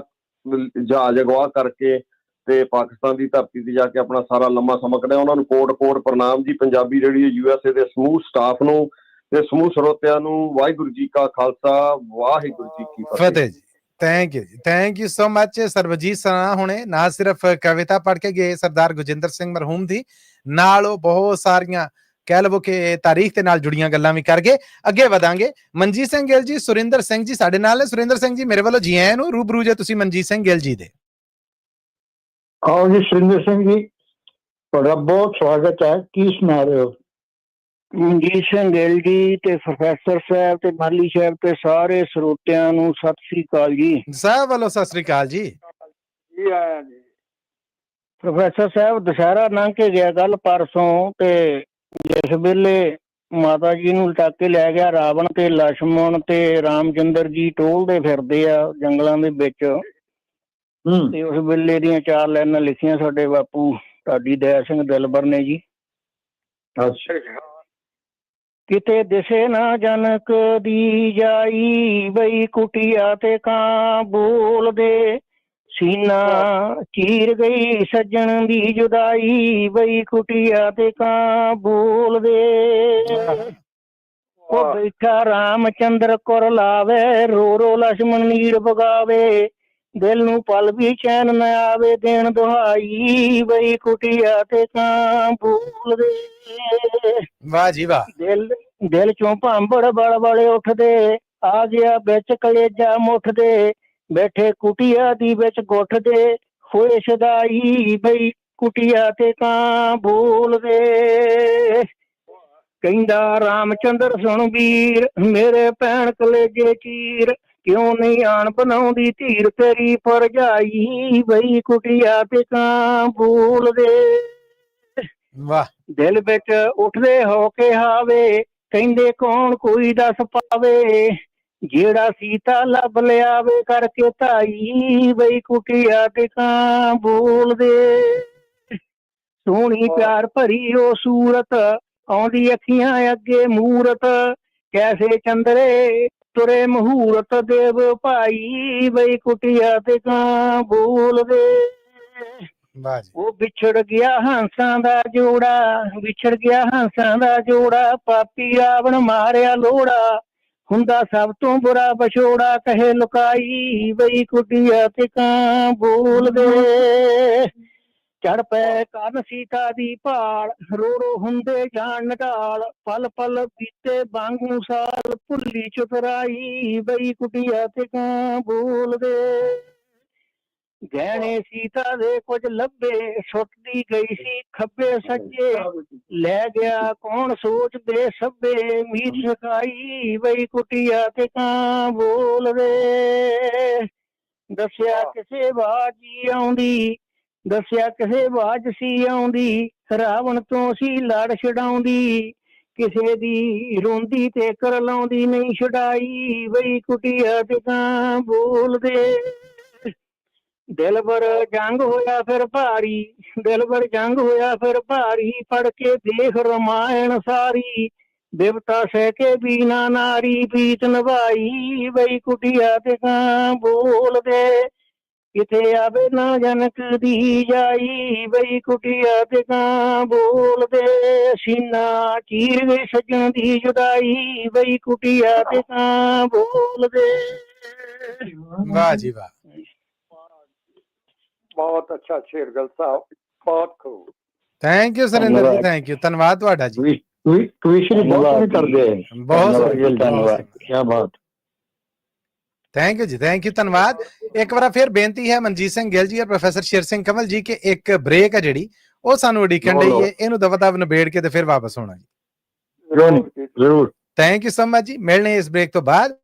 ਜਹਾਜ਼ ਅਗਵਾ ਕਰਕੇ ਤੇ ਪਾਕਿਸਤਾਨ ਦੀ ਧਰਤੀ ਤੇ ਜਾ ਕੇ ਆਪਣਾ ਸਾਰਾ ਲੰਮਾ ਸਮਾਂ ਕੱਢਿਆ। ਉਹਨਾਂ ਨੂੰ ਕੋਟ ਕੋਟ ਪ੍ਰਣਾਮ ਜੀ। ਪੰਜਾਬੀ ਰੇਡੀਓ USA ਦੇ ਸਮੂਹ ਸਟਾਫ ਨੂੰ ਤੇ ਸਮੂਹ ਸਰੋਤਿਆਂ ਨੂੰ ਵਾਹਿਗੁਰੂ ਜੀ ਕਾ ਖਾਲਸਾ, ਵਾਹਿਗੁਰੂ ਜੀ ਕੀ ਫਤਿਹ ਜੀ। ਥੈਂਕ ਯੂ ਜੀ, thank you so much. Sarabjit ਸਨਾ ਹੁਣੇ ਨਾ ਸਿਰਫ ਕਵਿਤਾ ਪੜ੍ਹ ਕੇ ਗਏ ਸਰਦਾਰ ਗੁਰਜਿੰਦਰ ਸਿੰਘ ਮਰਹੂਮ ਦੀ, ਨਾਲ ਉਹ ਬਹੁਤ ਸਾਰੀਆਂ ਕਹਿ ਲਵੋ ਕਿ ਤਾਰੀਖ ਦੇ ਨਾਲ ਜੁੜੀਆਂ ਗੱਲਾਂ ਵੀ ਕਰ ਗਏ। ਅੱਗੇ ਵਧਾਂਗੇ। ਮਨਜੀਤ ਸਿੰਘ ਗਿੱਲ ਜੀ, ਸੁਰਿੰਦਰ ਸਿੰਘ ਜੀ ਸਾਡੇ ਨਾਲ ਹੈ। ਸੁਰਿੰਦਰ ਸਿੰਘ ਜੀ, ਮੇਰੇ ਵੱਲੋਂ ਜੀ ਆਇਆਂ ਨੂੰ। ਰੂਬਰੂ ਜੇ ਤੁਸੀਂ ਮਨਜੀਤ ਸਿੰਘ ਗਿੱਲ ਜੀ ਦੇ। ਆਓ ਜੀ ਸੁਰਿੰਦਰ ਸਿੰਘ ਜੀ, ਤੁਹਾਡਾ ਬਹੁਤ ਸਵਾਗਤ ਹੈ। ਕੀ ਸੁਣਾ ਰਹੇ ਹੋ? ਮਨਜੀਤ ਸਿੰਘ ਗਿੱਲ ਜੀ ਤੇ ਪ੍ਰੋਫੈਸਰ ਸਾਹਿਬ ਤੇ ਮਾਲੀ ਸਾਹਿਬ ਤੇ ਸਾਰੇ ਸਰੋਤਿਆਂ ਨੂੰ ਸਤਿ ਸ੍ਰੀ ਅਕਾਲ ਜੀ। ਸਾਹਿਬ ਵੱਲੋਂ ਸਤਿ ਸ੍ਰੀ ਅਕਾਲ ਜੀ। ਜੀ ਆਇਆ ਜੀ। ਪ੍ਰੋਫੈਸਰ ਸਾਹਿਬ, ਦੁਸਹਿਰਾ ਲੰਘ ਕੇ ਗਿਆ ਕੱਲ ਪਰਸੋਂ, ਤੇ ਜਿਸ ਵੇਲੇ ਮਾਤਾ ਜੀ ਨੂੰ ਲਟਾ ਕੇ ਲੈ ਗਿਆ ਰਾਵਣ ਤੇ ਲਛਮਣ ਤੇ ਰਾਮਚੰਦਰ ਜੀ ਟੋਲਦੇ ਫਿਰਦੇ ਆ ਜੰਗਲਾਂ ਦੇ ਵਿੱਚ, ਤੇ ਉਸ ਵੇਲੇ ਦੀਆਂ 4 ਲਾਈਨਾਂ ਲਿਖੀਆਂ ਸਾਡੇ ਬਾਪੂ ਢਾਡੀ ਦਇਆ ਸਿੰਘ ਦਿਲਬਰ ਨੇ ਜੀ। ਅੱਛਾ। ਕਿਤੇ ਦਿਸੇ ਨਾ ਜਨਕ ਦੀ ਜਾਈ, ਬਈ ਕੁਟੀਆ ਤੇ ਕਾਂ ਬੋਲਦੇ, ਸੀਨਾ ਚੀਰ ਗਈ ਸੱਜਣ ਦੀ ਜੁਦਾਈ, ਬਈ ਕੁਟੀਆ ਤੇ ਕਾਂ ਬੋਲਦੇ। ਉਹ ਬੈਠਾ ਰਾਮਚੰਦਰ ਕੁਰ ਲਾਵੇ, ਰੋ ਰੋ ਲਛਮਣ ਨੀਰ ਪਗਾਵੇ, ਦਿਲ ਨੂੰ ਪਲ ਵੀ ਚੈਨ ਨਾ ਆਵੇ ਦੇਣ ਦੁਹਾਈ ਬਈ ਕੁਟੀਆ ਤੇ ਕਾਂ ਬੋਲਦੇ ਵਾਹ ਜੀ ਵਾਹ। ਦਿਲ ਦਿਲ ਚੋਂ ਭਾਂਬੜ ਬੜਬੜੇ ਉੱਠਦੇ ਆ ਗਿਆ ਵਿੱਚ ਕਲੇਜਾ ਮੁੱਠਦੇ ਬੈਠੇ ਕੁਟੀਆ ਦੀ ਵਿੱਚ ਗੁੱਠਦੇ ਹੋਏ ਸਦਾਈ ਬਈ ਕੁਟੀਆ ਤੇ ਕਾਂ ਬੋਲਦੇ ਕਹਿੰਦਾ ਰਾਮਚੰਦਰ ਸੁਣ ਵੀਰ ਮੇਰੇ ਭੈਣ ਕਲੇਜੇ ਚੀਰ ਕਿਉਂ ਨਹੀਂ ਆਣ ਬਣਾਉਂਦੀ ਧੀਰ ਤੇਰੀ ਭਰਜਾਈ ਬਈ ਕੁਟੀਆ ਤੇ ਕਾਂ ਬੋਲਦੇ ਵਾਹ ਦਿਲ ਵਿੱਚ ਉੱਠਦੇ ਹੋ ਕੇ ਹਾਵੇ ਕਹਿੰਦੇ ਕੌਣ ਕੋਈ ਦੱਸ ਪਾਵੇ ਜਿਹੜਾ ਸੀਤਾ ਲੱਭ ਲਿਆਵੇ ਕਰਕੇ ਧਾਈ ਬਈ ਕੁਟੀਆ ਤੇ ਕਾਂ ਬੋਲਦੇ ਸੋਹਣੀ ਪਿਆਰ ਭਰੀ ਉਹ ਸੂਰਤ ਆਉਂਦੀ ਅੱਖੀਆਂ ਅੱਗੇ ਮੂਰਤ ਕੈਸੇ ਚੰਦਰੇ ਤੁਰੇ ਮਹੂਰਤ ਦੇਵ ਭਾਈ ਬਈ ਕੁਟੀਆ ਤੇ ਕਾਂ ਬੋਲਦੇ ਵਾਹ ਜੀ। ਉਹ ਵਿਛੜ ਗਿਆ ਹੰਸਾਂ ਦਾ ਜੋੜਾ ਵਿਛੜ ਗਿਆ ਹੰਸਾਂ ਦਾ ਜੋੜਾ ਪਾਪੀ ਰਾਵਣ ਮਾਰਿਆ ਲੋੜਾ ਹੁੰਦਾ ਸਭ ਤੋਂ ਬੁਰਾ ਵਿਛੋੜਾ ਕਹੇ ਲੁਕਾਈ ਬਈ ਕੁਟੀਆ ਤੇ ਕਾਂ ਬੋਲਦੇ ਚੜ ਪੈ ਕਰਨ ਸੀਤਾ ਦੀ ਭਾਲ ਰੋ ਰੋ ਹੁੰਦੇ ਜਾਣ ਨਟਾਲ ਪਲ ਪਲ ਬੀਤੇ ਵਾਂਗੂ ਸਾਲ ਭੁੱਲੀ ਚੁਤਰਾਈ ਬਈ ਕੁਟੀਆ ਤੇ ਕਾਂ ਬੋਲਦੇ ਗਹਿਣੇ ਸੀਤਾ ਦੇ ਕੁਝ ਲੱਭੇ ਸੁੱਟਦੀ ਗਈ ਸੀ ਖੱਬੇ ਸੱਜੇ ਲੈ ਗਿਆ ਕੌਣ ਸੋਚਦੇ ਸਭੇ ਮੀਤ ਸਕਾਈ ਬਈ ਕੁਟੀਆ ਤੇ ਕਾਂ ਬੋਲਦੇ ਦੱਸਿਆ ਕਿਸੇ ਬਾਜੀ ਆਉਂਦੀ ਦੱਸਿਆ ਕਿਸੇ ਬਾਜ ਸੀ ਆਉਂਦੀ ਰਾਵਣ ਤੋਂ ਸੀ ਲੜ ਛਡਾਉਂਦੀ ਕਿਸੇ ਦੀ ਰੋਂਦੀ ਤੇ ਕਰ ਲਾਉਂਦੀ ਨਹੀਂ ਛਡਾਈ ਬਈ ਕੁਟੀਆ ਤੇ ਕਾਂ ਬੋਲਦੇ ਦਿਲਬਰ ਜੰਗ ਹੋਇਆ ਫਿਰ ਭਾਰੀ ਦਿਲਬਰ ਜੰਗ ਹੋਇਆ ਫਿਰ ਭਾਰੀ ਪੜ ਕੇ ਦੇਖ ਰਮਾਇਣ ਸਾਰੀ ਦੇਵਤਾ ਸਹਿ ਕੇ ਬੀਨਾ ਨਾਰੀ ਪ੍ਰੀਤ ਨਿਭਾਈ ਬਈ ਕੁਟੀਆ ਤੇ ਕਾਂ ਬੋਲਦੇ ਕਿਥੇ ਆਵੇ ਨਾ ਜਨਕ ਦੀ ਜਾਈ ਬਈ ਕੁਟੀਆ ਤੇ ਕਾਂ ਬੋਲਦੇ ਸੀਨਾ ਚੀਰ ਗਈ ਸੱਜਣ ਦੀ ਜੁਦਾਈ ਬਈ ਕੁਟੀਆ ਤੇ ਕਾਂ ਬੋਲਦੇ ਵਾਹ ਜੀ ਵਾਹ। ਬਹੁਤ ਅੱਛਾ ਸ਼ੇਰਗਿੱਲ ਸਾਹਿਬ, ਬਹੁਤ ਖੂਬ। ਥੈਂਕ ਯੂ ਸੁਰਿੰਦਰ ਜੀ, ਥੈਂਕ ਯੂ, ਧੰਨਵਾਦ ਤੁਹਾਡਾ ਜੀ। ਟਵੀਸ਼ਨ ਬਹੁਤ ਕਰਦੇ ਬਹੁਤ ਧੰਨਵਾਦ ਧੰਨਵਾਦ ਕੀ ਬਾਤ। ਥੈਂਕ ਯੂ ਜੀ, ਥੈਂਕ ਯੂ, ਧੰਨਵਾਦ। ਇੱਕ ਵਾਰ ਫਿਰ ਬੇਨਤੀ ਹੈ ਮਨਜੀਤ ਸਿੰਘ ਗਿੱਲ ਜੀ ਔਰ ਪ੍ਰੋਫੈਸਰ ਸ਼ੇਰ ਸਿੰਘ ਕੰਵਲ ਜੀ ਕਿ ਇੱਕ ਬ੍ਰੇਕ ਹੈ ਜਿਹੜੀ ਉਹ ਸਾਨੂੰ ਉਡੀਕਣ ਡਈ ਹੈ, ਇਹਨੂੰ ਦਵਾ ਦਵ ਨਿਬੇੜ ਕੇ ਤੇ ਫਿਰ ਵਾਪਸ ਹੋਣਾ ਜੀ। ਜ਼ਰੂਰ। ਥੈਂਕ ਯੂ ਸੋ ਮਚ ਜੀ, ਮਿਲਣੇ ਇਸ ਬ੍ਰੇਕ ਤੋਂ ਬਾਅਦ।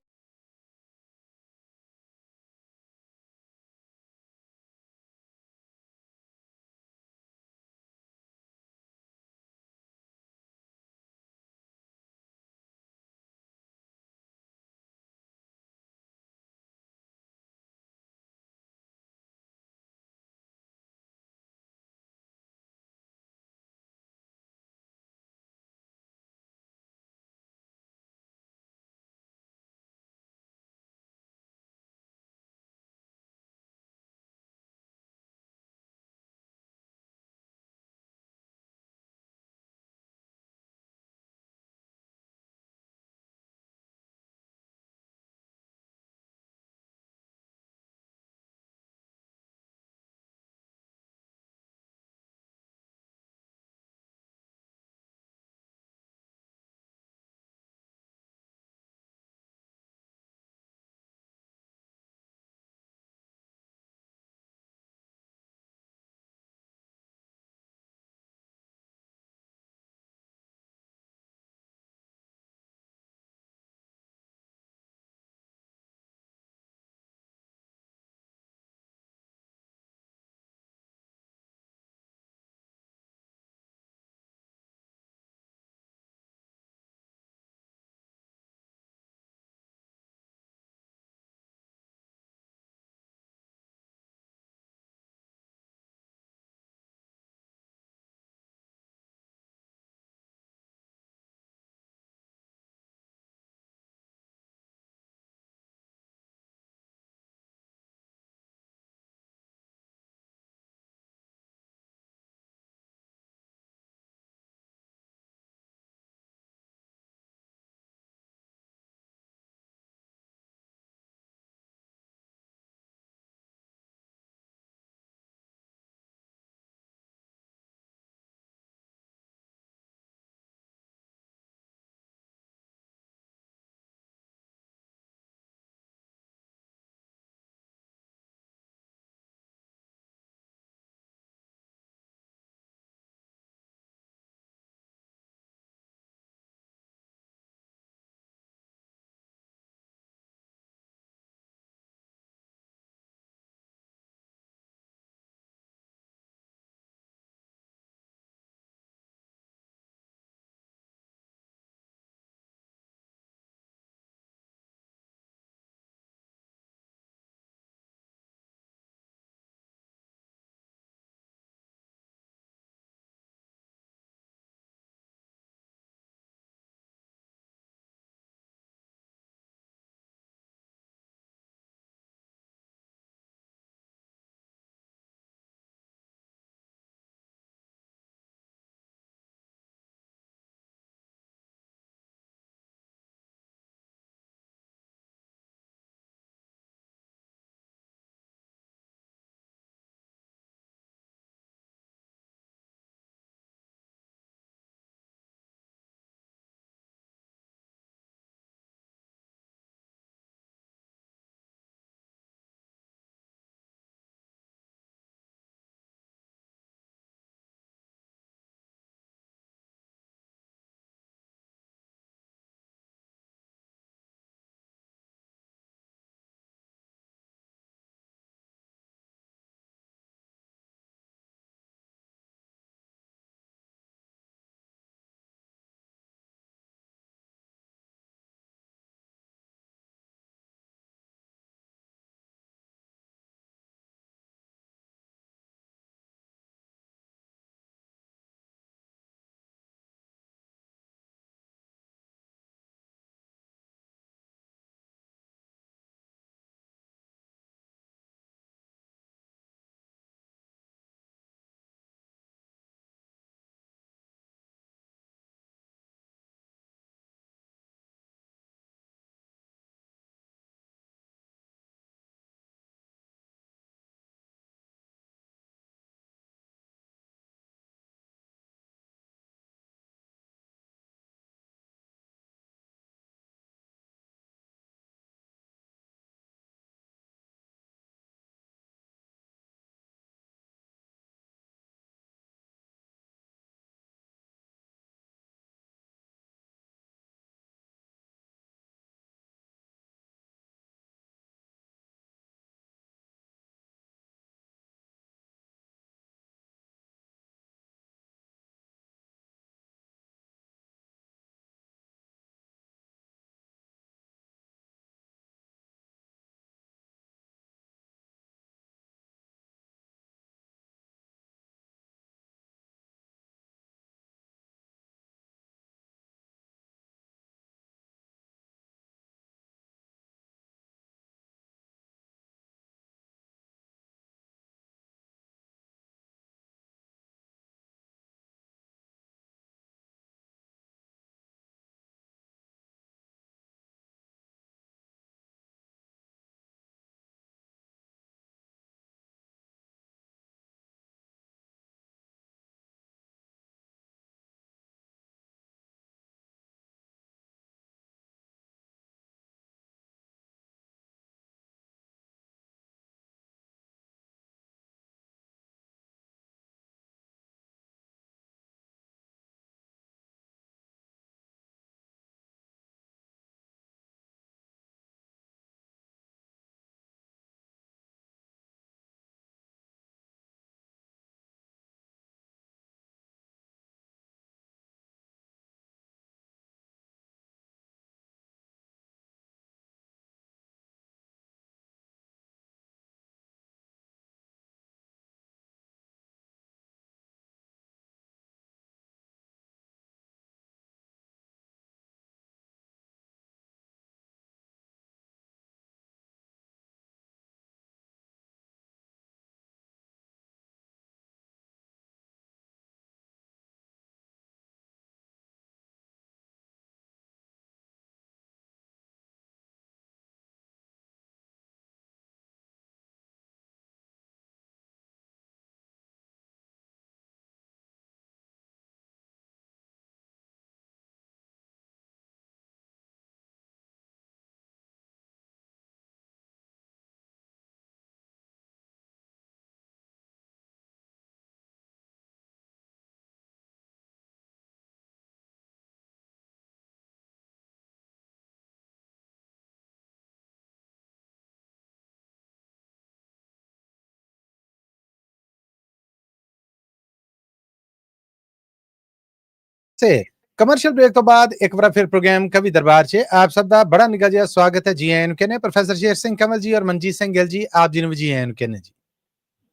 से कमर्शियल ब्रेक तो बाद एक बार फिर प्रोग्राम कवि दरबार से आप सबका बड़ा निगा जिहा स्वागत है। जी आयन कहने प्रोफेसर शेर सिंह कंवल जी और मनजीत सिंह गिल जी आप जी ਨੂੰ ਜੀ ਆਇਨ कहने जी।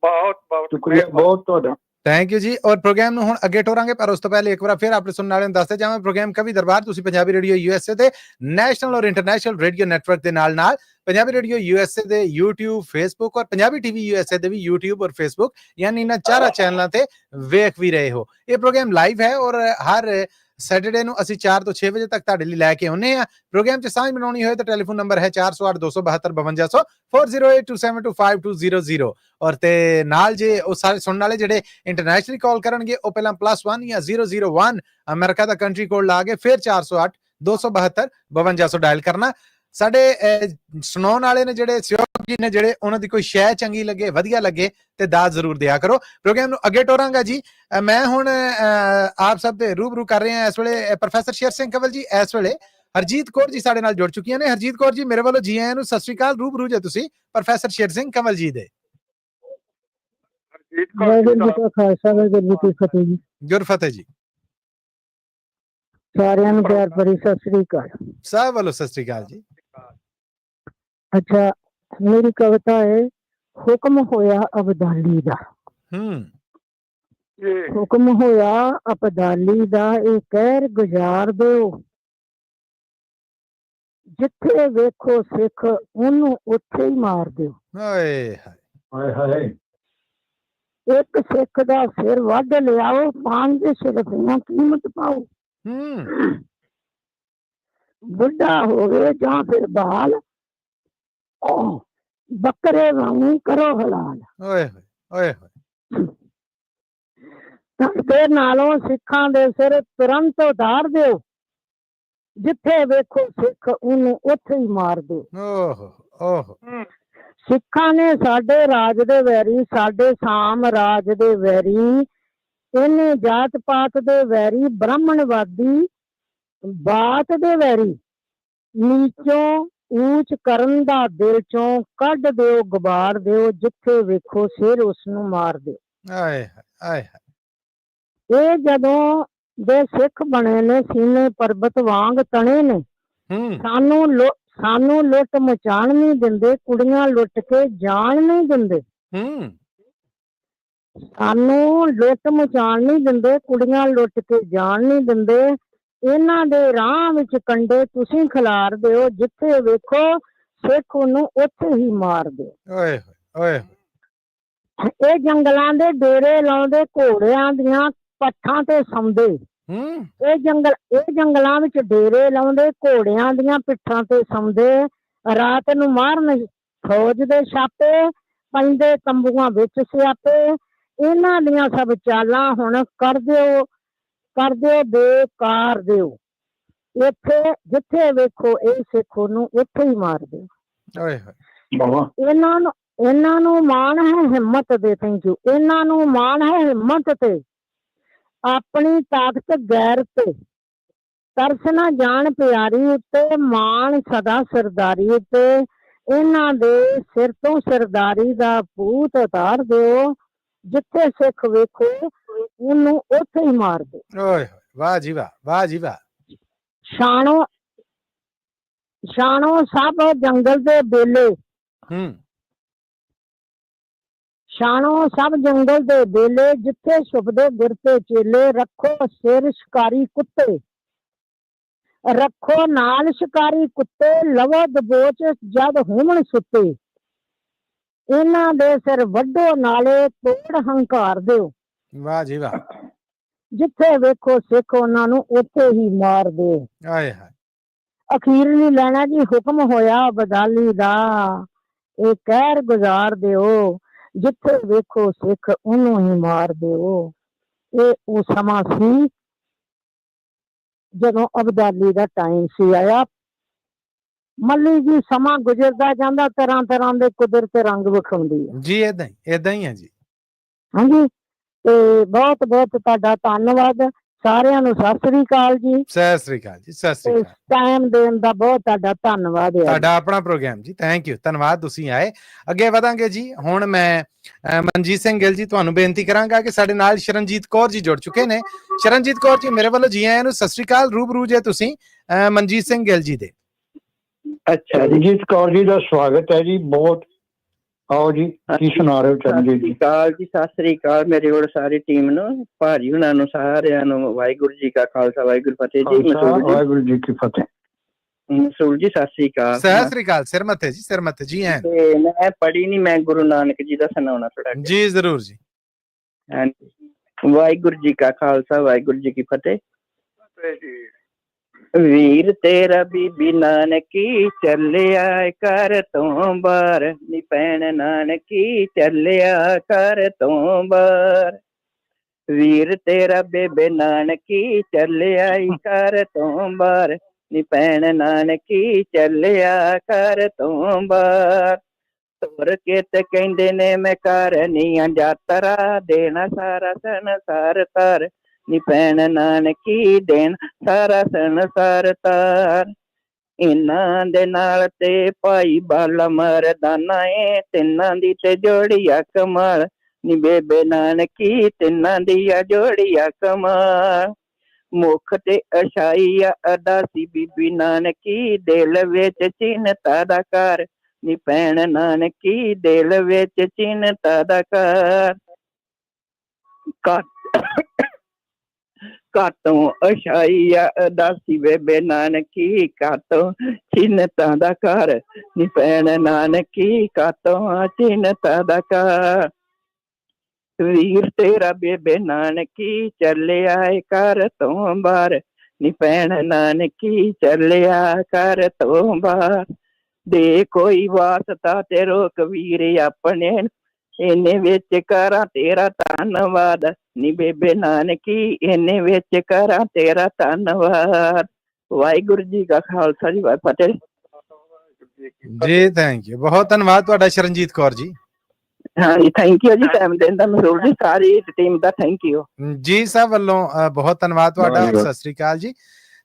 ਬਹੁਤ ਬਹੁਤ ਸ਼ੁਕਰੀਆ ਬਹੁਤ ਤੁਹਾਡਾ। ਥੈਂਕ ਯੂ ਜੀ। ਔਰ ਪ੍ਰੋਗਰਾਮ ਨੂੰ ਹੁਣ ਅੱਗੇ ਟੋਰਾਂਗੇ, ਪਰ ਉਸ ਤੋਂ ਪਹਿਲੇ ਇੱਕ ਵਾਰ ਫਿਰ ਆਪਣੇ ਸੁਣਨ ਵਾਲਿਆਂ ਨੂੰ ਦੱਸਦੇ ਜਾਵਾਂ ਪ੍ਰੋਗਰਾਮ ਕਵੀ ਦਰਬਾਰ ਤੁਸੀਂ ਪੰਜਾਬੀ ਰੇਡੀਓ ਯੂਐਸਏ ਤੇ ਨੈਸ਼ਨਲ ਔਰ ਇੰਟਰਨੈਸ਼ਨਲ ਰੇਡੀਓ ਨੈਟਵਰਕ ਦੇ ਨਾਲ ਪੰਜਾਬੀ ਰੇਡੀਓ ਯੂਐਸਏ ਦੇ YouTube, Facebook ਔਰ ਪੰਜਾਬੀ ਟੀਵੀ ਯੂਐਸਏ ਦੇ ਵੀ YouTube ਔਰ Facebook ਯਾਨੀ ਇਹਨਾਂ ਚਾਰਾਂ ਚੈਨਲਾਂ ਤੇ ਵੇਖ ਵੀ ਰਹੇ ਹੋ। ਇਹ ਪ੍ਰੋਗਰਾਮ ਲਾਈਵ ਹੈ ਔਰ ਹਰ ਸੈਟਰਡੇ ਨੂੰ ਅਸੀਂ 4 ਤੋਂ 6 ਵਜੇ ਤੱਕ ਤੁਹਾਡੇ ਲਈ ਲੈ ਕੇ ਆਉਂਦੇ ਆ। ਪ੍ਰੋਗਰਾਮ 'ਚ ਸਾਂਝ ਬਣਾਉਣੀ ਹੋਏ ਤਾਂ ਟੈਲੀਫੋਨ ਨੰਬਰ ਹੈ 408 272 5200 4082725200 ਔਰ ਤੇ ਨਾਲ ਜੇ ਉਹ ਸਾਰੇ ਸੁਣਨ ਵਾਲੇ ਜਿਹੜੇ ਇੰਟਰਨੈਸ਼ਨਲੀ ਕਾਲ ਕਰਨਗੇ ਉਹ ਪਹਿਲਾਂ +1 ਜਾਂ 001 ਅਮਰੀਕਾ ਦਾ ਕੰਟਰੀ ਕੋਡ ਲਾ ਕੇ ਫਿਰ 408 272 5200 ਡਾਇਲ ਕਰਨਾ। ਸਾਡੇ ਸੁਣਾਉਣ ਵਾਲੇ ਨੇ ਜਿਹੜੇ ਸਹਿਯੋਗ ਜੀ ਨੇ ਜਿਹੜੇ ਉਹਨਾਂ ਦੀ ਕੋਈ ਸ਼ੈ ਚੰਗੀ ਲੱਗੇ ਵਧੀਆ ਲੱਗੇ ਤੇ ਦਾਤ ਜ਼ਰੂਰ ਦਿਆ ਕਰੋ। ਪ੍ਰੋਗਰਾਮ ਨੂੰ ਅੱਗੇ ਟੋਰਾਂਗਾ ਜੀ। ਮੈਂ ਹੁਣ ਆਪ ਸਭ ਦੇ ਰੂਬਰੂ ਕਰ ਰਹੇ ਹਾਂ ਇਸ ਵੇਲੇ ਪ੍ਰੋਫੈਸਰ ਸ਼ੇਰ ਸਿੰਘ ਕੰਵਲ ਜੀ, ਇਸ ਵੇਲੇ ਹਰਜੀਤ ਕੌਰ ਜੀ ਸਾਡੇ ਨਾਲ ਜੁੜ ਚੁੱਕੀਆਂ ਨੇ। ਹਰਜੀਤ ਕੌਰ ਜੀ ਮੇਰੇ ਵੱਲੋਂ ਜੀ ਆਇਆਂ ਨੂੰ, ਸਤਿ ਸ਼੍ਰੀ ਅਕਾਲ। ਰੂਬਰੂ ਜੇ ਤੁਸੀਂ ਪ੍ਰੋਫੈਸਰ ਸ਼ੇਰ ਸਿੰਘ ਕੰਵਲ ਜੀ ਦੇ। ਵਾਹਿਗੁਰੂ ਜੀ ਕਾ ਖਾਲਸਾ ਵਾਹਿਗੁਰੂ ਜੀ ਕੀ ਫਤਿਹ ਜੀ। ਗੁਰਫਤਿਹ ਜੀ। ਸਾਰਿਆਂ ਨੂੰ ਪਿਆਰ ਭਰੀ ਸਤਿ ਸ੍ਰੀ ਅਕਾਲ। ਸਭ ਵੱਲੋਂ ਸਤਿ ਸ਼੍ਰੀ ਅਕਾਲ ਜੀ। अच्छा, मेरी कविता है हुक्म होया अबदाली दा। हुक्म होया अबदाली दा ए कहर गुजार दो, जिथे वेखो सिख उन्नू उत्थे ही मार दो। ਹਾਏ ਹਾਏ एक सिख दा सिर वध लियाओ, 5 सिरफियां कीमत पाओ। बुढ़ा होवे जां फिर बाल, बकरे वांगू करो हलाल। धरते नालों सिखां दे सिर तुरंत उतार दिओ, जिथे वेखो सिख उन्नू उत्थे ही मार दिओ। सिखां ने साडे राज दे वैरी, साडे सामराज दे वैरी, इन्ने जात पात दे वैरी, ब्राह्मणवादी बात दे वैरी, नीचों ऊंच करन दा दिल चों कढ दिओ गबार दिओ, जिथे वेखो सिर उसनू मार दिओ। ये जदों दे सिख बने ने सीने पर्बत वांग तने ने, सानू लुट मचाण नहीं दिंदे, कुड़ियां लुट के जान नहीं दिंदे। सानू लुट मचाण नहीं दिंदे, कुड़ियां लुट के जान नहीं दिंदे। इन्हां दे राह विच कंडे तुसीं खिलार दिओ, जिथे वेखो सिख उन्नू उत्थे ही मार दिओ। ये जंगलां दे डेरे लाउंदे, घोड़ियां दियां पट्ठां ते सौंदे। ये जंगलां विच डेरे लाउंदे, घोड़ियां दियां पिट्ठां ते सौंदे। रात नूं मारन फौज दे छापे, पैंदे तंबूआं विच सियापे। इन्हां दियां सब चालां हुण कर दिओ बेकार दिओ, इत्थे जिथे वेखो ਇਹ सिख ਉਹਨੂੰ ਉੱਥੇ ਹੀ ਮਾਰ ਦਿਓ। ਇਹਨਾਂ ਨੂੰ ਮਾਣ ਹੈ ਹਿੰਮਤ ਦੇ। Thank you. ਇਹਨਾਂ ਨੂੰ ਮਾਣ ਹੈ ਹਿੰਮਤ ਤੇ, ਆਪਣੀ ਤਾਕਤ ਗੈਰਤ ਤੇ, ਤਰਸ ਨਾ ਜਾਣ ਪਿਆਰੀ ਉੱਤੇ, ਮਾਣ ਸਦਾ ਸਰਦਾਰੀ ਉੱਤੇ। ਇਹਨਾਂ ਦੇ ਸਿਰ ਤੋਂ ਸਰਦਾਰੀ ਦਾ ਭੂਤ ਉਤਾਰ ਦਿਓ, ਜਿੱਥੇ ਸਿੱਖ ਵੇਖੋ ਉਹਨੂੰ ਉੱਥੇ ਹੀ ਮਾਰ ਦਿਓ। ਵਾਹ ਜੀ ਵਾਹ, ਵਾਹ ਜੀ ਵਾਹ। शानो सब जंगल दे बेले, शानो सब जंगल दे बेले, जिथे छुपदे गुरते चेले। रखो सिर शिकारी कुत्ते, रखो नाल शिकारी कुत्ते, लवो दबोच जद होमन सुते। इन्हां दे सिर वड्डो नाले तोड़ हंकार दिओ। वाह जी वाह। जिथे वेखो सिख उन्हां नूं उत्थे ही मार दिओ। अखीरली लैना जी हुक्म होया बदाली दा, ए कहर गुजार दिओ, जिथे वेखो सिख उन्नू ही मार दिओ। ये वो समा सी जदों अबदाली दा टाइम सी आया। मल्ली जी समा गुजरदा जांदा, तरह तरह दे कुदरत रंग विखाउंदी है जी। इदां ही है जी। हाँ जी। ते बहुत बहुत तुहाडा धन्नवाद। ਸਾਰਿਆਂ ਨੂੰ ਸਤਿ ਸ੍ਰੀ ਅਕਾਲ ਜੀ। ਸਤਿ ਸ੍ਰੀ ਅਕਾਲ ਜੀ, ਸਤਿ ਸ੍ਰੀ ਅਕਾਲ। ਟਾਈਮ ਦੇਣ ਦਾ ਬਹੁਤ ਤੁਹਾਡਾ ਧੰਨਵਾਦ ਹੈ। ਤੁਹਾਡਾ ਆਪਣਾ ਪ੍ਰੋਗਰਾਮ ਜੀ, ਥੈਂਕ ਯੂ, ਧੰਨਵਾਦ ਤੁਸੀਂ ਆਏ। ਅੱਗੇ ਵਧਾਂਗੇ ਜੀ। ਹੁਣ ਮੈਂ ਮਨਜੀਤ ਸਿੰਘ ਗਿੱਲ ਜੀ ਤੁਹਾਨੂੰ ਬੇਨਤੀ ਕਰਾਂਗਾ ਕਿ ਸਾਡੇ ਨਾਲ ਸ਼ਰਨਜੀਤ ਕੌਰ ਜੀ ਜੁੜ ਚੁੱਕੇ ਨੇ। ਸ਼ਰਨਜੀਤ ਕੌਰ ਜੀ ਮੇਰੇ ਵੱਲੋਂ ਜੀ ਆਇਆਂ ਨੂੰ, ਸਤਿ ਸ੍ਰੀ ਅਕਾਲ। ਰੂਬਰੂ ਜੇ ਤੁਸੀਂ ਮਨਜੀਤ ਸਿੰਘ ਗਿੱਲ ਜੀ ਦੇ। ਅੱਛਾ, ਰਣਜੀਤ ਕੌਰ ਜੀ ਦਾ ਸਵਾਗਤ ਹੈ ਜੀ, ਬਹੁਤ। ਆਓ ਜੀ, ਕੀ ਸੁਣਾ ਰਹੇ ਹੋ ਚਰਨਜੀਤ ਜੀ? ਸਤਿ ਸ੍ਰੀ ਅਕਾਲ ਮੇਰੇ ਕੋਲ ਸਾਰੀ ਟੀਮ ਨੂੰ, ਭਾਜੀ ਹੁਣਾਂ ਨੂੰ, ਸਾਰਿਆਂ ਨੂੰ ਵਾਹਿਗੁਰੂ ਜੀ ਕਾ ਖਾਲਸਾ ਵਾਹਿਗੁਰੂ ਫਤਿਹ ਜੀ। ਵਾਹਿਗੁਰੂ ਜੀ ਕੀ ਫਤਿਹ। ਮਸੂਲ ਜੀ ਸਤਿ ਸ੍ਰੀ ਅਕਾਲ। ਸਤਿ ਸ੍ਰੀ ਅਕਾਲ। ਸਿਰ ਮੱਥੇ ਜੀ, ਸਿਰ ਮੱਥੇ ਜੀ। ਐ ਤੇ ਮੈਂ ਪੜ੍ਹੀ ਨਹੀਂ, ਮੈਂ ਗੁਰੂ ਨਾਨਕ ਜੀ ਦਾ ਸੁਣਾਉਣਾ ਥੋੜਾ ਜੀ, ਜ਼ਰੂਰ ਜੀ। ਹਾਂਜੀ, ਵਾਹਿਗੁਰੂ ਜੀ ਕਾ ਖਾਲਸਾ ਵਾਹਿਗੁਰੂ ਜੀ ਕੀ ਫਤਿਹ। ਜੀ ਵੀਰ ਤੇਰਾ ਬੀਬੀ ਨਾਨਕੀ ਚੱਲਿਆ ਘਰ ਤੋਂ ਬਾਹਰ, ਨੀ ਭੈਣ ਨਾਨਕੀ ਚੱਲਿਆ ਘਰ ਤੋਂ ਬਾਹਰ। ਵੀਰ ਤੇਰਾ ਬੇਬੇ ਨਾਨਕੀ ਚੱਲਿਆ ਘਰ ਤੋਂ ਬਾਹਰ, ਨੀ ਭੈਣ ਨਾਨਕੀ ਚੱਲਿਆ ਘਰ ਤੋਂ ਬਾਹਰ। ਤੁਰ ਕੇ ਤੇ ਕਹਿੰਦੇ ਨੇ ਮੈਂ ਕਰਨੀਆਂ ਯਾਤਰਾ, ਦੇਣਾ ਸਾਰਾ ਸੰਸਾਰ ਤਾਰ, ਨੀ ਭੈਣ ਨਾਨਕੀ ਦੇਣ ਸਾਰਾ ਸੰਸਾਰ ਤਾਰ। ਇਹਨਾਂ ਦੇ ਨਾਲ ਤੇ ਭਾਈ ਬਾਲਾ ਮਰਦਾਨਾ ਏ, ਤਿੰਨਾਂ ਦੀ ਤੇ ਜੋੜੀਆ ਕਮਾਲ, ਨੀ ਬੇਬੇ ਨਾਨਕੀ ਤਿੰਨਾਂ ਦੀ ਆ ਜੋੜੀਆ ਕਮਾਲ। ਮੁੱਖ ਤੇ ਅਛਾਈ ਆ ਅਦਾਸੀ ਬੀਬੀ ਨਾਨਕੀ, ਦਿਲ ਵਿੱਚ ਚਿੰਤਾ ਦਾ ਘਰ, ਨੀ ਭੈਣ ਨਾਨਕੀ ਦਿਲ ਵਿੱਚ ਚਿੰਤਾ ਦਾ ਘਰ। ਕਾਤੋਂ ਅਛਾਈ ਆ ਅਦਾਸੀ ਬੇਬੇ ਨਾਨਕੀ, ਕਾਤੋਂ ਚਿੰਤਾ ਦਾ ਘਰ, ਨੀ ਭੈਣ ਨਾਨਕੀ ਕਾਤੋਂ ਚਿੰਤਾ ਦਾ ਘਰ। ਵੀਰ ਤੇਰਾ ਬੇਬੇ ਨਾਨਕੀ ਚੱਲਿਆ ਘਰ ਤੋਂ ਬਾਹਰ, ਨੀ ਭੈਣ ਨਾਨਕੀ ਚੱਲਿਆ ਘਰ ਤੋਂ ਬਾਹਰ। ਦੇ ਕੋਈ ਵਾਸਤਾ ਤੇ ਰੋਕ ਵੀਰ ਆਪਣੇ, ਇਹਨੇ ਵਿੱਚ ਕਰਾਂ ਤੇਰਾ ਧੰਨਵਾਦ, ਨੀ ਬੇਬੇ ਨਾਨਕੀ ਇਹਨੇ ਵਿੱਚ ਕਰਾਂ ਤੇਰਾ ਧੰਨਵਾਦ। ਵਾਹਿਗੁਰੂ ਜੀ ਕਾ ਖਾਲਸਾ ਜੀ ਵਾਹਿਗੁਰੂ ਫਤਿਹ ਜੀ। ਥੈਂਕ ਯੂ, ਬਹੁਤ ਧੰਨਵਾਦ ਤੁਹਾਡਾ ਸ਼ਰਨਜੀਤ ਕੌਰ ਜੀ। ਹਾਂਜੀ, ਥੈਂਕ ਯੂ ਜੀ ਟਾਈਮ ਦੇਣ ਦਾ। ਮਸੂਲ ਜੀ ਸਾਰੀ ਟੀਮ ਦਾ ਥੈਂਕ ਯੂ ਜੀ। ਸਭ ਵੱਲੋਂ ਬਹੁਤ ਧੰਨਵਾਦ ਤੁਹਾਡਾ। ਸਤਿ ਸ੍ਰੀ ਅਕਾਲ ਜੀ।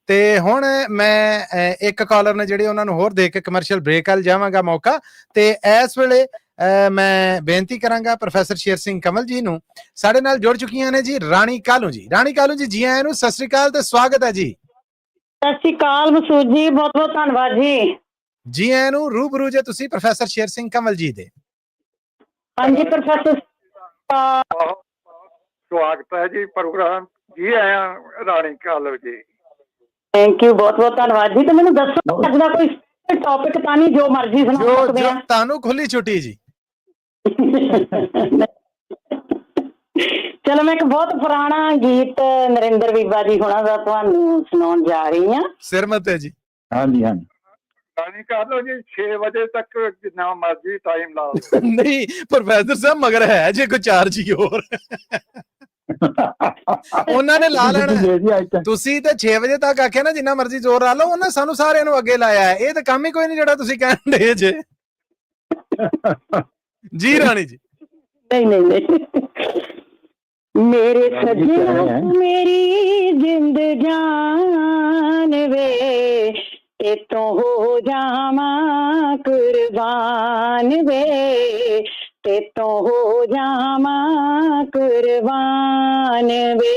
ਤੇ ਹੁਣ ਮੈਂ ਇੱਕ ਕਾਲਰ ਨੇ ਜਿਹੜੇ ਉਹਨਾਂ ਨੂੰ ਹੋਰ ਦੇ ਕੇ ਕਮਰਸ਼ੀਅਲ ਬ੍ਰੇਕ ਵੱਲ ਜਾਵਾਂਗਾ ਮੌਕਾ। ਤੇ ਇਸ ਵੇਲੇ ਮੈਂ ਬੇਨਤੀ ਕਰਾਂਗਾ ਪ੍ਰੋਫੈਸਰ ਸ਼ੇਰ ਸਿੰਘ ਕਮਲ ਜੀ ਨੂੰ, ਸਾਡੇ ਨਾਲ ਜੁੜ ਚੁੱਕੀਆਂ ਨੇ ਜੀ ਰਾਣੀ ਕਾਲੂ ਜੀ। ਰਾਣੀ ਕਾਲੂ ਜੀ, ਜੀ ਆਇਆਂ ਨੂੰ, ਸਤਿ ਸ੍ਰੀ ਅਕਾਲ ਤੇ ਸਵਾਗਤ ਹੈ ਜੀ। ਸਤਿ ਸ੍ਰੀ ਅਕਾਲ ਮਸੂਦ ਜੀ, ਬਹੁਤ ਬਹੁਤ ਧੰਨਵਾਦ ਜੀ। ਜੀ ਆਇਆਂ ਨੂੰ। ਰੂਬਰੂ ਜੇ ਤੁਸੀਂ ਪ੍ਰੋਫੈਸਰ ਸ਼ੇਰ ਸਿੰਘ ਕਮਲ ਜੀ ਦੇ। ਹਾਂਜੀ ਪ੍ਰੋਫੈਸਰ, ਸਵਾਗਤ ਹੈ ਜੀ ਪ੍ਰੋਗਰਾਮ। ਜੀ ਆਇਆਂ ਰਾਣੀ ਕਾਲੂ ਜੀ। ਥੈਂਕ ਯੂ, ਬਹੁਤ ਬਹੁਤ ਧੰਨਵਾਦ ਜੀ। ਤੇ ਮੈਨੂੰ ਦੱਸੋ ਅੱਜ ਦਾ ਕੋਈ ਟੌਪਿਕ ਤਾਂ ਨਹੀਂ, ਜੋ ਮਰਜ਼ੀ ਸੁਣਾ ਸਕਦੇ ਆ। ਤੁਹਾਨੂੰ ਖੁੱਲੀ ਛੁੱਟੀ ਜੀ। ਚਲੋ ਮੈਂ ਇੱਕ ਬਹੁਤ ਪੁਰਾਣਾ ਗੀਤ ਨਰਿੰਦਰ ਬੀਬਾ ਜੀ ਹੁਣਾਂ ਦਾ ਤੁਹਾਨੂੰ ਸੁਣਾਉਣ ਜਾ ਰਹੀ ਹਾਂ। ਸਿਰ ਮੱਤੇ ਜੀ। ਹਾਂਜੀ ਹਾਂਜੀ। ਰਾਣੀ ਕਾਲੂ ਜੀ 6 ਵਜੇ ਤੱਕ ਜਿੰਨਾ ਮਰਜ਼ੀ ਟਾਈਮ ਲਾ ਲਓ। ਨਹੀਂ ਪ੍ਰੋਫੈਸਰ ਸਾਹਿਬ, ਮਗਰ ਹੈ ਜੇ ਕੋਈ 4 ਜੀ ਹੋਰ ਉਹਨਾਂ ਨੇ ਲਾ ਲੈਣਾ। ਤੁਸੀਂ ਤੇ 6 ਵਜੇ ਤੱਕ ਆਖਿਆ ਨਾ ਜਿੰਨਾ ਮਰਜ਼ੀ ਜ਼ੋਰ ਲਾ ਲਓ, ਉਹਨਾਂ ਸਾਨੂੰ ਸਾਰਿਆਂ ਨੂੰ ਅੱਗੇ ਲਾਇਆ ਹੈ। ਇਹ ਤਾਂ ਕੰਮ ਹੀ ਕੋਈ ਨਹੀਂ ਜਿਹੜਾ ਤੁਸੀਂ ਕਹਿਣ ਦੇ ਜੇ। ਜੀ ਰਾਣੀ ਜੀ। ਨਹੀਂ ਨਹੀਂ ਨਹੀਂ, ਮੇਰੇ ਸੱਜਣਾ ਮੇਰੀ ਜਿੰਦ ਜਾਨ ਵੇ, ਇਤੋਂ ਹੋ ਜਾਵਾਂ ਕੁਰਬਾਨ ਵੇ, ਤੇਤੋਂ ਹੋ ਜਾਵਾਂ ਕੁਰਬਾਨ ਵੇ।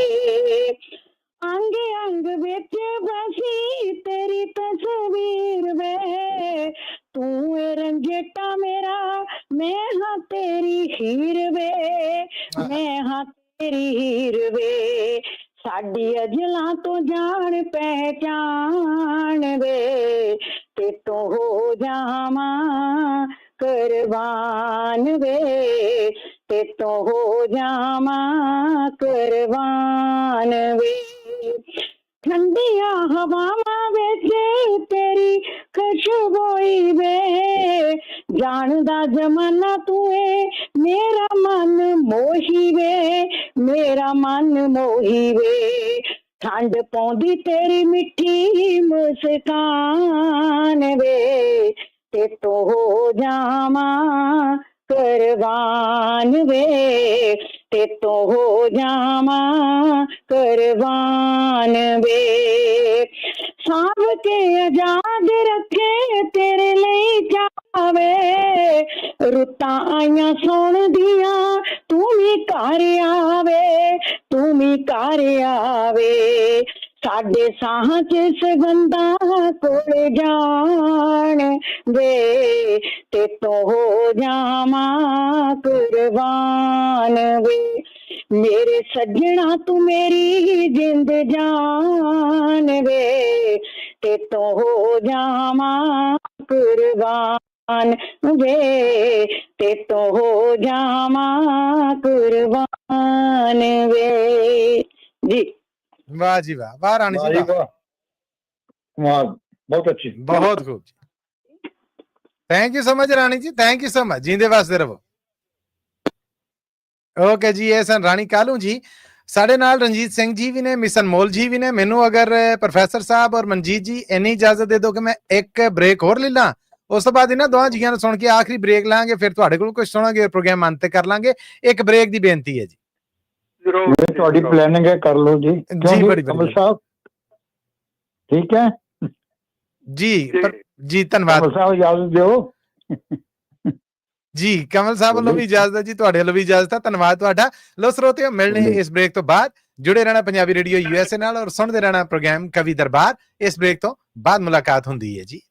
ਅੰਗ ਅੰਗ ਵਿੱਚ ਬਸੀ ਤੇਰੀ ਤਸਵੀਰ ਵੇ, ਤੂੰ ਏ ਰੰਜੇਟਾ ਮੇਰਾ, ਮੈਂ ਹਾਂ ਤੇਰੀ ਹੀਰ ਵੇ, ਮੈਂ ਹਾਂ ਤੇਰੀ ਹੀਰ ਵੇ। ਸਾਡੀ ਅਜਲਾਂ ਤੋਂ ਜਾਣ ਪਹਿਚਾਣ ਵੇ, ਤੇਤੋਂ ਹੋ ਜਾਵਾਂ ਕੁਰਬਾਨ ਵੇ, ਤੇਤੋਂ ਹੋ ਜਾਵਾਂ ਕੁਰਬਾਨ ਵੇ। ਠੰਡੀਆਂ ਹਵਾਵਾਂ ਵਿੱਚ ਤੇਰੀ ਖੁਸ਼ਬੋਈ ਵੇ, ਜਾਣਦਾ ਜ਼ਮਾਨਾ ਤੂੰ ਏ ਮੇਰਾ ਮਨ ਮੋਹੀ ਵੇ, ਮੇਰਾ ਮਨ ਮੋਹੀ ਵੇ। ਠੰਡ ਪਾਉਂਦੀ ਤੇਰੀ ਮਿੱਠੀ ਮੁਸਕਾਨ ਵੇ, ਤੇਤੋਂ ਹੋ ਜਾਵਾਂ ਕੁਰਬਾਨ ਵੇ, ते तो हो जावा कुर्बान वे सांभ के आजाद रखे तेरे लिए जावे रुतां आईयां सौण दियां तू भी घर आवे तू भी घर आवे साडे साहां च सगंदा कोल जान वे ते तो हो जावा कुर्बान वे मेरे सज्जना तू मेरी जिंद जान वे ते तो हो जावा कुर्बान वे ते तो हो जावा कुर्बान वे जी वाह जी वाह, वाह रानी जी वाह, वाह कमाल, बहुत अच्छी। बहुत खूब जी। Thank you so much Rani ji, thank you so much, जींदे वास्ते रहो। ओके जी, ये सन रानी कालू जी। साढ़े नाल रंजीत सिंह जी भी ने, मिस अनमोल जी भी ने। मैनू अगर प्रोफैसर साहब और मनजीत जी इन्नी इजाजत दे दो कि मैं एक ब्रेक होर ले ला, उस तो बाद इन्हां दोवां जियां नूं सुण के आखिरी ब्रेक लांगे, फिर तुहाडे कोल कुछ सुणांगे, प्रोग्राम अंत कर लांगे। एक ब्रेक दी बेनती है जी। ਜ਼ਰੂਰ ये ਜੀ, ਤੁਹਾਡੀ ਜ਼ਰੂਰ। प्लानिंग है, कर लो जी। क्यों जी जी बड़ी कमल बड़ी साहब, ठीक है। जी जी। जी धन्यवाद कमल साहब इजाजत दो जी। कमल साहब ਵੱਲੋਂ ਵੀ ਇਜਾਜ਼ਤ ਹੈ ਜੀ, ਤੁਹਾਡੇ ਵੱਲੋਂ ਵੀ ਇਜਾਜ਼ਤ ਹੈ। ਧੰਨਵਾਦ ਤੁਹਾਡਾ। ਲੋ ਸਰੋਤਿਓ, ਮਿਲਣੇ ਇਸ ਬ੍ਰੇਕ ਤੋਂ ਬਾਅਦ। ਜੁੜੇ ਰਹਿਣਾ ਪੰਜਾਬੀ ਰੇਡੀਓ USA ਨਾਲ ਔਰ ਸੁਣਦੇ ਰਹਿਣਾ ਪ੍ਰੋਗਰਾਮ ਕਵੀ ਦਰਬਾਰ। ਇਸ ਬ੍ਰੇਕ ਤੋਂ ਬਾਅਦ ਮੁਲਾਕਾਤ ਹੁੰਦੀ ਹੈ ਜੀ।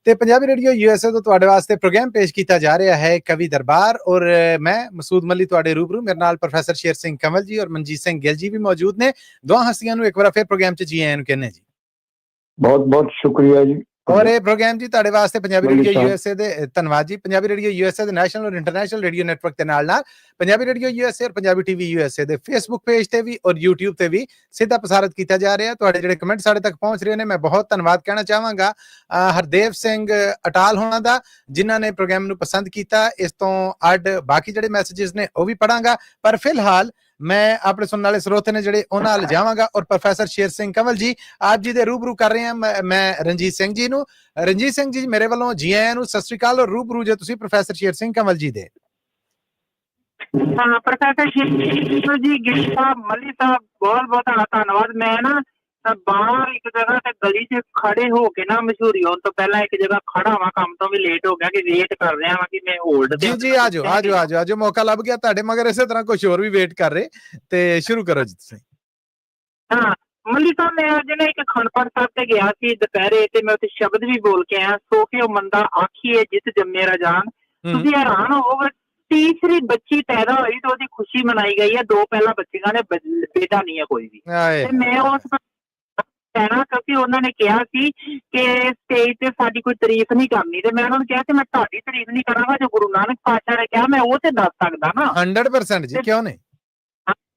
ਤੇ ਪੰਜਾਬੀ ਰੇਡੀਓ ਯੂਐਸਏ ਤੋਂ ਤੁਹਾਡੇ ਵਾਸਤੇ ਪ੍ਰੋਗਰਾਮ ਪੇਸ਼ ਕੀਤਾ ਜਾ ਰਿਹਾ ਹੈ ਕਵੀ ਦਰਬਾਰ ਔਰ ਮੈਂ ਮਸੂਦ ਮੱਲੀ ਤੁਹਾਡੇ ਰੂਬਰੂ ਮੇਰੇ ਨਾਲ ਪ੍ਰੋਫੈਸਰ ਸ਼ੇਰ ਸਿੰਘ ਕੰਵਲ ਜੀ ਔਰ ਮਨਜੀਤ ਸਿੰਘ ਗਿੱਲ ਜੀ ਵੀ ਮੌਜੂਦ ਨੇ ਦੋਹਾਂ ਹਸਤੀਆਂ ਨੂੰ ਇੱਕ ਵਾਰ ਫਿਰ ਪ੍ਰੋਗਰਾਮ 'ਚ ਜੀ ਆਇਆਂ ਨੂੰ ਕਹਿੰਦੇ ਜੀ ਬਹੁਤ ਬਹੁਤ ਸ਼ੁਕਰੀਆ ਜੀ ਔਰ ਇਹ ਪ੍ਰੋਗਰਾਮ ਜੀ ਤੁਹਾਡੇ ਵਾਸਤੇ ਪੰਜਾਬੀ ਮੱਲੀ ਰੇਡੀਓ ਸਾਹਿਬ। ਯੂਐਸਏ ਦੇ ਧੰਨਵਾਦ ਜੀ ਪੰਜਾਬੀ ਰੇਡੀਓ ਯੂਐਸਏ ਦੇ ਨੈਸ਼ਨਲ ਔਰ ਇੰਟਰਨੈਸ਼ਨਲ ਰੇਡੀਓ ਨੈਟਵਰਕ ਦੇ ਨਾਲ ਪੰਜਾਬੀ ਰੇਡੀਓ ਯੂਐਸਏ ਔਰ ਪੰਜਾਬੀ ਟੀਵੀ ਯੂਐਸਏ ਦੇ ਫੇਸਬੁੱਕ ਪੇਜ ਤੇ ਵੀ ਔਰ YouTube ਤੇ ਵੀ ਸਿੱਧਾ ਪ੍ਰਸਾਰਿਤ ਕੀਤਾ ਜਾ ਰਿਹਾ ਤੁਹਾਡੇ ਜਿਹੜੇ ਕਮੈਂਟ ਸਾਡੇ ਤੱਕ ਪਹੁੰਚ ਰਹੇ ਨੇ ਮੈਂ ਬਹੁਤ ਧੰਨਵਾਦ ਕਹਿਣਾ ਚਾਹਾਂਗਾ ਹਰਦੇਵ ਸਿੰਘ ਅਟਾਲ ਹੋਣਾ ਦਾ ਜਿਨ੍ਹਾਂ ਨੇ ਪ੍ਰੋਗਰਾਮ ਨੂੰ ਪਸੰਦ ਕੀਤਾ ਇਸ ਤੋਂ ਅੱਡ ਬਾਕੀ ਜਿਹੜੇ ਮੈਸੇजेस ਨੇ ਉਹ ਵੀ ਪੜਾਂਗਾ ਪਰ ਫਿਲਹਾਲ ਮੈਂ ਆਪਣੇ ਸੁਣਨ ਵਾਲੇ ਸਰੋਤੇ ਨੇ ਜਿਹੜੇ ਉਹਨਾਂ ਨਾਲ ਜਾਵਾਂਗਾ ਔਰ ਪ੍ਰੋਫੈਸਰ ਸ਼ੇਰ ਸਿੰਘ ਕੰਵਲ ਜੀ ਆਪ ਜੀ ਦੇ ਰੂਬਰੂ ਕਰ ਰਹੇ ਹਾਂ ਮੈਂ ਰਣਜੀਤ ਸਿੰਘ ਜੀ ਨੂੰ ਰਣਜੀਤ ਸਿੰਘ ਜੀ ਮੇਰੇ ਵੱਲੋਂ ਜੀ ਆਇਆਂ ਨੂੰ ਸਤਿ ਸ੍ਰੀ ਅਕਾਲ ਔਰ ਰੂਬਰੂ ਜੇ ਤੁਸੀਂ ਪ੍ਰੋਫੈਸਰ ਸ਼ੇਰ ਸਿੰਘ ਕੰਵਲ ਜੀ ਦੇ ਹਾਂ ਪ੍ਰੋਫੈਸਰ ਸ਼ੇਰ ਜੀ ਗਿੱਲ ਸਾਹਿਬ ਮੱਲੀ ਸਾਹਿਬ ਬਹੁਤ ਬਹੁਤ ਧੰਨਵਾਦ ਮੈਂ ਨਾ ਬਾਹਰ ਇੱਕ ਜਗ੍ਹਾ ਤੇ ਗਲੀ 'ਚ ਖੜੇ ਹੋ ਕੇ ਨਾ ਮਸ਼ਹੂਰੀ ਹੋਣ ਤੋਂ ਪਹਿਲਾਂ ਇੱਕ ਜਗ੍ਹਾ ਖੜਾ ਵਾਂ ਕੰਮ ਤੋਂ ਵੀ ਲੇਟ ਹੋ ਗਿਆ ਕਿ ਵੇਟ ਕਰ ਰਿਹਾ ਵਾਂ ਕਿ ਮੈਂ ਹੋਲਡ ਜੀ ਜੀ ਆਜੋ ਮੌਕਾ ਲੱਭ ਗਿਆ ਤੁਹਾਡੇ ਮਗਰ ਇਸੇ ਤਰ੍ਹਾਂ ਕੁਝ ਹੋਰ ਵੀ ਵੇਟ ਕਰ ਰਹੇ ਤੇ ਸ਼ੁਰੂ ਕਰੋ ਜੀ ਤੁਸੀਂ ਹਾਂ ਮੱਲੀ ਸਾਹਿਬ ਮੈਂ ਅੱਜ ਨਾ ਇੱਕ ਖੰਡਪੜ ਸਾਹਿਬ ਤੇ ਗਿਆ ਸੀ ਦੁਪਹਿਰੇ ਤੇ ਮੈਂ ਉੱਥੇ ਸ਼ਬਦ ਵੀ ਬੋਲ ਕੇ ਆਇਆ ਸੋ ਕੇ ਉਹ ਮੰਦਾ ਆਖੀਏ ਜਿੱਤ ਜੰਮੇ ਰਾਜਾਨ ਤੁਸੀਂ ਹੈਰਾਨ ਹੋਵੋਗੇ ਤੀਸਰੀ ਬੱਚੀ ਪੈਦਾ ਹੋਈ ਤੇ ਉਹਦੀ ਖੁਸ਼ੀ ਮਨਾਈ ਗਈ ਹੈ ਦੋ ਪਹਿਲਾਂ ਬੱਚੀਆਂ ਨੇ ਬੇਟਾ ਨਹੀਂ ਹੈ ਕੋਈ ਵੀ ਤੇ ਮੈਂ ਉਸ ਕਹਿਣਾ ਕਿਉਂਕਿ ਉਹਨਾਂ ਨੇ ਕਿਹਾ ਸੀ ਕਿ ਸਟੇਜ ਤੇ ਸਾਡੀ ਕੋਈ ਤਾਰੀਫ ਨਹੀਂ ਕਰਨੀ ਤੇ ਮੈਂ ਉਹਨਾਂ ਨੂੰ ਕਿਹਾ ਕਿ ਮੈਂ ਤੁਹਾਡੀ ਤਾਰੀਫ ਨਹੀਂ ਕਰਾਂਗਾ ਜੋ ਗੁਰੂ ਨਾਨਕ ਪਾਤਸ਼ਾਹ ਨੇ ਕਿਹਾ ਮੈਂ ਉਹ ਤੇ ਦੱਸ ਸਕਦਾ ਨਾ 100% ਜੀ ਕਿਉਂ ਨਹੀਂ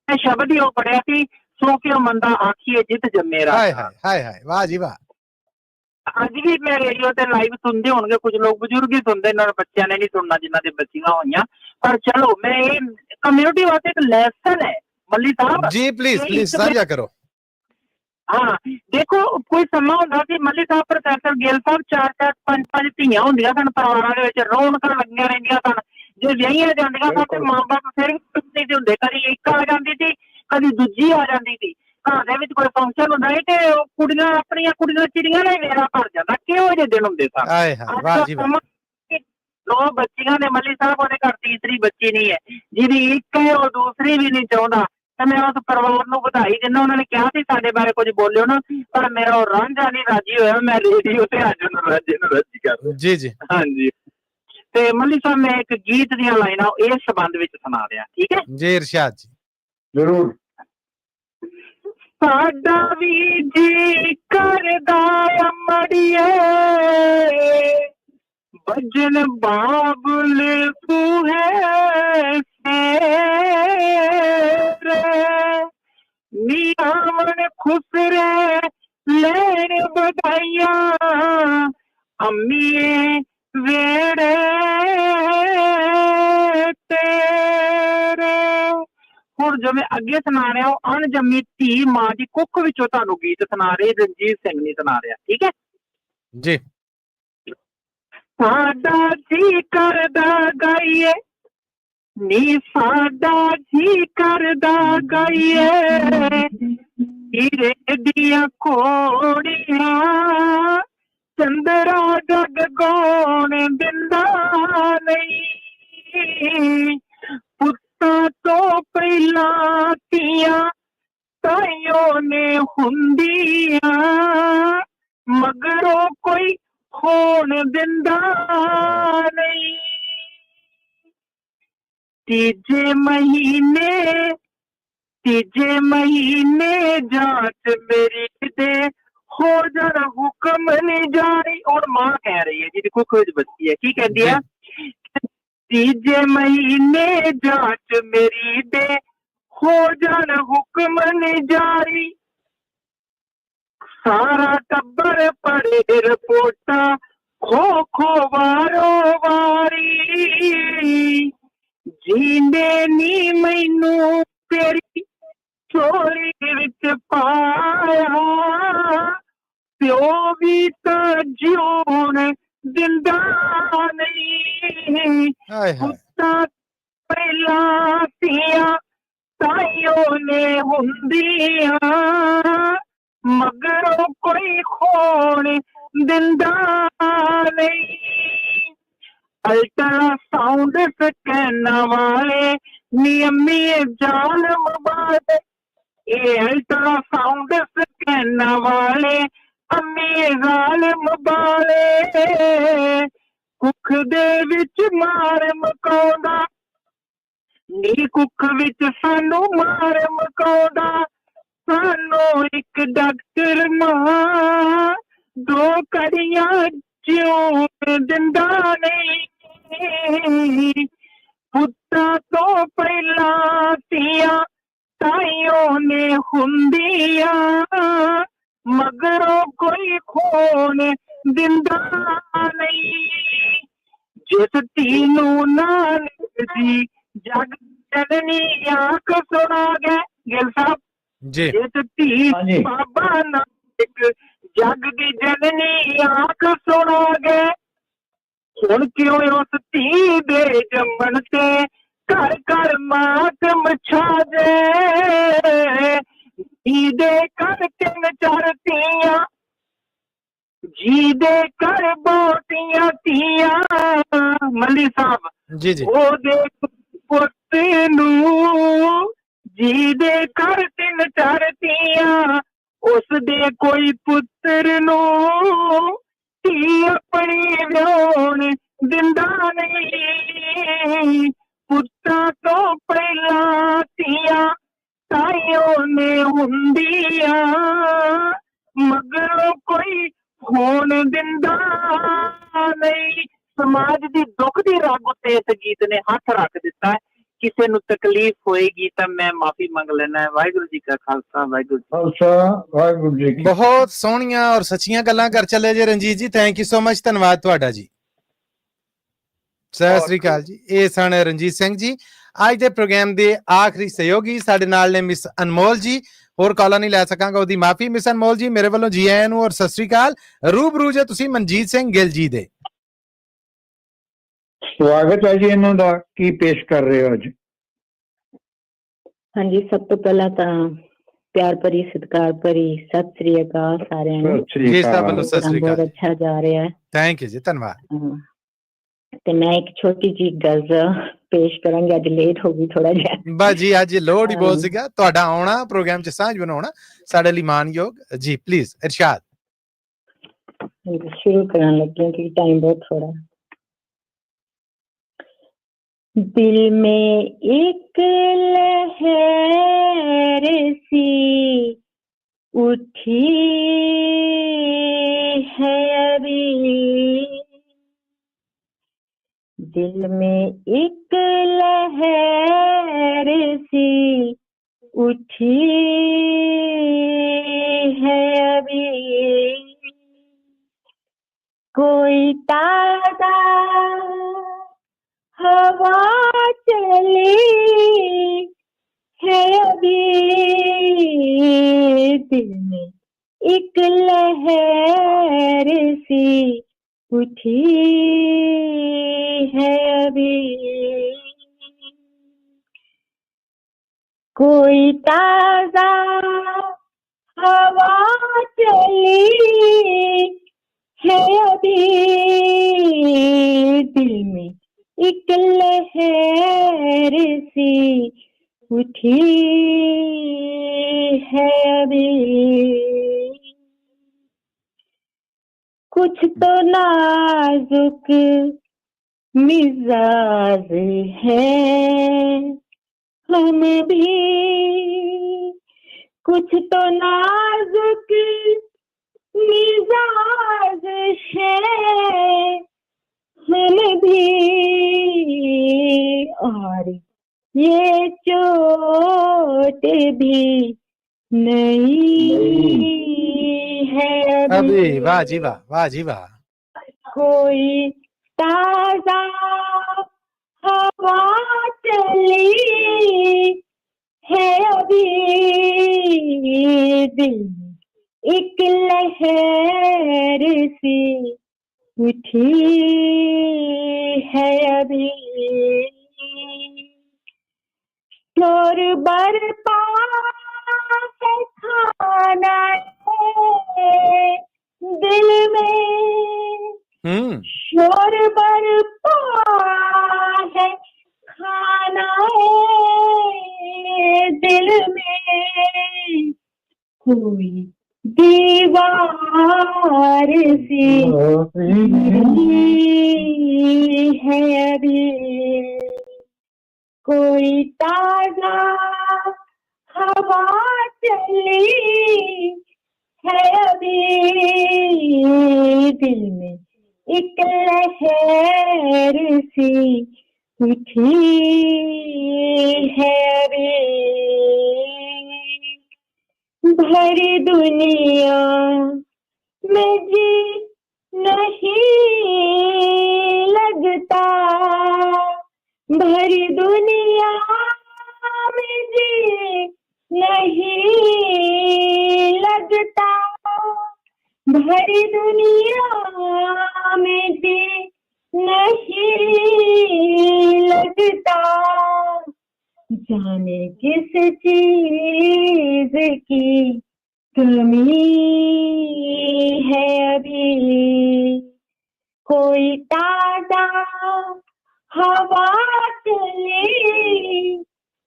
ਮੈਂ ਸ਼ਬਦ ਹੀ ਉਹ ਪੜਿਆ ਸੀ ਸੋ ਕਿ ਉਹ ਮੰਦਾ ਆਖੀਏ ਜਿੱਤ ਜੰਮੇ ਰਾਜਾਨ ਹਾਏ ਵਾਹ ਜੀ ਵਾਹ ਅੱਜ ਵੀ ਮੈਂ ਰੇਡੀਓ ਤੇ ਲਾਈਵ ਸੁਣਦੇ ਹੋਣਗੇ ਕੁਝ ਲੋਕ ਬਜ਼ੁਰਗ ਹੀ ਸੁਣਦੇ ਇਹਨਾਂ ਬੱਚਿਆਂ ਨੇ ਨਹੀਂ ਸੁਣਨਾ ਜਿਨ੍ਹਾਂ ਦੇ ਬੱਚੀਆਂ ਹੋਈਆਂ ਪਰ ਚਲੋ ਮੈਂ ਇਹ ਕਮਿਊਨਿਟੀ ਵਾਸਤੇ ਇੱਕ ਲੈਸਨ ਹੈ ਮੱਲੀ ਸਾਹਿਬ ਜੀ ਪਲੀਜ਼ ਸਾਂਝਾ ਕਰੋ ਹਾਂ ਦੇਖੋ ਕੋਈ ਸਮਾਂ ਹੁੰਦਾ ਸੀ ਮੱਲੀ ਸਾਹਿਬ ਪ੍ਰੋਫੈਸਰ ਗਿੱਲ ਸਾਹਿਬ 4-4 5-5 ਧੀਆਂ ਹੁੰਦੀਆਂ ਸਨ ਪਰਿਵਾਰਾਂ ਦੇ ਵਿੱਚ ਰੌਣਕਾਂ ਲੱਗੀਆਂ ਰਹਿੰਦੀਆਂ ਸਨ ਜੇ ਵਿਆਹੀਆਂ ਜਾਂਦੀਆਂ ਸਨ ਤੇ ਮਾਂ-ਬਾਪ ਫਿਰ ਨਹੀਂ ਸੀ ਹੁੰਦੇ ਕਦੀ ਇੱਕ ਆ ਜਾਂਦੀ ਸੀ ਕਦੀ ਦੂਜੀ ਆ ਜਾਂਦੀ ਸੀ ਘਰ ਦੇ ਵਿੱਚ ਕੋਈ ਫੰਕਸ਼ਨ ਹੁੰਦਾ ਸੀ ਤੇ ਕੁੜੀਆਂ ਆਪਣੀਆਂ ਕੁੜੀਆਂ ਚਿੜੀਆਂ ਨਾਲ ਵੇਰਾ ਭਰ ਜਾਂਦਾ ਕਿਹੋ ਜਿਹੇ ਦਿਨ ਹੁੰਦੇ ਸਨ ਵਾਹ ਜੀ ਵਾਹ ਦੋ ਬੱਚੀਆਂ ਨੇ ਮੱਲੀ ਸਾਹਿਬ ਉਹਦੇ ਘਰ ਤੀਸਰੀ ਬੱਚੀ ਨਹੀਂ ਹੈ ਜਿਹਦੀ ਇੱਕ ਹੈ ਉਹ ਦੂਸਰੀ ਵੀ ਨਹੀਂ ਚਾਹੁੰਦਾ ਤੇ ਮੈਂ ਉਸ ਪਰਿਵਾਰ ਨੂੰ ਵਧਾਈ ਦਿੰਦਾ ਉਹਨਾਂ ਨੇ ਕਿਹਾ ਸੀ ਸਾਡੇ ਬਾਰੇ ਕੁਝ ਬੋਲਿਓ ਨਾ ਪਰ ਮੇਰਾ ਉਹ ਰਾਂਝਾ ਨਹੀਂ ਰਾਜੀ ਹੋਇਆ ਮੈਂ ਰੇਡੀਓ ਤੇ ਅੱਜ ਉਹਨੂੰ ਰਾਜੀ ਕਰ ਜੀ ਹਾਂਜੀ ਤੇ ਮੱਲੀ ਸਾਹਿਬ ਮੈਂ ਇੱਕ ਗੀਤ ਦੀਆਂ ਲਾਈਨਾਂ ਇਸ ਸੰਬੰਧ ਵਿੱਚ ਸੁਣਾ ਰਿਹਾ ਠੀਕ ਹੈ ਜੀ ਇਰਸ਼ਾਦ ਜੀ ਜ਼ਰੂਰ ਸਾਡਾ ਵੀ ਜੀ ਕਰਦਾ ਅਮੜੀਏ ਭਜਨ ਬਾਬਲ ਤੂੰ ਹੈ ਨੀਆਵਣ ਖੁਸਰੇ ਲੈਣ ਵਧਾਈਆਂ ਅੰਮੀਏ ਵੇੜੇ ਤੇਰੇ ਹੁਣ ਜੋ ਮੈਂ ਅੱਗੇ ਸੁਣਾ ਰਿਹਾ ਉਹ ਅਣਜੰਮੀ ਧੀ ਮਾਂ ਦੀ ਕੁੱਖ ਵਿੱਚੋਂ ਤੁਹਾਨੂੰ ਗੀਤ ਸੁਣਾ ਰਹੇ ਰਣਜੀਤ ਸਿੰਘ ਨਹੀਂ ਸੁਣਾ ਰਿਹਾ ਠੀਕ ਹੈ ਜੀ ਸਾਡਾ ਜੀ ਕਰਦਾ ਗਾਈਏ ਨੀ ਸਾਡਾ ਜੀ ਕਰਦਾ ਗਾਈਏ ਹੀਰੇ ਦੀਆਂ ਕੋੜੀਆਂ ਚੰਦਰਾ ਜਗ ਗਾਉਣ ਦਿੰਦਾ ਨਹੀਂ ਪੁੱਤਾਂ ਤੋਂ ਪਹਿਲਾਂ ਧੀਆਂ ਤਾਈਓ ਨੇ ਹੁੰਦੀਆਂ ਮਗਰੋਂ ਕੋਈ ਹੋਣ ਦਿੰਦਾ ਨਹੀਂ ਤੀਜੇ ਮਹੀਨੇ ਜਾਂਚ ਮੇਰੀ ਤੇ ਹੋ ਜਾਣਾ ਹੁਕਮ ਨਹੀਂ ਜਾਰੀ ਔਰ ਮਾਂ ਕਹਿ ਰਹੀ ਹੈ ਜਿਹਦੀ ਕੁੱਖ ਵਿੱਚ ਬੱਚੀ ਹੈ ਕੀ ਕਹਿੰਦੀ ਆ ਤੀਜੇ ਮਹੀਨੇ ਜਾਂਚ ਮੇਰੀ ਤੇ ਹੋ ਜਾਣਾ ਹੁਕਮ ਨਹੀਂ ਜਾਰੀ ਸਾਰਾ ਟੱਬਰ ਪੜੇ ਰਿਪੋਰਟਾਂ ਖੋ ਵਾਰੋ ਵਾਰੀ ਜੀਂਦੇ ਨੀ ਮੈਨੂੰ ਤੇਰੀ ਝੋਲੀ ਵਿੱਚ ਪਾਇਆ ਪਿਓ ਵੀ ਤਾਂ ਜਿਉਣ ਦਿੰਦਾ ਨਹੀਂ ਪੁੱਤਾਂ ਪਹਿਲਾਂ ਧੀਆਂ ਤਾਈਓ ਨੇ ਹੁੰਦੀਆਂ ਮਗਰੋਂ ਕੋਈ ਖੋਣ ਦਿੰਦਾ ਨਹੀਂ ਅਲਟਰਾ ਸਾਊਂਡ ਸਕੈਨਾਂ ਵਾਲੇ ਨਿਯਮੀ ਜ਼ਾਲਮ ਬਾਦ ਇਹ ਅਲਟਰਾ ਸਾਊਂਡ ਸਕੈਨਾਂ ਵਾਲੇ ਅੰਮੀ ਜ਼ਾਲਮ ਬਾਲੇ ਕੁੱਖ ਦੇ ਵਿੱਚ ਮਾਰ ਮਕਾਉਂਦਾ ਨੀ ਕੁੱਖ ਵਿੱਚ ਸਾਨੂੰ ਮਾਰ ਮਕਾਉਂਦਾ ਸਾਨੂੰ ਇੱਕ ਡਾਕਟਰ ਮਾਂ ਦੋ ਕੜੀਆਂ ਜਿਉਣ ਦਿੰਦਾ ਨਹੀਂ ਪੁੱਤਾਂ ਤੋਂ ਪਹਿਲਾਂ ਧੀਆਂ ਤਾਈਓ ਨੇ ਹੁੰਦੀਆਂ ਮਗਰੋਂ ਕੋਈ ਖੋਣ ਦਿੰਦਾ ਨਹੀਂ ਜਿਸ ਧੀ ਨੂੰ ਨਾਨਕ ਦੀ ਜਗ ਜਨਨੀ ਆਖ ਸੁਣਾ ਗਏ ਗਿਲ ਸਾਹਿਬ ਜੀ ਜਿਸ ਧੀ ਹਾਂਜੀ। ਬਾਬਾ ਨਾਨਕ ਜਗ ਦੀ ਜਨਨੀ ਆਖ ਸੁਣਾ ਗਏ ਹੁਣ ਕਿਉਂ ਉਸ ਧੀ ਦੇ ਜੰਮਣ ਤੇ ਘਰ ਘਰ ਮਾਤਮ ਛਾ ਦੇ ਜੀ ਦੇ ਘਰ ਤਿੰਨ ਚਾਰ ਧੀਆਂ ਜੀ ਦੇ ਘਰ ਬਹੁਤੀਆਂ ਧੀਆਂ ਮੱਲੀ ਸਾਹਿਬ ਜੀ ਜੀ ਉਹਦੇ ਪੁੱਤ ਨੂੰ ਜੀ ਦੇ ਘਰ ਤਿੰਨ ਚਾਰ ਧੀਆਂ ਉਸ ਦੇ ਕੋਈ ਪੁੱਤਰ ਨੂੰ ਧੀ ਆਪਣੀ ਵਿਆਹੁਣ ਦਿੰਦਾ ਨਹੀਂ ਪੁੱਤਾਂ ਤੋਂ ਪਹਿਲਾਂ ਧੀਆਂ ਤਾਈਓ ਨੇ ਹੁੰਦੀਆਂ ਮਗਰੋਂ ਕੋਈ ਹੋਣ ਦਿੰਦਾ ਨਹੀਂ ਸਮਾਜ ਦੀ ਦੁੱਖ ਦੀ ਰਗ ਉੱਤੇ ਇਸ ਗੀਤ ਨੇ ਹੱਥ ਰੱਖ ਦਿੱਤਾ ਹੈ ਕਿਸੇ ਨੂੰ ਤਕਲੀਫ ਹੋਏਗੀ ਤਾਂ ਮੈਂ ਮਾਫੀ ਮੰਗ ਲੈਣਾ ਹੈ ਵਾਹਿਗੁਰੂ ਜੀ ਕਾ ਖਾਲਸਾ ਵਾਹਿਗੁਰੂ ਜੀ ਖਾਲਸਾ ਵਾਹਿਗੁਰੂ ਜੀ ਕੀ ਬਹੁਤ ਸੋਹਣੀਆਂ ਔਰ ਸੱਚੀਆਂ ਗੱਲਾਂ ਕਰ ਚੱਲੇ ਜੇ ਰਣਜੀਤ ਜੀ ਥੈਂਕ ਯੂ ਸੋ ਮਚ ਧੰਨਵਾਦ ਤੁਹਾਡਾ ਜੀ ਸਤਿ ਸ੍ਰੀ ਅਕਾਲ ਜੀ ਇਹ ਸਨ ਰਣਜੀਤ ਸਿੰਘ ਜੀ ਅੱਜ ਦੇ ਪ੍ਰੋਗਰਾਮ ਦੇ ਆਖਰੀ ਸਹਿਯੋਗੀ ਸਾਡੇ ਨਾਲ ਨੇ ਮਿਸ ਅਨਮੋਲ ਜੀ ਹੋਰ ਕਾਲਾਂ ਨਹੀਂ ਲੈ ਸਕਾਂਗਾ ਉਹਦੀ ਮਾਫੀ ਮਿਸ ਅਨਮੋਲ ਜੀ ਮੇਰੇ ਵੱਲੋਂ ਜੀ ਆਇਆਂ ਨੂੰ ਔਰ ਸਤਿ ਸ੍ਰੀ ਅਕਾਲ ਰੂਬਰੂ ਜੇ ਤੁਸੀਂ ਮਨਜੀਤ ਸਿੰਘ ਗਿੱਲ ਜੀ ਦੇ ਸਵਾਗਤ ਹੈ ਜੀ ਇਹਨਾਂ ਦਾ ਕੀ ਪੇਸ਼ ਕਰ ਰਹੇ ਹੋ ਅੱਜ ਹਾਂਜੀ ਸਭ ਤੋਂ ਪਹਿਲਾਂ ਤਾਂ ਪਿਆਰ ਭਰੀ ਸਤਿਕਾਰ ਭਰੀ ਸਤਿ ਸ੍ਰੀ ਅਕਾਲ ਸਾਰਿਆਂ ਨੂੰ ਸਤਿ ਸ੍ਰੀ ਜੀ ਸਾਹਿਬ ਅਕਾਲ ਵੱਲੋਂ ਸਤਿ ਸ੍ਰੀ ਬਹੁਤ ਅਕਾਲ ਅੱਛਾ ਜਾ ਰਿਹਾ ਹੈ ਥੈਂਕ ਯੂ ਜੀ ਧੰਨਵਾਦ ਤੇ ਮੈਂ ਇੱਕ ਛੋਟੀ ਜਿਹੀ ਗਜ਼ਲ ਪੇਸ਼ ਕਰਾਂਗੀ ਅੱਜ ਲੇਟ ਹੋ ਗਈ ਥੋੜਾ ਜਿਹਾ ਬਸ ਜੀ ਅੱਜ ਲੋੜ ਹੀ ਬਹੁਤ ਸੀਗਾ ਤੁਹਾਡਾ ਆਉਣਾ ਪ੍ਰੋਗਰਾਮ ਚ ਸਾਂਝ ਬਣਾਉਣਾ ਸਾਡੇ ਲਈ ਮਾਨਯੋਗ ਜੀ ਪਲੀਜ਼ ਇਰਸ਼ਾਦ ਸ਼ੁਰੂ ਕਰਨ ਲੱਗੇ क्योंकि टाइम बहुत थोड़ा दिल में एक लहर सी उठी है अभी दिल में एक लहर सी उठी है अभी कोई ताजा हवा चली है अभी दिल में एक लहर सी उठी है अभी कोई ताजा हवा चली है अभी दिल में एक लहर सी उठी है अभी कुछ तो नाजुक मिजाज है हम भी कुछ तो नाजुक मिजाज है हम भी और ये चोट भी नहीं है अभी वाह जी वाह कोई ताजा हवा चली है अभी दिल एक लहर सी उठी है अभी शोर बरपा है खाना है दिल में शोर बरपा है खाना है दिल में कोई दीवार सी है अभी कोई ताजा हवा चली है अभी दिल में एक लहर सी उठी है अभी भरी दुनिया में जी नहीं लगता भरी दुनिया में जी नहीं लगता भरी दुनिया में जी नहीं लगता जाने किस चीज की कमी है अभी कोई ताजा हवा चली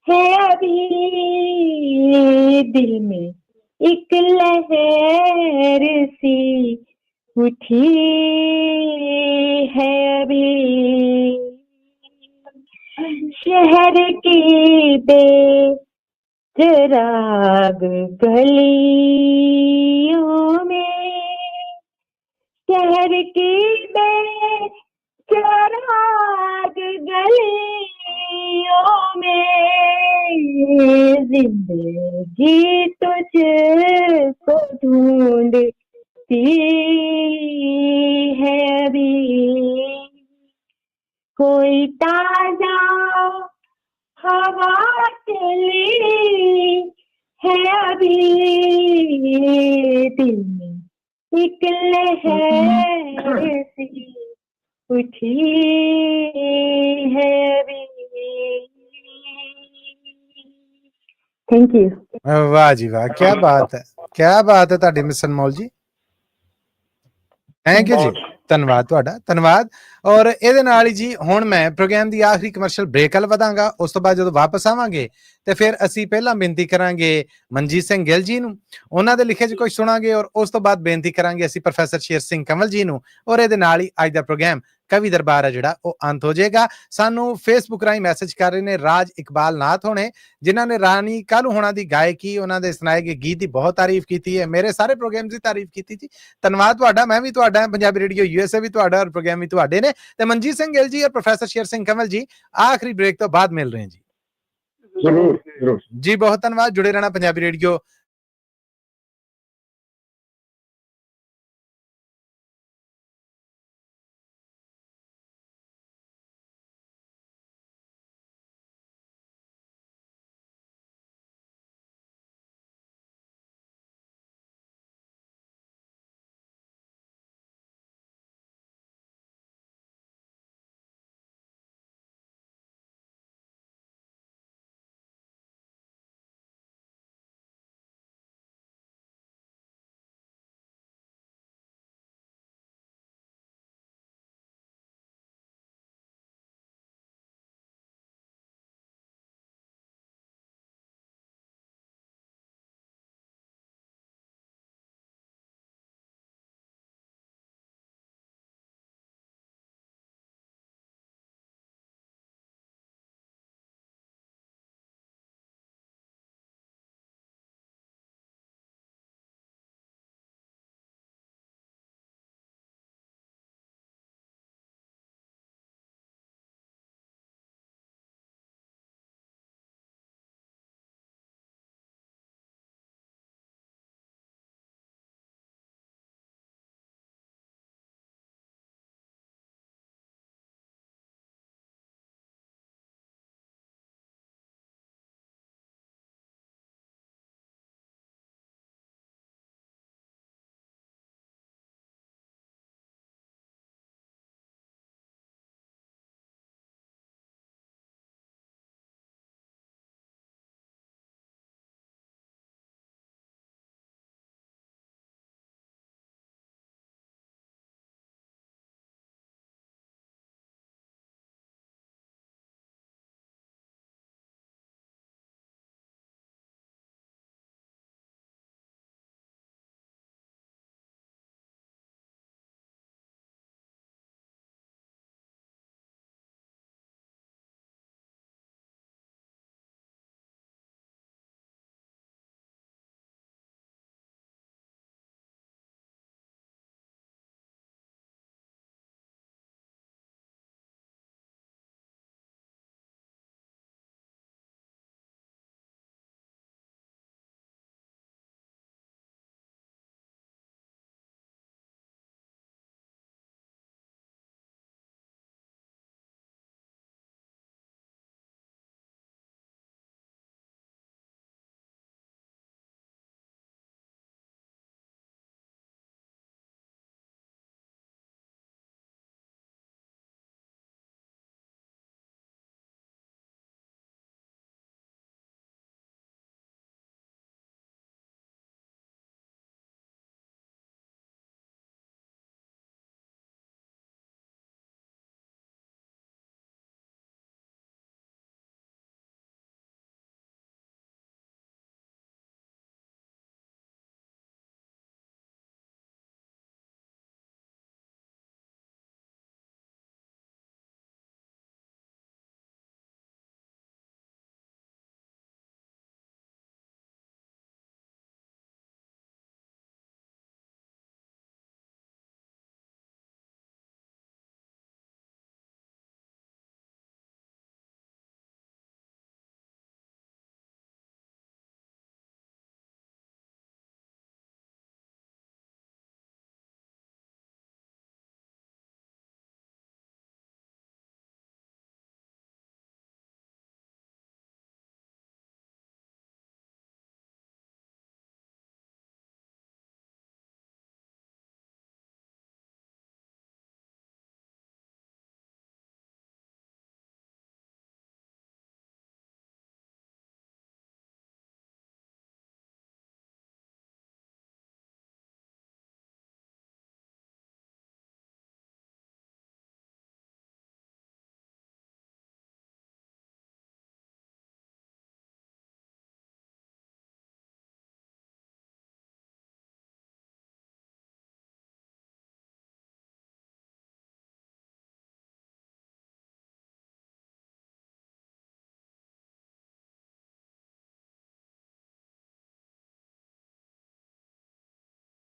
है अभी दिल में एक लहर सी उठी है अभी शहर की बेचराग गलियों में शहर की बेचराग गलियों में जिंदगी तुझको ढूंढती है अभी कोई ताजा हवा चली है अभी दिल में एक लहर सी उठी है अभी थैंक यू वाह जी वाह, क्या बात है ਤੁਹਾਡੀ miss Anmol ji. Thank you ਜੀ, ਧੰਨਵਾਦ ਤੁਹਾਡਾ, ਧੰਨਵਾਦ। ਔਰ ਇਹਦੇ ਨਾਲ ਹੀ ਜੀ ਹੁਣ ਮੈਂ ਪ੍ਰੋਗਰਾਮ ਦੀ ਆਖਰੀ ਕਮਰਸ਼ੀਅਲ ਬ੍ਰੇਕ ਵੱਲ ਵਧਾਂਗਾ। ਉਸ ਤੋਂ ਬਾਅਦ ਜਦੋਂ ਵਾਪਸ ਆਵਾਂਗੇ ਤੇ ਫਿਰ ਅਸੀਂ ਪਹਿਲਾਂ ਬੇਨਤੀ ਕਰਾਂਗੇ ਮਨਜੀਤ ਸਿੰਘ ਗਿੱਲ ਜੀ ਨੂੰ, ਉਹਨਾਂ ਦੇ ਲਿਖੇ 'ਚ ਕੁਝ ਸੁਣਾਂਗੇ, ਔਰ ਉਸ ਤੋਂ ਬਾਅਦ ਬੇਨਤੀ ਕਰਾਂਗੇ ਅਸੀਂ ਪ੍ਰੋਫੈਸਰ ਸ਼ੇਰ ਸਿੰਘ ਕੰਵਲ ਜੀ ਨੂੰ। ਔਰ ਇਹਦੇ ਨਾਲ ਹੀ ਅੱਜ ਦਾ ਪ੍ਰੋਗਰਾਮ ਕਵੀ ਦਰਬਾਰ ਹੈ ਜਿਹੜਾ ਉਹ ਅੰਤ ਹੋ ਜਾਏਗਾ। ਸਾਨੂੰ ਫੇਸਬੁੱਕ ਰਾਹੀਂ ਮੈਸੇਜ ਕਰ ਰਹੇ ਨੇ ਰਾਜ ਇਕਬਾਲ ਨਾਥ ਹੋਣੇ, ਜਿਨ੍ਹਾਂ ਨੇ ਰਾਣੀ ਕਾਲੂ ਹੋਣਾ ਦੀ ਗਾਇਕੀ, ਉਹਨਾਂ ਦੇ ਸੁਣਾਏ ਗਏ ਗੀਤ ਦੀ ਬਹੁਤ ਤਾਰੀਫ ਕੀਤੀ ਹੈ, ਮੇਰੇ ਸਾਰੇ ਪ੍ਰੋਗਰਾਮ ਦੀ ਤਾਰੀਫ ਕੀਤੀ ਜੀ। ਧੰਨਵਾਦ ਤੁਹਾਡਾ। ਮੈਂ ਵੀ ਤੁਹਾਡਾ, ਪੰਜਾਬੀ ਰੇਡੀਓ USA ਵੀ ਤੁਹਾਡਾ, ਔਰ ਪ੍ਰੋਗਰਾਮ ਵੀ ਤੁਹਾਡੇ ਨੇ। ਤੇ ਮਨਜੀਤ ਸਿੰਘ ਗਿੱਲ ਜੀ ਔਰ ਪ੍ਰੋਫੈਸਰ ਸ਼ੇਰ ਸਿੰਘ ਕੰਵਲ ਜੀ ਆਖਰੀ ਬ੍ਰੇਕ ਤੋਂ ਬਾਅਦ ਮਿਲ ਰਹੇ ਜੀ। ਜ਼ਰੂਰ ਜੀ ਬਹੁਤ ਧੰਨਵਾਦ। ਜੁੜੇ ਰਹਿਣਾ ਪੰਜਾਬੀ ਰੇਡੀਓ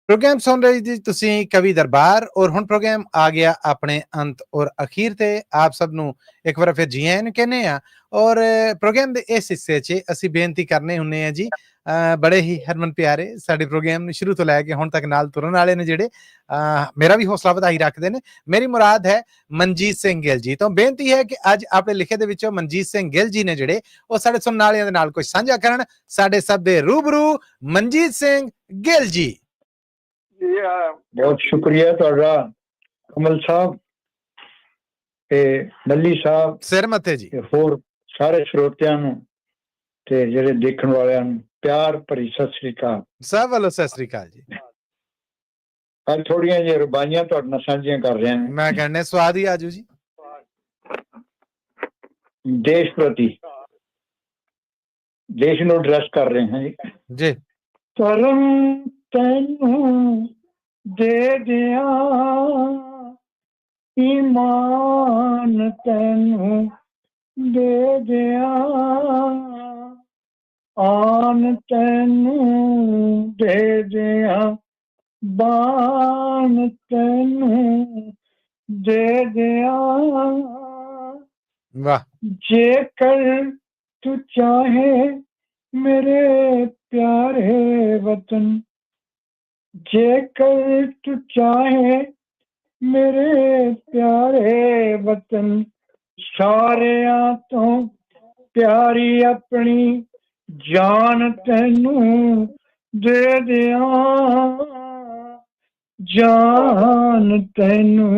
ਪ੍ਰੋਗਰਾਮ ਸੁਣ ਰਹੇ ਜੀ ਤੁਸੀਂ ਕਵੀ ਦਰਬਾਰ ਔਰ ਹੁਣ ਪ੍ਰੋਗਰਾਮ ਆ ਗਿਆ ਆਪਣੇ ਅੰਤ ਔਰ ਅਖੀਰ ਤੇ ਆਪ ਸਭ ਨੂੰ ਇੱਕ ਵਾਰ ਫਿਰ ਜੀ ਆਇਆਂ ਨੂੰ ਕਹਿੰਦੇ ਆ ਔਰ ਪ੍ਰੋਗਰਾਮ ਦੇ ਇਸ ਹਿੱਸੇ 'ਚ ਅਸੀਂ ਬੇਨਤੀ ਕਰਨੇ ਹੁੰਨੇ ਆ ਜੀ ਬੜੇ ਹੀ ਹਰਮਨ ਪਿਆਰੇ ਸਾਡੇ ਪ੍ਰੋਗਰਾਮ ਨੂੰ ਸ਼ੁਰੂ ਤੋਂ ਲੈ ਕੇ ਹੁਣ ਤੱਕ ਨਾਲ ਤੁਰਨ ਵਾਲੇ ਨੇ ਜਿਹੜੇ ਮੇਰਾ ਵੀ ਹੌਸਲਾ ਵਧਾਈ ਰੱਖਦੇ ਨੇ ਮੇਰੀ ਮੁਰਾਦ ਹੈ ਮਨਜੀਤ ਸਿੰਘ ਗਿੱਲ ਜੀ ਤੋਂ ਬੇਨਤੀ ਹੈ ਕਿ ਅੱਜ ਆਪਣੇ ਲਿਖੇ ਦੇ ਵਿੱਚੋਂ ਮਨਜੀਤ ਸਿੰਘ ਗਿੱਲ ਜੀ ਨੇ ਜਿਹੜੇ ਉਹ ਸਾਡੇ ਸੁਣਨ ਵਾਲਿਆਂ ਦੇ ਨਾਲ ਕੁਝ ਸਾਂਝਾ ਕਰਨ ਸਾਡੇ ਸਭ ਦੇ ਰੂਬਰੂ ਮਨਜੀਤ ਸਿੰਘ ਗਿੱਲ ਜੀ ਬਹੁਤ ਸ਼ੁਕਰੀਆ ਤੁਹਾਡਾ ਕਮਲ ਸਾਹਿਬ ਤੇ ਮੱਲੀ ਸਾਹਿਬ ਸਿਰ ਮੱਥੇ ਜੀ ਤੇ ਹੋਰ ਸਾਰੇ ਸਰੋਤਿਆਂ ਨੂੰ ਤੇ ਜਿਹੜੇ ਦੇਖਣ ਵਾਲਿਆਂ ਨੂੰ ਪਿਆਰ ਭਰੀ ਸਤਿ ਸ੍ਰੀ ਅਕਾਲ। ਸਭ ਵੱਲੋਂ ਸਤਿ ਸ੍ਰੀ ਅਕਾਲ ਜੀ। ਅੱਜ ਥੋੜੀਆਂ ਜਿਹੀਆਂ ਰੁਬਾਈਆਂ ਤੁਹਾਡੇ ਨਾਲ ਸਾਂਝੀਆਂ ਕਰ ਰਹੇ ਹਾਂ। ਮੈਂ ਕਹਿੰਦਾ ਸਵਾਦ ਹੀ ਆਜੂ ਜੀ। ਦੇਸ਼ ਪ੍ਰਤੀ ਦੇਸ਼ ਨੂੰ ਐਡਰੈਸ ਕਰ ਰਹੇ ਹਾਂ ਜੀ। ਜੀ ਕਰਮ ਤੈਨੂੰ ਦੇ ਦਿਆਂ ਈਮਾਨ ਤੈਨੂੰ ਦੇ ਦਿਆਂ ਆਨ ਤੈਨੂੰ ਦੇ ਦਿਆਂ ਬਾਣ ਤੈਨੂੰ ਦੇ ਦਿਆਂ ਵਾਹ ਜੇਕਰ ਤੂੰ ਚਾਹੇ ਮੇਰੇ प्यारे वतन जेकर तू चाहे मेरे प्यारे वतन सारिया तो प्यारी अपनी जान तैनू दे दिया जान तैनू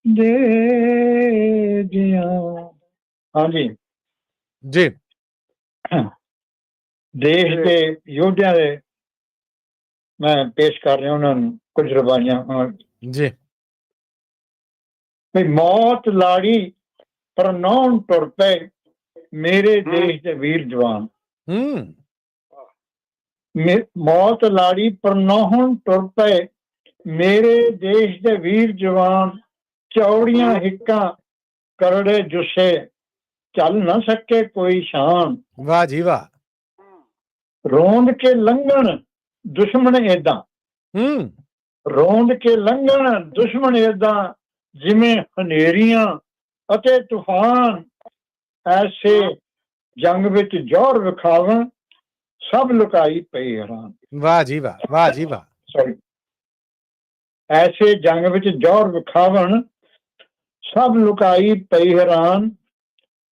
दे दिया। हाँ जी जी देश के योद्धा दे मैं पेश कर रहा उन्होंने कुछ रवाइयां जी। मौत लाड़ी पर नौन टुर पे मेरे देश के वीर जवान मौत लाड़ी पर नौन टुर पे मेरे देश के वीर जवान चौड़ियां हिक्का करड़े जुस्से चल ना सके कोई शान। वाह जी वाह। ਰੋਂਦ ਕੇ ਲੰਘਣ ਦੁਸ਼ਮਣ ਏਦਾਂ ਰੋਂਦ ਕੇ ਲੰਘਣ ਦੁਸ਼ਮਣ ਏਦਾਂ ਜਿਵੇਂ ਹਨੇਰੀਆਂ ਅਤੇ ਤੂਫਾਨ ਐਸੇ ਜੰਗ ਵਿੱਚ ਜੋਰ ਵਿਖਾਵਣ ਸਭ ਲੁਕਾਈ ਪਈ ਹੈਰਾਨ। ਵਾਹ ਜੀ ਵਾਹ ਵਾਹ ਜੀ ਵਾਹ। ਸੌਰੀ ਐਸੇ ਜੰਗ ਵਿੱਚ ਜੋਰ ਵਿਖਾਵਣ ਸਭ ਲੁਕਾਈ ਪਈ ਹੈਰਾਨ।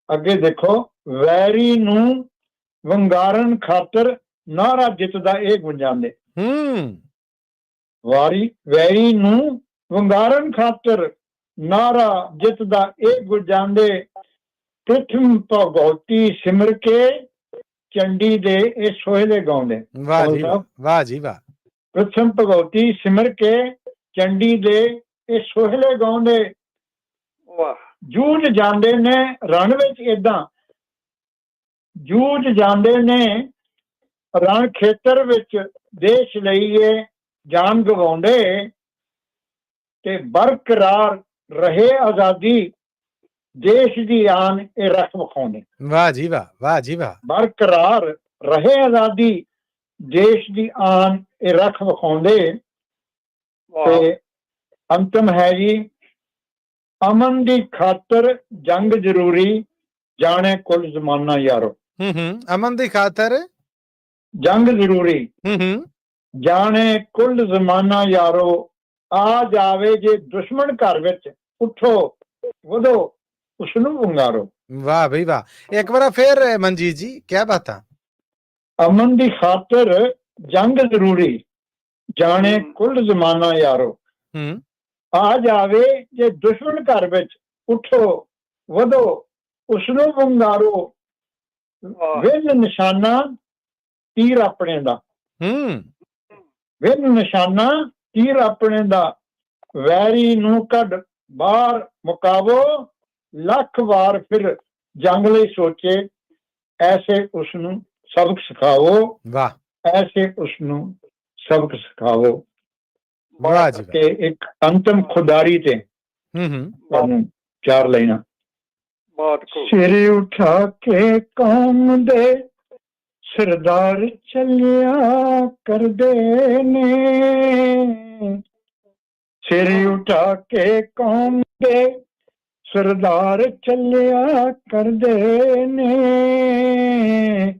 ਅੱਗੇ ਦੇਖੋ ਵੈਰੀ ਨੂੰ ਵੰਗਾਰਨ ਖਾਤਰ ਨਾਰਾ ਜਿੱਤਦਾ ਇਹ ਗੁੰਜਾਂਦੇ ਵੈਰੀ ਨੂੰ ਵੰਗਾਰਨ ਖਾਤਰ ਨਾਰਾ ਜਿੱਤਦਾ ਇਹ ਗੁੰਜਾਂਦੇ ਪ੍ਰਥਮ ਭਗਉਤੀ ਸਿਮਰ ਕੇ ਚੰਡੀ ਦੇ ਇਹ ਸੋਹਲੇ ਗਾਉਂਦੇ। ਵਾਹ ਜੀ ਵਾਹ ਜੀ ਵਾਹ। ਪ੍ਰਥਮ ਭਗਉਤੀ ਸਿਮਰ ਕੇ ਚੰਡੀ ਦੇ ਇਹ ਸੋਹਲੇ ਗਾਉਂਦੇ ਜੂਝ ਜਾਂਦੇ ਨੇ ਰਣ ਵਿੱਚ ਏਦਾਂ ਜੂਝ ਜਾਂਦੇ ਨੇ ਰਣ ਖੇਤਰ ਵਿੱਚ ਦੇਸ਼ ਲਈ ਇਹ ਜਾਨ ਗਵਾਉਂਦੇ ਤੇ ਬਰਕਰਾਰ ਰਹੇ ਆਜ਼ਾਦੀ ਦੇਸ਼ ਦੀ ਆਨ ਇਹ ਰੱਖ ਵਿਖਾਉਂਦੇ। ਵਾਹ ਜੀ ਵਾਹ ਵਾਹ ਜੀ ਵਾਹ। ਬਰਕਰਾਰ ਰਹੇ ਆਜ਼ਾਦੀ ਦੇਸ਼ ਦੀ ਆਨ ਇਹ ਰੱਖ ਵਿਖਾਉਂਦੇ ਤੇ ਅੰਤਮ ਹੈ ਜੀ ਅਮਨ ਦੀ ਖਾਤਰ ਜੰਗ ਜ਼ਰੂਰੀ ਜਾਣੇ ਕੁੱਲ ਜ਼ਮਾਨਾ ਯਾਰੋ। ਅਮਨ ਦੀ ਖਾਤਰ ਜੰਗ ਜ਼ਰੂਰੀ ਜਾਣੇ ਕੁੱਲ ਜ਼ਮਾਨਾ ਯਾਰੋ ਆ ਜਾਵੇ ਜੇ ਦੁਸ਼ਮਣ ਘਰ ਵਿੱਚ ਉਠੋ ਵਧੋ ਉਸਨੂੰ ਵੰਗਾਰੋ। ਵਾਹ ਬਈ ਵਾਹ। ਇੱਕ ਵਾਰ ਫੇਰ ਮਨਜੀਤ ਜੀ ਕੀ ਬਾਤਾਂ। ਅਮਨ ਦੀ ਖਾਤਰ ਜੰਗ ਜ਼ਰੂਰੀ ਜਾਣੇ ਕੁੱਲ ਜ਼ਮਾਨਾ ਯਾਰੋ ਆ ਜਾਵੇ ਜੇ ਦੁਸ਼ਮਣ ਘਰ ਵਿੱਚ ਉਠੋ ਵਧੋ ਉਸਨੂੰ ਵੰਗਾਰੋ। ਵਿੰਨ ਨਿਸ਼ਾਨਾ ਤੀਰ ਆਪਣੇ ਦਾ ਵਿੰਨ ਨਿਸ਼ਾਨਾ ਤੀਰ ਆਪਣੇ ਦਾ ਵੈਰੀ ਨੂੰ ਕੱਢ ਬਾਹਰ ਮੁਕਾਵੋ ਲੱਖ ਵਾਰ ਫਿਰ ਜੰਗ ਲਈ ਸੋਚੇ ਐਸੇ ਉਸਨੂੰ ਸਬਕ ਸਿਖਾਵੋ। ਵਾਹ। ਐਸੇ ਉਸਨੂੰ ਸਬਕ ਸਿਖਾਵੋ। ਵਾਹ ਜੀ। ਤੇ ਇੱਕ ਅੰਤਮ ਖੁਦਾਰੀ ਤੇ ਤੁਹਾਨੂੰ ਚਾਰ ਲਾਈਨਾਂ। ਸਿਰ ਉਠਾ ਕੇ ਕੌਮ ਦੇ ਸਰਦਾਰ ਚੱਲਿਆ ਕਰਦੇ ਨੇ ਸਿਰ ਉਠਾ ਕੇ ਕੌਮ ਦੇ ਸਰਦਾਰ ਚੱਲਿਆ ਕਰਦੇ ਨੇ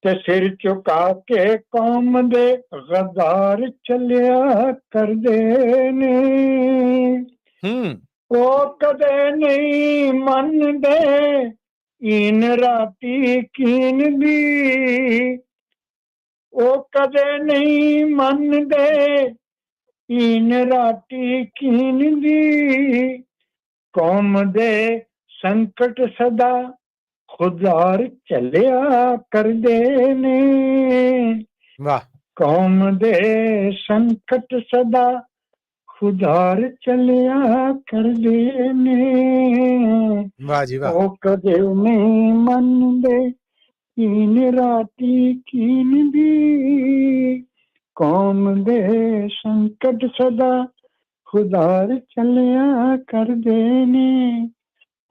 ਤੇ ਸਿਰ ਝੁਕਾ ਕੇ ਕੌਮ ਦੇ ਗਦਾਰ ਚੱਲਿਆ ਕਰਦੇ ਨੇ ਉਹ ਕਦੇ ਨਹੀਂ ਮੰਨਦੇ ਇਨ ਰਾਤੀ ਕੀਨ ਦੀ ਉਹ ਕਦੇ ਨਹੀਂ ਮੰਨਦੇ ਇਨ ਰਾਤੀ ਕੀਨ ਦੀ ਕੌਮ ਦੇ ਸੰਕਟ ਸਦਾ ਖੁਦਾਰ ਚੱਲਿਆ ਕਰਦੇ ਨੇ ਵਾਹ ਕੌਮ ਦੇ ਸੰਕਟ ਸਦਾ ਖੁਦਾਰ ਚੱਲਿਆ ਕਰਦੇ ਨੇ ਵਾਹ ਜੀ ਵਾਹ ਉਹ ਕਦੇ ਨਹੀਂ ਮੰਨਦੇ ਇਨ ਰਾਤੀ ਕੀਨ ਦੀ ਕੌਮ ਦੇ ਸੰਕਟ ਸਦਾ ਖੁਦਾਰ ਚੱਲਿਆ ਕਰਦੇ ਨੇ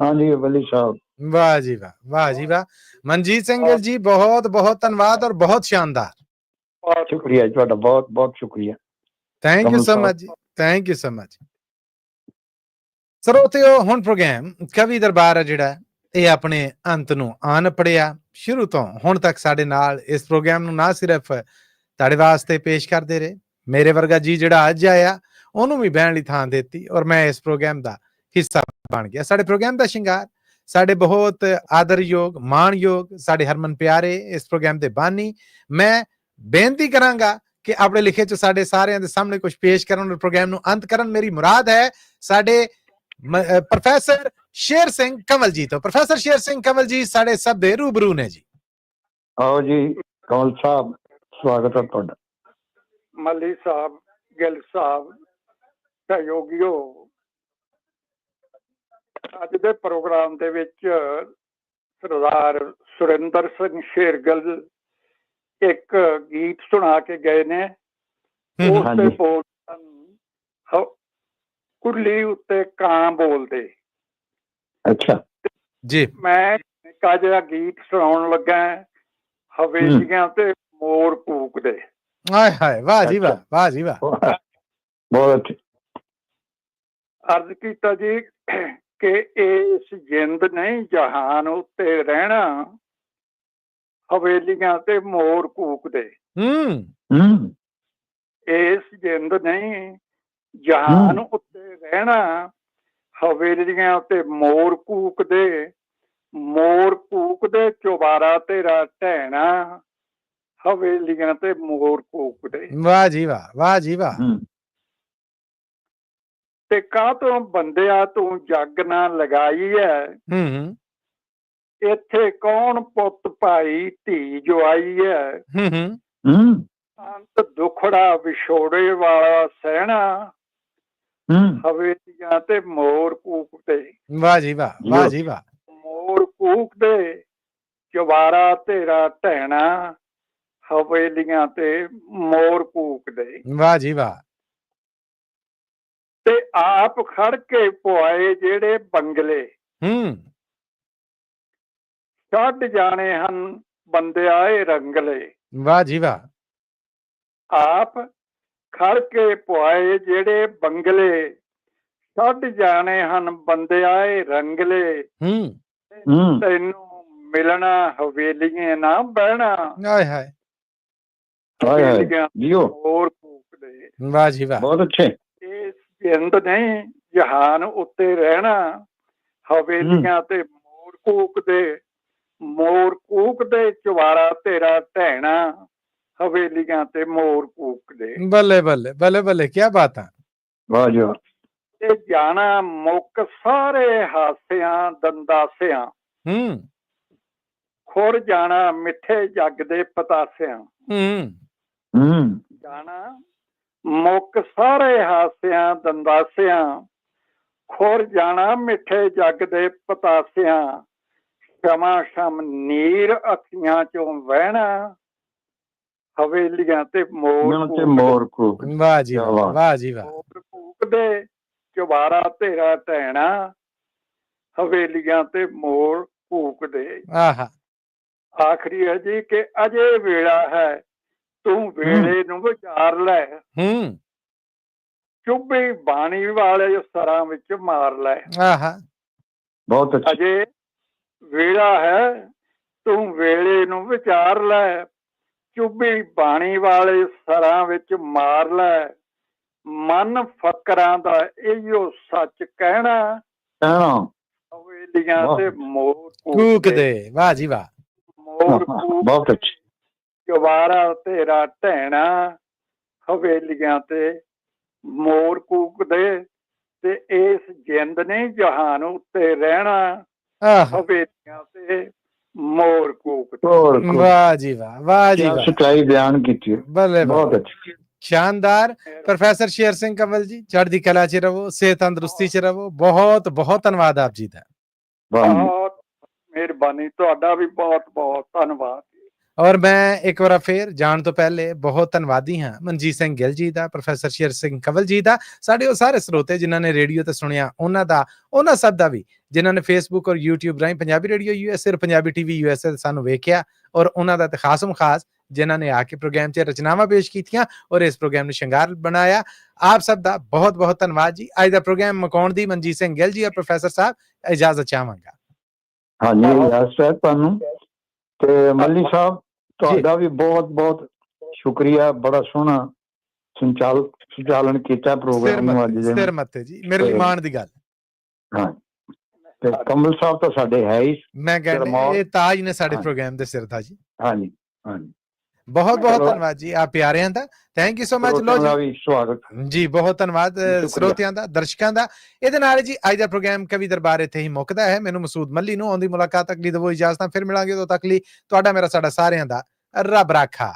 ਹਾਂਜੀ ਵਲੀ ਸਾਹਿਬ ਵਾਹ ਜੀ ਵਾਹ ਵਾਹ ਜੀ ਵਾਹ ਮਨਜੀਤ ਸਿੰਘ ਗਿੱਲ ਜੀ ਬਹੁਤ ਬਹੁਤ ਧੰਨਵਾਦ ਔਰ ਬਹੁਤ ਸ਼ਾਨਦਾਰ ਬਹੁਤ ਸ਼ੁਕਰੀਆ ਤੁਹਾਡਾ ਬਹੁਤ ਬਹੁਤ ਸ਼ੁਕਰੀਆ thank you Kamal so Sahib. Much ਜੀ ਥੈਂਕ ਯੂ ਸੋ ਮਚ ਸਰੋਤਿਓ ਹੁਣ ਪ੍ਰੋਗਰਾਮ ਕਵੀ ਦਰਬਾਰ ਹੈ ਜਿਹੜਾ ਇਹ ਆਪਣੇ ਅੰਤ ਨੂੰ ਆਣ ਪੜਿਆ ਸ਼ੁਰੂ ਤੋਂ ਹੁਣ ਤੱਕ ਸਾਡੇ ਨਾਲ ਇਸ ਪ੍ਰੋਗਰਾਮ ਨੂੰ ਨਾ ਸਿਰਫ ਤੁਹਾਡੇ ਵਾਸਤੇ ਪੇਸ਼ ਕਰਦੇ ਰਹੇ ਮੇਰੇ ਵਰਗਾ ਜੀ ਜਿਹੜਾ ਅੱਜ ਆਇਆ ਉਹਨੂੰ ਵੀ ਬਹਿਣ ਲਈ ਥਾਂ ਦਿੱਤੀ ਔਰ ਮੈਂ ਇਸ ਪ੍ਰੋਗਰਾਮ ਦਾ ਹਿੱਸਾ ਬਣ ਗਿਆ ਸਾਡੇ ਪ੍ਰੋਗਰਾਮ ਦਾ ਸ਼ਿੰਗਾਰ ਸਾਡੇ ਬਹੁਤ ਆਦਰਯੋਗ ਮਾਣਯੋਗ ਸਾਡੇ ਹਰਮਨ ਪਿਆਰੇ ਇਸ ਪ੍ਰੋਗਰਾਮ ਦੇ ਬਾਨੀ ਮੈਂ ਬੇਨਤੀ ਕਰਾਂਗਾ ਕਿ ਆਪਣੇ ਲਿਖੇ ਚ ਸਾਡੇ ਸਾਰਿਆਂ ਦੇ ਸਾਹਮਣੇ ਕੁਝ ਪੇਸ਼ ਕਰਨ ਔਰ ਪ੍ਰੋਗਰਾਮ ਨੂੰ ਅੰਤ ਕਰਨ ਮੇਰੀ ਮੁਰਾਦ ਹੈ ਸਾਡੇ ਪ੍ਰੋਫੈਸਰ ਸ਼ੇਰ ਸਿੰਘ ਕੰਵਲ ਜੀ ਤੋਂ ਪ੍ਰੋਫੈਸਰ ਸ਼ੇਰ ਸਿੰਘ ਕੰਵਲ ਜੀ ਸਾਡੇ ਸਭ ਦੇ ਰੂਬਰੂ ਨੇ ਜੀ ਆਓ ਜੀ ਕਮਲ ਸਾਹਿਬ ਸਵਾਗਤ ਹੈ ਤੁਹਾਡਾ ਮੱਲੀ ਸਾਹਿਬ ਗਿੱਲ ਸਾਹਿਬ ਸਹਿਯੋਗੀਓ ਅੱਜ ਦੇ ਪ੍ਰੋਗਰਾਮ ਦੇ ਵਿੱਚ ਸਰਦਾਰ ਸੁਰਿੰਦਰ ਸਿੰਘ ਸ਼ੇਰਗਿੱਲ ਇੱਕ ਗੀਤ ਸੁਣਾ ਕੇ ਗਏ ਨੇ ਉਸ ਤੇ ਹਾਂਜੀ। ਬੋਲ ਕੁੱਲੀ ਉੱਤੇ ਕਾਂ ਬੋਲਦੇ ਅੱਛਾ ਜੀ ਮੈਂ ਨਿੱਕਾ ਜਿਹਾ ਗੀਤ ਸੁਣਾਉਣ ਲੱਗਾ ਹਵੇਲੀਆਂ ਤੇ ਮੋਰ ਕੂਕਦੇ ਹਾਏ ਹਾਏ ਵਾਹ ਜੀ ਵਾਹ ਵਾਹ ਜੀ ਵਾਹ ਬਹੁਤ ਅੱਛਾ ਅਰਜ਼ ਕੀਤਾ ਜੀ ਕਿ ਇਸ ਜਿੰਦ ਨਹੀਂ ਜਹਾਨ ਉੱਤੇ ਰਹਿਣਾ ਹਵੇਲੀਆਂ ਤੇ ਮੋਰ ਕੂਕਦੇ ਹੂੰ ਇਸ ਜਿੰਦ ਨਹੀਂ ਜਹਾਨ ਉੱਤੇ ਰਹਿਣਾ ਹਵੇਲੀਆਂ ਤੇ ਮੋਰ ਕੂਕਦੇ ਚੁਬਾਰਾ ਤੇਰਾ ਢਹਿਣਾ ਹਵੇਲੀਆਂ ਤੇ ਮੋਰ ਕੂਕਦੇ ਵਾਹ ਜੀ ਵਾਹ ਵਾਹ ਜੀ ਵਾਹ ਤੇ ਕਾਹ ਤੋਂ ਬੰਦਿਆ ਤੂੰ ਜੱਗ ਨਾ ਲਗਾਈ ਹੈ ਇੱਥੇ ਕੌਣ ਪੁੱਤ ਭਾਈ ਧੀ ਜਵਾਈ ਹੈ ਅੰਤ ਦੁਖੜਾ ਵਿਛੋੜੇ ਵਾਲਾ ਸਹਿਣਾ ਹਵੇਲੀਆਂ ਤੇ ਮੋਰ ਕੂਕਦੇ ਵਾਹ ਜੀ ਵਾਹ ਵਾਹ ਜੀ ਵਾਹ ਮੋਰ ਕੂਕਦੇ ਚੁਬਾਰਾ ਤੇਰਾ ਢਹਿਣਾ ਹਵੇਲੀਆਂ ਤੇ ਮੋਰ ਕੂਕਦੇ ਵਾਹ ਜੀ ਵਾਹ ਤੇ ਆਪ ਖੜ ਕੇ ਪੁਆਏ ਜਿਹੜੇ ਬੰਗਲੇ ਛੱਡ ਜਾਣੇ ਹਨ ਬੰਦਿਆਏ ਰੰਗਲੇ ਵਾਹ ਜੀ ਵਾਹ ਆਪ ਖੜ ਕੇ ਪੁਆਏ ਜਿਹੜੇ ਬੰਗਲੇ ਛੱਡ ਜਾਣੇ ਹਨ ਬੰਦਿਆਏ ਰੰਗਲੇ ਤੈਨੂੰ ਮਿਲਣਾ ਹਵੇਲੀਆਂ ਨਾ ਬਹਿਣਾ ਹਾਏ ਹਾਏ ਹਵੇਲੀਆਂ ਜੀਓ ਹੋਰ ਕੂਕਦੇ ਵਾਹ ਜੀ ਵਾਹ ਬਹੁਤ ਅੱਛੇ ਇਸ ਜਿੰਦ ਨਹੀਂ ਜਹਾਨ ਉੱਤੇ ਰਹਿਣਾ ਹਵੇਲੀਆਂ ਤੇ ਮੋਰ ਕੂਕਦੇ ਚੁਬਾਰਾ ਤੇਰਾ ਢਹਿਣਾ ਹਵੇਲੀਆਂ ਤੇ ਮੋਰ ਕੂਕਦੇ ਬੱਲੇ ਬੱਲੇ ਬੱਲੇ ਬੱਲੇ ਕੀ ਬਾਤ ਹੈ ਵਾਹ ਜੀ ਤੇ ਜਾਣਾ ਮੁੱਕ ਸਾਰੇ ਹਾਸਿਆਂ ਦੰਦਾਸਿਆਂ ਖੁਰ ਜਾਣਾ ਮਿੱਠੇ ਜੱਗ ਦੇ ਪਤਾਸਿਆਂ ਜਾਣਾ ਮੁੱਕ ਸਾਰੇ ਹਾਸਿਆਂ ਦੰਦਾਸਿਆਂ ਖੁਰ ਜਾਣਾ ਮਿੱਠੇ ਜੱਗ ਦੇ ਪਤਾਸਿਆਂ ਸ਼ਮਾ ਸ਼ਮ ਨੀਰ ਅੱਖੀਆਂ ਚੋਂ ਵਹਿਣਾ ਹਵੇਲੀਆਂ ਤੇ ਮੋਰ ਕੂਕ ਵਾਹ ਜੀ ਵਾਹ ਵਾਹ ਜੀ ਵਾਹ ਮੋਰ ਕੂਕਦੇ ਚੁਬਾਰਾ ਤੇਰਾ ਢਹਿਣਾ ਹਵੇਲੀਆਂ ਤੇ ਮੋਰ ਕੂਕਦੇ ਆਹਾ ਆਖਰੀ ਹੈ ਜੀ ਕਿ ਅਜੇ ਵੇਲਾ ਹੈ ਤੂੰ ਵੇਲੇ ਨੂੰ ਵਿਚਾਰ ਲੈ, ਹੂੰ ਚੁੱਭੀ ਬਾਣੀ ਵਾਲੇ ਸਰਾਂ ਵਿੱਚ ਮਾਰ ਲੈ। ਆਹਾ ਬਹੁਤ ਅੱਛਾ। ਅਜੇ ਵੇਲਾ ਹੈ ਤੂੰ ਵੇਲੇ ਨੂੰ ਵਿਚਾਰ ਲੈ, ਚੁੱਭੀ ਬਾਣੀ ਵਾਲੇ ਸਰਾਂ ਵਿੱਚ ਮਾਰ ਲੈ, ਮਨ ਫਕਰਾਂ ਦਾ ਇਹੋ ਸੱਚ ਕਹਿਣਾ, ਹਵੇਲੀਆਂ ਤੇ ਮੋਰ ਕੂਕਦੇ। ਵਾਹ ਜੀ ਵਾਹ। ਮੋਰ ਬਹੁਤ ਅੱਛਾ। ਜਵਾਰਾ ਤੇਰਾ ਢਹਿਣਾ, ਹਵੇਲੀਆਂ ਤੇ ਮੋਰ ਕੂਕਦੇ, ਤੇ ਇਸ ਜਿੰਦ ਨੇ ਜਹਾਨ ਉੱਤੇ ਰਹਿਣਾ, ਆਹ ਹਵੇਲੀਆਂ ਤੇ ਮੋਰ ਕੂਕਦੇ। ਵਾਹ ਜੀ ਵਾਹ, ਵਾਹ ਜੀ ਵਾਹ, ਸੱਚਾਈ ਬਿਆਨ ਕੀਤੀ ਹੈ। ਬੱਲੇ ਬਹੁਤ ਬੱਲੇ, ਅੱਛੀ। ਸ਼ਾਨਦਾਰ। ਪ੍ਰੋਫੈਸਰ ਸ਼ੇਰ ਸਿੰਘ ਕੰਵਲ ਜੀ, ਚੜ੍ਹਦੀ ਕਲਾ 'ਚ ਰਹੋ, ਸਿਹਤ ਤੰਦਰੁਸਤੀ 'ਚ ਰਹੋ। ਬਹੁਤ ਬਹੁਤ ਧੰਨਵਾਦ ਆਪ ਜੀ ਦਾ। ਬਹੁਤ ਮਿਹਰਬਾਨੀ, ਤੁਹਾਡਾ ਵੀ ਬਹੁਤ ਬਹੁਤ ਧੰਨਵਾਦ। ਔਰ ਮੈਂ ਇੱਕ ਵਾਰ ਫੇਰ ਜਾਣ ਤੋਂ ਪਹਿਲੇ ਬਹੁਤ ਧੰਨਵਾਦੀ ਹਾਂ ਮਨਜੀਤ ਸਿੰਘ ਗਿੱਲ ਜੀ ਦਾ, ਪ੍ਰੋਫੈਸਰ ਸ਼ੇਰ ਸਿੰਘ ਕੰਵਲ ਜੀ ਦਾ, ਸਾਡੇ ਉਹ ਸਾਰੇ ਸਰੋਤੇ ਜਿਨ੍ਹਾਂ ਨੇ ਰੇਡੀਓ ਤੇ ਸੁਣਿਆ ਉਹਨਾਂ ਦਾ, ਉਹਨਾਂ ਸਭ ਦਾ ਵੀ ਜਿਨ੍ਹਾਂ ਨੇ ਫੇਸਬੁੱਕ ਔਰ YouTube ਰਾਹੀਂ ਪੰਜਾਬੀ ਰੇਡੀਓ USA ਔਰ ਪੰਜਾਬੀ TV USA ਸਾਨੂੰ ਵੇਖਿਆ, ਔਰ ਉਹਨਾਂ ਦਾ ਤੇ ਖਾਸਮ ਖਾਸ ਜਿਨ੍ਹਾਂ ਨੇ ਆ ਕੇ ਪ੍ਰੋਗਰਾਮ 'ਚ ਰਚਨਾਵਾਂ ਪੇਸ਼ ਕੀਤੀਆਂ ਔਰ ਇਸ ਪ੍ਰੋਗਰਾਮ ਨੂੰ ਸ਼ਿੰਗਾਰ ਬਣਾਇਆ। ਆਪ ਸਭ ਦਾ ਬਹੁਤ ਬਹੁਤ ਧੰਨਵਾਦ ਜੀ। ਅੱਜ ਦਾ ਪ੍ਰੋਗਰਾਮ ਮੁਕਾਉਣ ਦੀ ਮਨਜੀਤ ਸਿੰਘ ਗਿੱਲ ਜੀ ਔਰ ਪ੍ਰੋਫੈਸਰ ਸਾਹਿਬ ਇਜਾਜ਼ਤ ਚਾਹਾਂਗਾ। ਹਾਂਜੀ ਇਜਾਜ਼ਤ ਤੁਹਾਨੂੰ ਤੇ ਮੱਲੀ ਸਾਹਿਬ ਤੁਹਾਡਾ ਵੀ ਬਹੁਤ ਬਹੁਤ ਸ਼ੁਕਰੀਆ। ਬੜਾ ਸੋਹਣਾ ਸੰਚਾਲਨ ਕੀਤਾ ਪ੍ਰੋਗਰਾਮ ਨੂੰ ਅੱਜ ਦੇ। ਸਿਰ ਮੱਥੇ ਜੀ, ਮੇਰੇ ਲਈ ਮਾਣ ਦੀ ਗੱਲ। ਹਾਂ ਤੇ ਕਮਲ ਸਾਹਿਬ ਤਾਂ ਸਾਡੇ ਹੈ ਹੀ, ਮੈਂ ਕਹਿੰਦਾ ਇਹ ਤਾਜ ਨੇ ਸਾਡੇ ਪ੍ਰੋਗਰਾਮ ਦੇ ਸਿਰ ਦਾ ਜੀ। ਹਾਂਜੀ ਹਾਂਜੀ, ਬਹੁਤ ਬਹੁਤ ਧੰਨਵਾਦ ਜੀ ਆਪ ਪਿਆਰਿਆਂ ਦਾ। Thank you so much. ਲੋ ਜੀ ਸਵਾਗਤ ਜੀ, ਬਹੁਤ ਧੰਨਵਾਦ ਸਰੋਤਿਆਂ ਦਾ, ਦਰਸ਼ਕਾਂ ਦਾ। ਇਹਦੇ ਨਾਲ ਜੀ ਅੱਜ ਦਾ ਪ੍ਰੋਗਰਾਮ ਕਵੀ ਦਰਬਾਰ ਇੱਥੇ ਹੀ ਮੁੱਕਦਾ ਹੈ। ਮੈਨੂੰ ਮਸੂਦ ਮੱਲੀ ਨੂੰ ਆਉਂਦੀ ਮੁਲਾਕਾਤ ਤੱਕ ਲਈ ਦਵੋ ਇਜਾਜ਼ਤਾਂ। ਫਿਰ ਮਿਲਾਂਗੇ, ਉਦੋਂ ਤੱਕ ਲਈ ਤੁਹਾਡਾ ਮੇਰਾ ਸਾਡਾ ਸਾਰਿਆਂ ਦਾ ਰੱਬ ਰਾਖਾ।